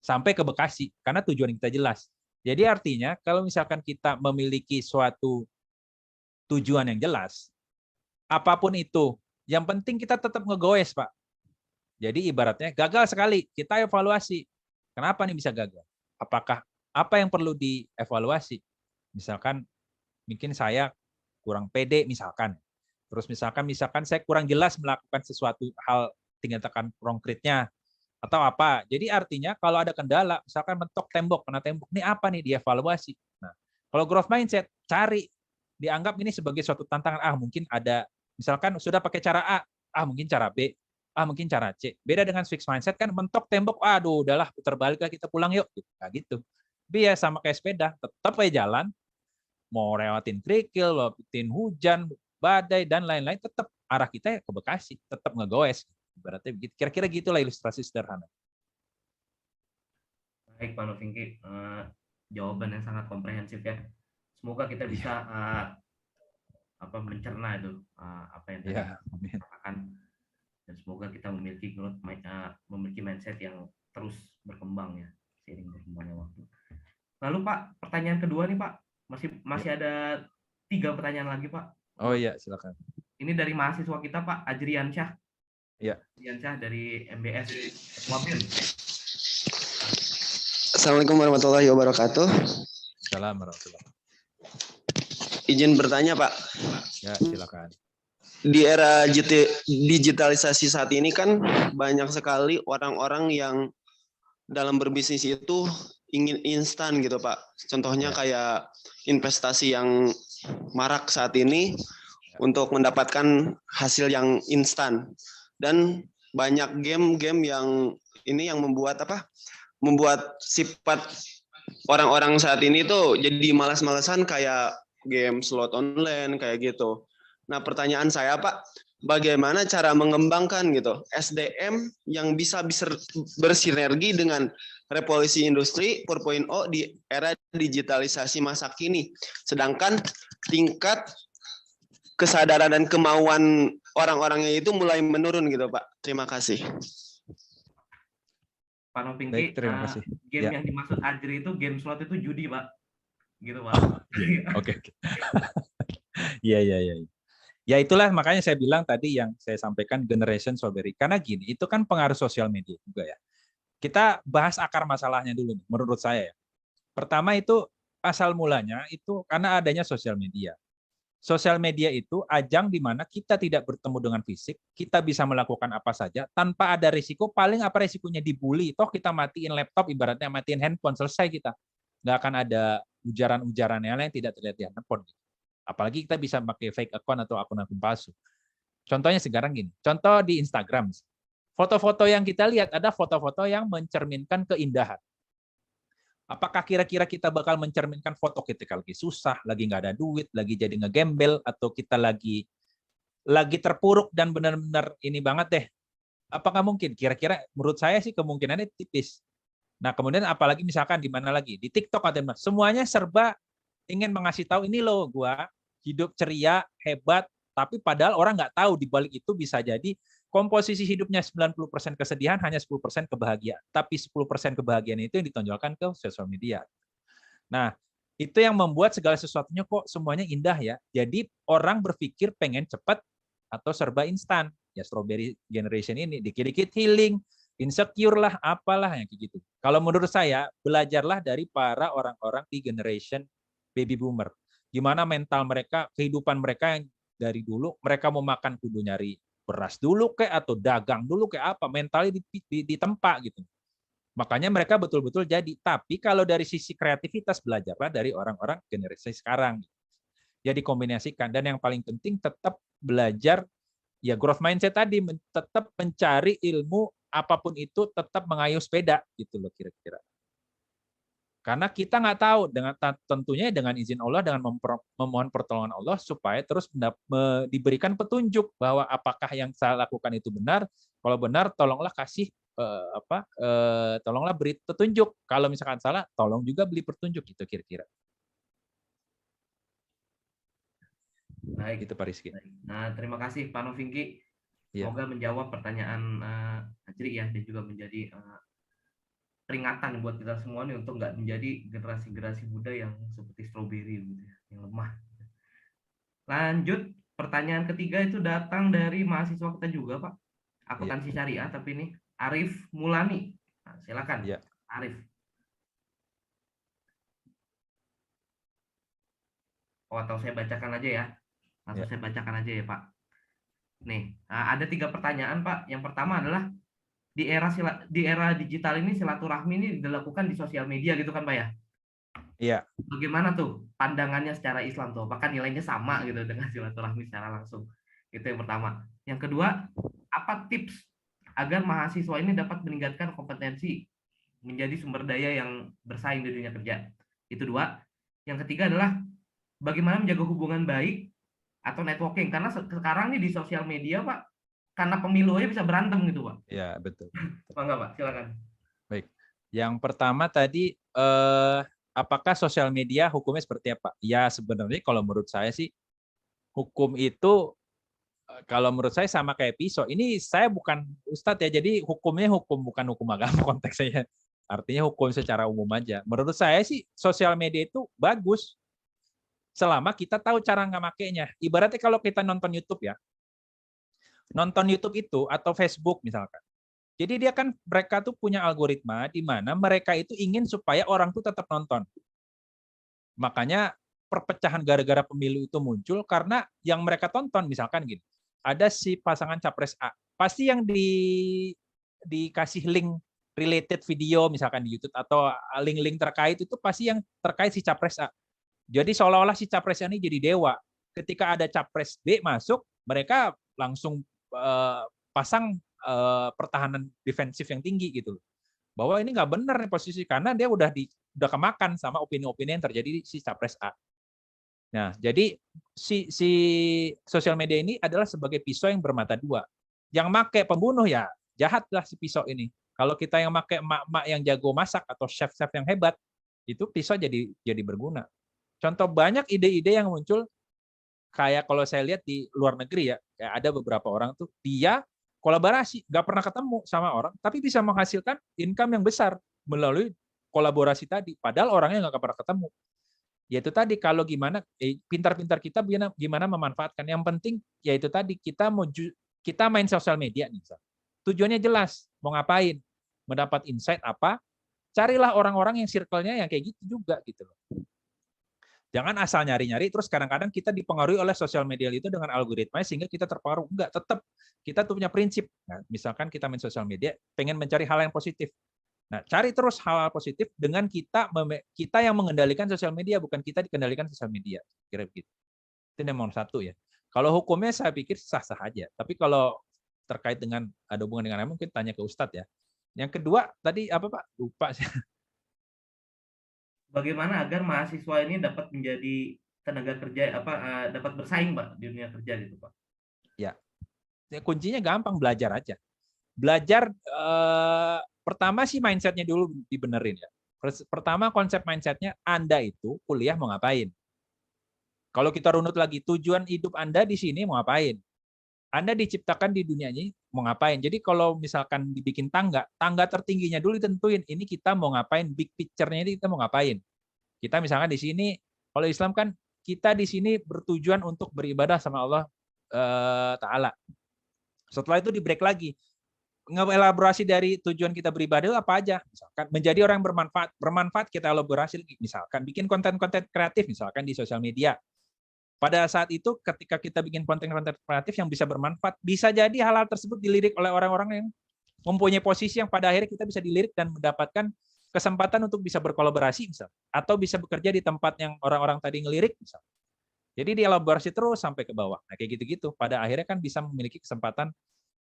sampai ke Bekasi karena tujuan kita jelas. Jadi artinya kalau misalkan kita memiliki suatu tujuan yang jelas, apapun itu, yang penting kita tetap ngegoes, Pak. Jadi ibaratnya gagal sekali, kita evaluasi. Kenapa nih bisa gagal? Apakah apa yang perlu dievaluasi? Misalkan mungkin saya kurang pede misalkan. Terus misalkan saya kurang jelas melakukan sesuatu hal tindakan konkretnya atau apa. Jadi artinya kalau ada kendala, misalkan mentok tembok, kena tembok, ini apa nih dievaluasi. Nah, kalau growth mindset cari dianggap ini sebagai suatu tantangan. Mungkin ada misalkan sudah pakai cara A, mungkin cara B, mungkin cara C. Beda dengan fixed mindset kan mentok tembok, aduh udahlah putar balik lah kita pulang yuk. Nah, gitu. Tapi ya sama kayak sepeda, tetap aja jalan, mau lewatin kerikil, lewatin hujan, badai, dan lain-lain, tetap arah kita ke Bekasi, tetap ngegoes. Ibaratnya begitu. Kira-kira gitulah ilustrasi sederhana. Baik, Pak Novingki, jawaban yang sangat komprehensif ya. Semoga kita bisa mencerna itu apa yang tadi dikatakan, dan semoga kita memiliki growth, memiliki mindset yang terus berkembang ya seiring berkembangnya waktu. Lalu Pak, pertanyaan kedua nih Pak, masih ada 3 pertanyaan lagi Pak. Oh iya, silakan. Ini dari mahasiswa kita Pak Ajrian Syah. Iya. Ajrian Syah dari MBS Wabir. Assalamualaikum warahmatullahi wabarakatuh. Assalamualaikum warahmatullahi wabarakatuh. Izin bertanya Pak. Ya, silakan. Di era digitalisasi saat ini kan banyak sekali orang-orang yang dalam berbisnis itu ingin instan gitu Pak. Contohnya kayak investasi yang marak saat ini untuk mendapatkan hasil yang instan. Dan banyak game-game yang ini yang membuat sifat orang-orang saat ini tuh jadi malas-malasan kayak game slot online kayak gitu. Nah, pertanyaan saya Pak, bagaimana cara mengembangkan gitu SDM yang bisa bersinergi dengan revolusi industri 4.0 di era digitalisasi masa kini, sedangkan tingkat kesadaran dan kemauan orang-orangnya itu mulai menurun gitu Pak. Terima kasih. Pak Novingki, terima kasih. Game yang dimaksud Ajri itu game slot itu judi Pak, gitu Pak. Oke. Iya. Ya itulah makanya saya bilang tadi yang saya sampaikan generation strawberry. Karena gini, itu kan pengaruh sosial media juga ya. Kita bahas akar masalahnya dulu nih, menurut saya ya. Pertama itu asal mulanya itu karena adanya sosial media. Sosial media itu ajang di mana kita tidak bertemu dengan fisik, kita bisa melakukan apa saja tanpa ada risiko. Paling apa risikonya dibully, toh kita matiin laptop, ibaratnya matiin handphone, selesai kita. Nggak akan ada ujaran-ujaran yang lain tidak terlihat di handphone. Apalagi kita bisa pakai fake account atau akun-akun palsu. Contohnya sekarang gini, contoh di Instagram. Foto-foto yang kita lihat ada foto-foto yang mencerminkan keindahan. Apakah kira-kira kita bakal mencerminkan foto ketika lagi susah, lagi nggak ada duit, lagi jadi ngegembel, atau kita lagi terpuruk dan benar-benar ini banget deh? Apakah mungkin? Kira-kira menurut saya sih kemungkinannya tipis. Nah, kemudian apalagi misalkan di mana lagi? Di TikTok atau mana? Semuanya serba ingin mengasih tahu ini loh gua hidup ceria, hebat, tapi padahal orang nggak tahu di balik itu bisa jadi komposisi hidupnya 90% kesedihan, hanya 10% kebahagiaan. Tapi 10% kebahagiaan itu yang ditonjolkan ke sosial media. Nah, itu yang membuat segala sesuatunya kok semuanya indah ya. Jadi orang berpikir pengen cepat atau serba instan. Ya strawberry generation ini dikit-dikit healing, insecure lah, apalah yang kayak gitu. Kalau menurut saya, belajarlah dari para orang-orang di generation baby boomer. Gimana mental mereka, kehidupan mereka yang dari dulu, mereka mau makan kudu nyari beras dulu kayak atau dagang dulu kayak apa, mentalnya ditempa gitu. Makanya mereka betul-betul jadi. Tapi kalau dari sisi kreativitas, belajarlah dari orang-orang generasi sekarang. Jadi kombinasikan. Dan yang paling penting tetap belajar, ya growth mindset tadi, tetap mencari ilmu apapun itu, tetap mengayuh sepeda gitu loh kira-kira. Karena kita nggak tahu, dengan tentunya dengan izin Allah, dengan memohon pertolongan Allah supaya terus diberikan petunjuk bahwa apakah yang saya lakukan itu benar. Kalau benar, tolonglah kasih tolonglah beri petunjuk. Kalau misalkan salah, tolong juga beri petunjuk gitu kira-kira. Baik, itu Pak Rizky. Nah, terima kasih Pak Novingki. Iya. Semoga menjawab pertanyaan Ajri ya, dan juga menjadi peringatan buat kita semua nih untuk nggak menjadi generasi muda yang seperti strawberry gitu ya, yang lemah. Lanjut, pertanyaan ketiga itu datang dari mahasiswa kita juga, Pak. Akuntansi syariah, tapi ini Arif Mulani. Nah, silakan, Iya. Arif. Oh, atau saya bacakan aja ya. Langsung saya bacakan aja ya, Pak. Nih, ada 3 pertanyaan, Pak. Yang pertama adalah di era digital ini silaturahmi ini dilakukan di sosial media gitu kan, Pak ya? Iya. Bagaimana tuh pandangannya secara Islam tuh? Apakah nilainya sama gitu dengan silaturahmi secara langsung? Itu yang pertama. Yang kedua, apa tips agar mahasiswa ini dapat meningkatkan kompetensi menjadi sumber daya yang bersaing di dunia kerja? Itu 2. Yang ketiga adalah bagaimana menjaga hubungan baik atau networking, karena sekarang nih di sosial media, Pak, karena pemilu aja bisa berantem gitu, Pak. Iya, betul. Enggak, Pak, silakan. Baik. Yang pertama tadi apakah sosial media hukumnya seperti apa? Ya, sebenarnya kalau menurut saya sih hukum itu kalau menurut saya sama kayak pisau. Ini saya bukan ustadz ya, jadi hukumnya bukan hukum agama konteksnya. Artinya hukum secara umum aja. Menurut saya sih sosial media itu bagus selama kita tahu cara ngamakainya. Ibaratnya kalau kita nonton YouTube ya, nonton YouTube itu atau Facebook misalkan. Jadi dia kan mereka tuh punya algoritma di mana mereka itu ingin supaya orang tuh tetap nonton. Makanya perpecahan gara-gara pemilu itu muncul karena yang mereka tonton misalkan gini. Ada si pasangan capres A, pasti yang dikasih link related video misalkan di YouTube atau link-link terkait itu pasti yang terkait si capres A. Jadi seolah-olah si capres ini jadi dewa. Ketika ada capres B masuk, mereka langsung pasang pertahanan defensif yang tinggi gitu. Bahwa ini nggak benar nih posisi karena dia udah kemakan sama opini-opini yang terjadi di si capres A. Nah, jadi si sosial media ini adalah sebagai pisau yang bermata dua. Yang make pembunuh ya jahatlah si pisau ini. Kalau kita yang make emak-emak yang jago masak atau chef-chef yang hebat, itu pisau jadi berguna. Contoh banyak ide-ide yang muncul kayak kalau saya lihat di luar negeri ya, kayak ada beberapa orang tuh dia kolaborasi, nggak pernah ketemu sama orang, tapi bisa menghasilkan income yang besar melalui kolaborasi tadi. Padahal orangnya nggak pernah ketemu. Yaitu tadi kalau gimana pintar-pintar kita gimana memanfaatkan. Yang penting yaitu tadi kita main sosial media nih. Tujuannya jelas, mau ngapain, mendapat insight apa, carilah orang-orang yang circle-nya yang kayak gitu juga gitu loh. Jangan asal nyari-nyari, terus kadang-kadang kita dipengaruhi oleh sosial media itu dengan algoritma sehingga kita terpengaruh. Enggak, tetap kita tuh punya prinsip. Nah, misalkan kita main sosial media, pengen mencari hal yang positif. Nah, cari terus hal-hal positif dengan kita yang mengendalikan sosial media, bukan kita dikendalikan sosial media. Kira begitu. Itu nomor 1 ya. Kalau hukumnya saya pikir sah-sah aja. Tapi kalau terkait dengan ada hubungan dengan mungkin tanya ke Ustadz ya. Yang kedua tadi apa Pak? Lupa saya. Bagaimana agar mahasiswa ini dapat menjadi tenaga kerja dapat bersaing, Pak, di dunia kerja gitu, Pak? Ya. Kuncinya gampang, belajar aja. Belajar pertama sih mindset-nya dulu dibenerin ya. Pertama konsep mindset-nya Anda itu kuliah mau ngapain? Kalau kita runut lagi tujuan hidup Anda di sini mau ngapain? Anda diciptakan di dunia ini mau ngapain? Jadi kalau misalkan dibikin tangga tertingginya dulu ditentuin. Ini kita mau ngapain? Big picture-nya ini kita mau ngapain? Kita misalkan di sini, kalau Islam kan kita di sini bertujuan untuk beribadah sama Allah Ta'ala. Setelah itu di-break lagi. Ngelaborasi dari tujuan kita beribadah itu apa aja? Misalkan menjadi orang yang bermanfaat kita elaborasi lagi. Misalkan bikin konten-konten kreatif misalkan di sosial media. Pada saat itu ketika kita bikin konten-konten kreatif yang bisa bermanfaat, bisa jadi hal-hal tersebut dilirik oleh orang-orang yang mempunyai posisi yang pada akhirnya kita bisa dilirik dan mendapatkan kesempatan untuk bisa berkolaborasi misal, atau bisa bekerja di tempat yang orang-orang tadi ngelirik misal. Jadi dielaborasi terus sampai ke bawah. Nah, kayak gitu-gitu. Pada akhirnya kan bisa memiliki kesempatan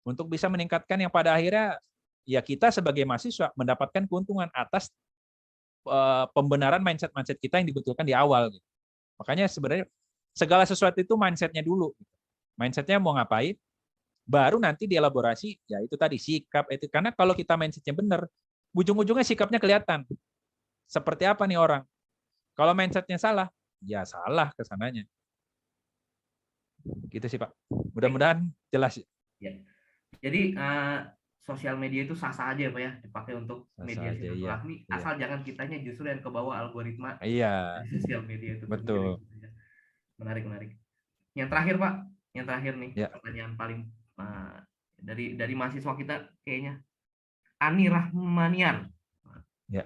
untuk bisa meningkatkan yang pada akhirnya ya kita sebagai mahasiswa mendapatkan keuntungan atas pembenaran mindset kita yang dibetulkan di awal. Gitu. Makanya sebenarnya segala sesuatu itu mindset-nya dulu. Mindset-nya mau ngapain, baru nanti dielaborasi, ya itu tadi sikap, itu. Karena kalau kita mindset-nya benar, ujung-ujungnya sikapnya kelihatan. Seperti apa nih orang? Kalau mindset-nya salah, ya salah kesananya. Gitu sih Pak. Mudah-mudahan jelas. Ya. Jadi sosial media itu sah-sah aja ya Pak ya, dipakai untuk Sah-sah media aja, iya. silaturahmi, Iya. asal jangan kitanya justru yang kebawa algoritma Iya, di sosial media itu betul. sendiri. Gitu ya. Menarik, menarik. Yang terakhir Pak, yang terakhir nih Ya. pertanyaan paling dari mahasiswa kita kayaknya, Ani Rahmanian. Ya.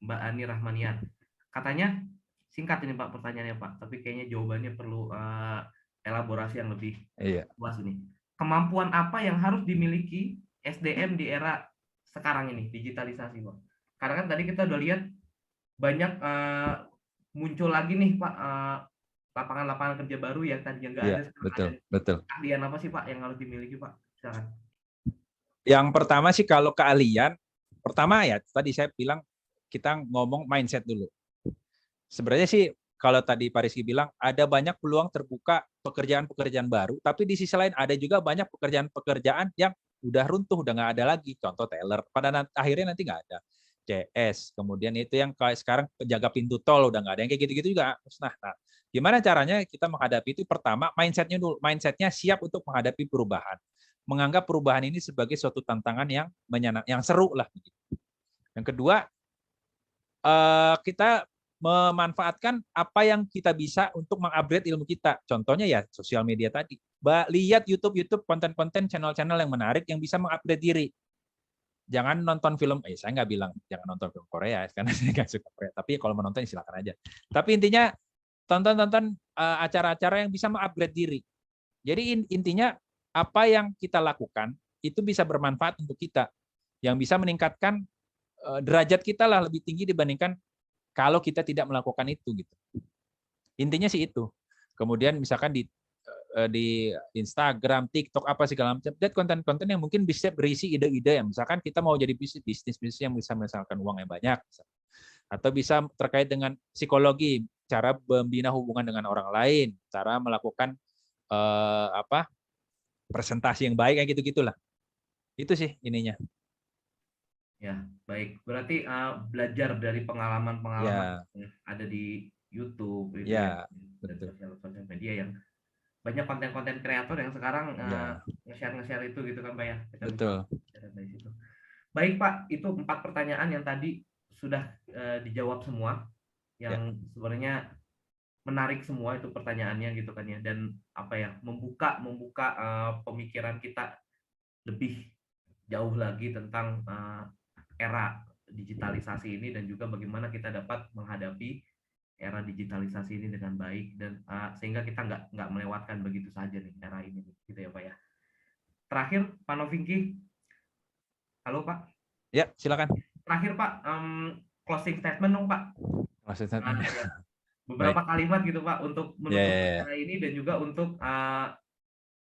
Mbak Ani Rahmanian. Katanya singkat ini Pak pertanyaannya Pak, tapi kayaknya jawabannya perlu elaborasi yang lebih luas ini. Kemampuan apa yang harus dimiliki SDM di era sekarang ini, digitalisasi Pak? Karena kan tadi kita udah lihat banyak muncul lagi nih Pak lapangan-lapangan kerja baru yang tadinya nggak ada sekarang betul, ada. betul. Keahlian apa sih Pak yang harus dimiliki Pak? Silakan. Yang pertama sih kalau keahlian, pertama ya tadi saya bilang kita ngomong mindset dulu. Sebenarnya sih kalau tadi Pak Rizky bilang ada banyak peluang terbuka pekerjaan-pekerjaan baru, tapi di sisi lain ada juga banyak pekerjaan-pekerjaan yang udah runtuh, udah nggak ada lagi. Contoh teller, pada akhirnya nanti nggak ada. CS, kemudian itu yang kayak sekarang penjaga pintu tol udah nggak ada, yang kayak gitu-gitu juga. Nah, gimana caranya kita menghadapi itu? Pertama, mindsetnya dulu, mindsetnya siap untuk menghadapi perubahan, menganggap perubahan ini sebagai suatu tantangan yang seru lah. Yang kedua, kita memanfaatkan apa yang kita bisa untuk mengupgrade ilmu kita. Contohnya ya sosial media tadi. Lihat YouTube, konten-konten, channel-channel yang menarik yang bisa mengupgrade diri. Jangan nonton film, saya nggak bilang jangan nonton film Korea, karena saya nggak suka Korea. Tapi kalau menonton silakan aja. Tapi intinya tonton acara-acara yang bisa mengupgrade diri. Jadi intinya apa yang kita lakukan itu bisa bermanfaat untuk kita, yang bisa meningkatkan derajat kita lah lebih tinggi dibandingkan kalau kita tidak melakukan itu gitu. Intinya sih itu. Kemudian misalkan di Instagram, TikTok apa segala macam, lihat konten-konten yang mungkin bisa berisi ide-ide yang misalkan kita mau jadi bisnis yang bisa menghasilkan uang yang banyak, atau bisa terkait dengan psikologi, cara membina hubungan dengan orang lain, cara melakukan presentasi yang baik kayak gitu-gitulah. Itu sih ininya. Ya, baik. Berarti belajar dari pengalaman-pengalaman yang ada di YouTube, gitu ya, dan sosial media yang banyak konten-konten kreator yang sekarang nge-share itu gitu kan Pak ya. Kita betul. Bisa dari situ. Baik Pak, itu 4 pertanyaan yang tadi sudah dijawab semua, yang sebenarnya menarik semua itu pertanyaannya gitu kan ya, dan apa ya, membuka pemikiran kita lebih jauh lagi tentang era digitalisasi ini dan juga bagaimana kita dapat menghadapi era digitalisasi ini dengan baik dan sehingga kita nggak melewatkan begitu saja nih era ini gitu ya Pak ya. Terakhir Pak Novinki, halo Pak. Ya silakan. Terakhir Pak, closing statement dong Pak. Closing statement. Beberapa kalimat gitu Pak untuk menutup acara ini dan juga untuk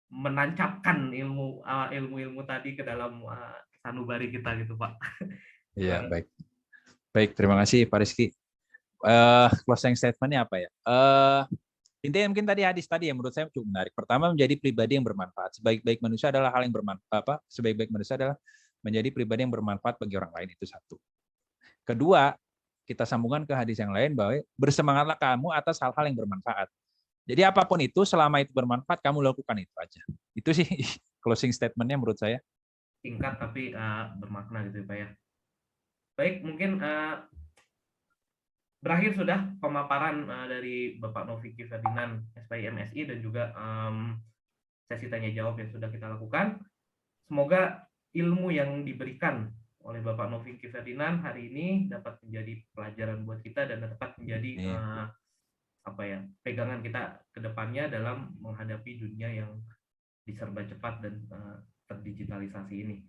menancapkan ilmu tadi ke dalam sanubari kita gitu Pak. Iya, baik. Baik, terima kasih Pak Rizky. Closing statement-nya apa ya? Intinya mungkin tadi hadis tadi yang menurut saya cukup menarik. Pertama, menjadi pribadi yang bermanfaat. Sebaik-baik manusia adalah hal yang bermanfaat. Sebaik-baik manusia adalah menjadi pribadi yang bermanfaat bagi orang lain, itu satu. Kedua, kita sambungkan ke hadis yang lain bahwa bersemangatlah kamu atas hal-hal yang bermanfaat. Jadi apapun itu, selama itu bermanfaat, kamu lakukan itu aja. Itu sih closing statement-nya menurut saya. Singkat tapi bermakna gitu Pak ya. Baik, mungkin berakhir sudah pemaparan dari Bapak Novinki Ferdinand, SPI MSI, dan juga sesi tanya jawab yang sudah kita lakukan. Semoga ilmu yang diberikan oleh Bapak Novinki Ferdinand hari ini dapat menjadi pelajaran buat kita dan dapat menjadi pegangan kita ke depannya dalam menghadapi dunia yang diserba cepat dan terdigitalisasi ini.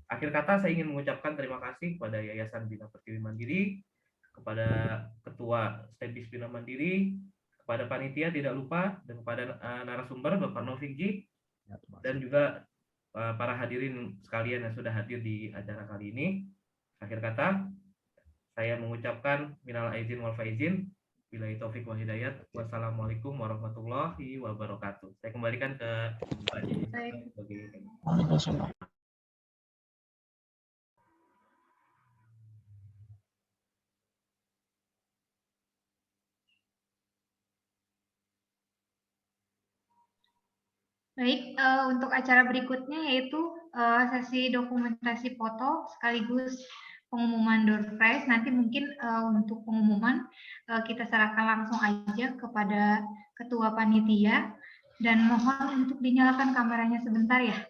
Akhir kata saya ingin mengucapkan terima kasih kepada Yayasan Bina Pertiwi Mandiri, kepada Ketua STEBIS Bina Mandiri, kepada panitia tidak lupa, dan kepada narasumber Bapak Novinki, dan juga para hadirin sekalian yang sudah hadir di acara kali ini. Akhir kata, saya mengucapkan minal aizin wal faizin, billahi taufik wal hidayat. Wassalamualaikum warahmatullahi wabarakatuh. Saya kembalikan ke Mbak Jessica sebagai Baik, untuk acara berikutnya yaitu sesi dokumentasi foto sekaligus pengumuman door prize. Nanti mungkin untuk pengumuman kita serahkan langsung aja kepada ketua panitia dan mohon untuk dinyalakan kameranya sebentar ya.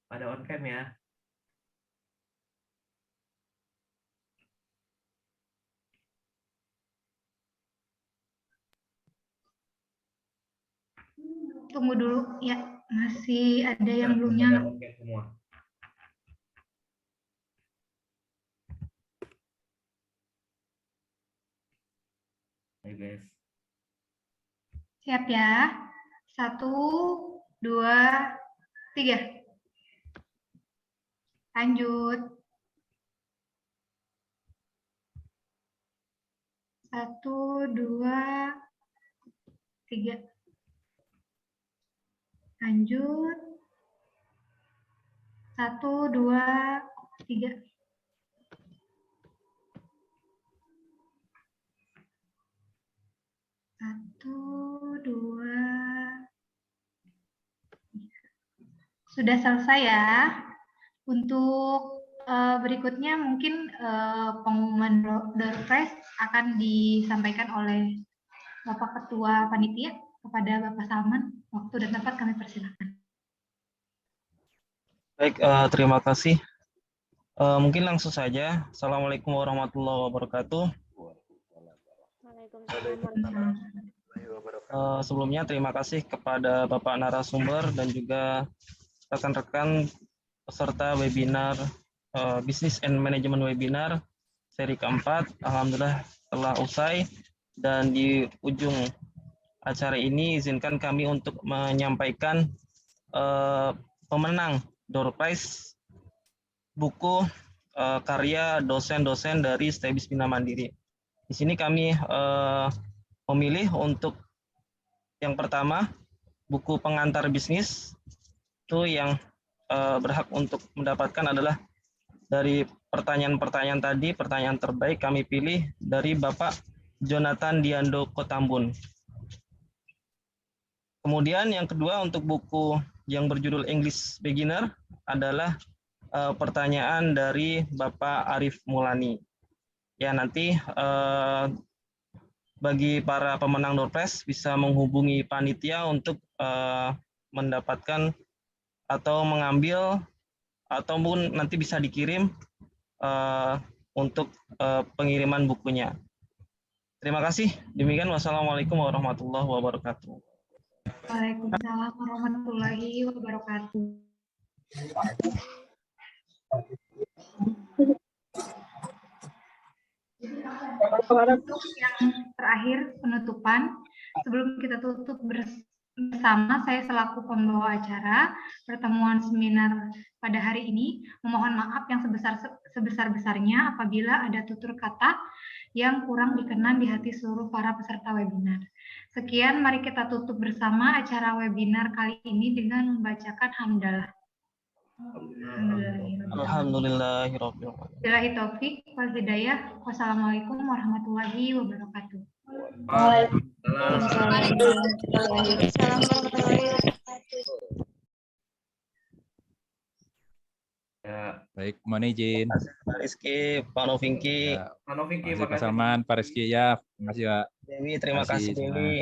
Pada on cam ya. Tunggu dulu ya, masih ada yang belum Pada nyala. on cam semua. Ayo guys. Siap ya. 1, 2, 3. Lanjut. 1, 2, 3. Lanjut. 1, 2, 3. Sudah selesai ya. Untuk berikutnya mungkin pengumuman door prize akan disampaikan oleh Bapak Ketua Panitia kepada Bapak Salman. Waktu dan tempat kami persilakan. Baik, terima kasih. Mungkin langsung saja. Assalamualaikum warahmatullahi wabarakatuh. Sebelumnya terima kasih kepada Bapak narasumber dan juga rekan-rekan peserta webinar Business and Management Webinar seri keempat. Alhamdulillah telah usai dan di ujung acara ini izinkan kami untuk menyampaikan pemenang door prize buku karya dosen-dosen dari STEBIS Bina Mandiri. Di sini kami memilih untuk yang pertama buku pengantar bisnis, itu yang berhak untuk mendapatkan adalah dari pertanyaan-pertanyaan tadi, pertanyaan terbaik kami pilih dari Bapak Jonathan Diando Kotambun. Kemudian yang kedua untuk buku yang berjudul English Beginner adalah pertanyaan dari Bapak Arif Mulani. Ya, nanti bagi para pemenang door prize bisa menghubungi panitia untuk mendapatkan atau mengambil ataupun nanti bisa dikirim untuk pengiriman bukunya. Terima kasih. Demikian, wassalamualaikum warahmatullahi wabarakatuh. Waalaikumsalam warahmatullahi wabarakatuh. Untuk yang terakhir penutupan, sebelum kita tutup bersama, saya selaku pembawa acara pertemuan seminar pada hari ini memohon maaf yang sebesar-besarnya apabila ada tutur kata yang kurang berkenan di hati seluruh para peserta webinar. Sekian, mari kita tutup bersama acara webinar kali ini dengan membacakan hamdalah. Alhamdulillahirabbil alamin. Billahi taufik wal hidayah. Wassalamualaikum warahmatullahi wabarakatuh. Ya. Baik, mohon izin. Pak Rizky, Pak Novinki. Pak Salman, Pak Rizky ya. Terima kasih, Pak. Dewi, terima kasih Dewi.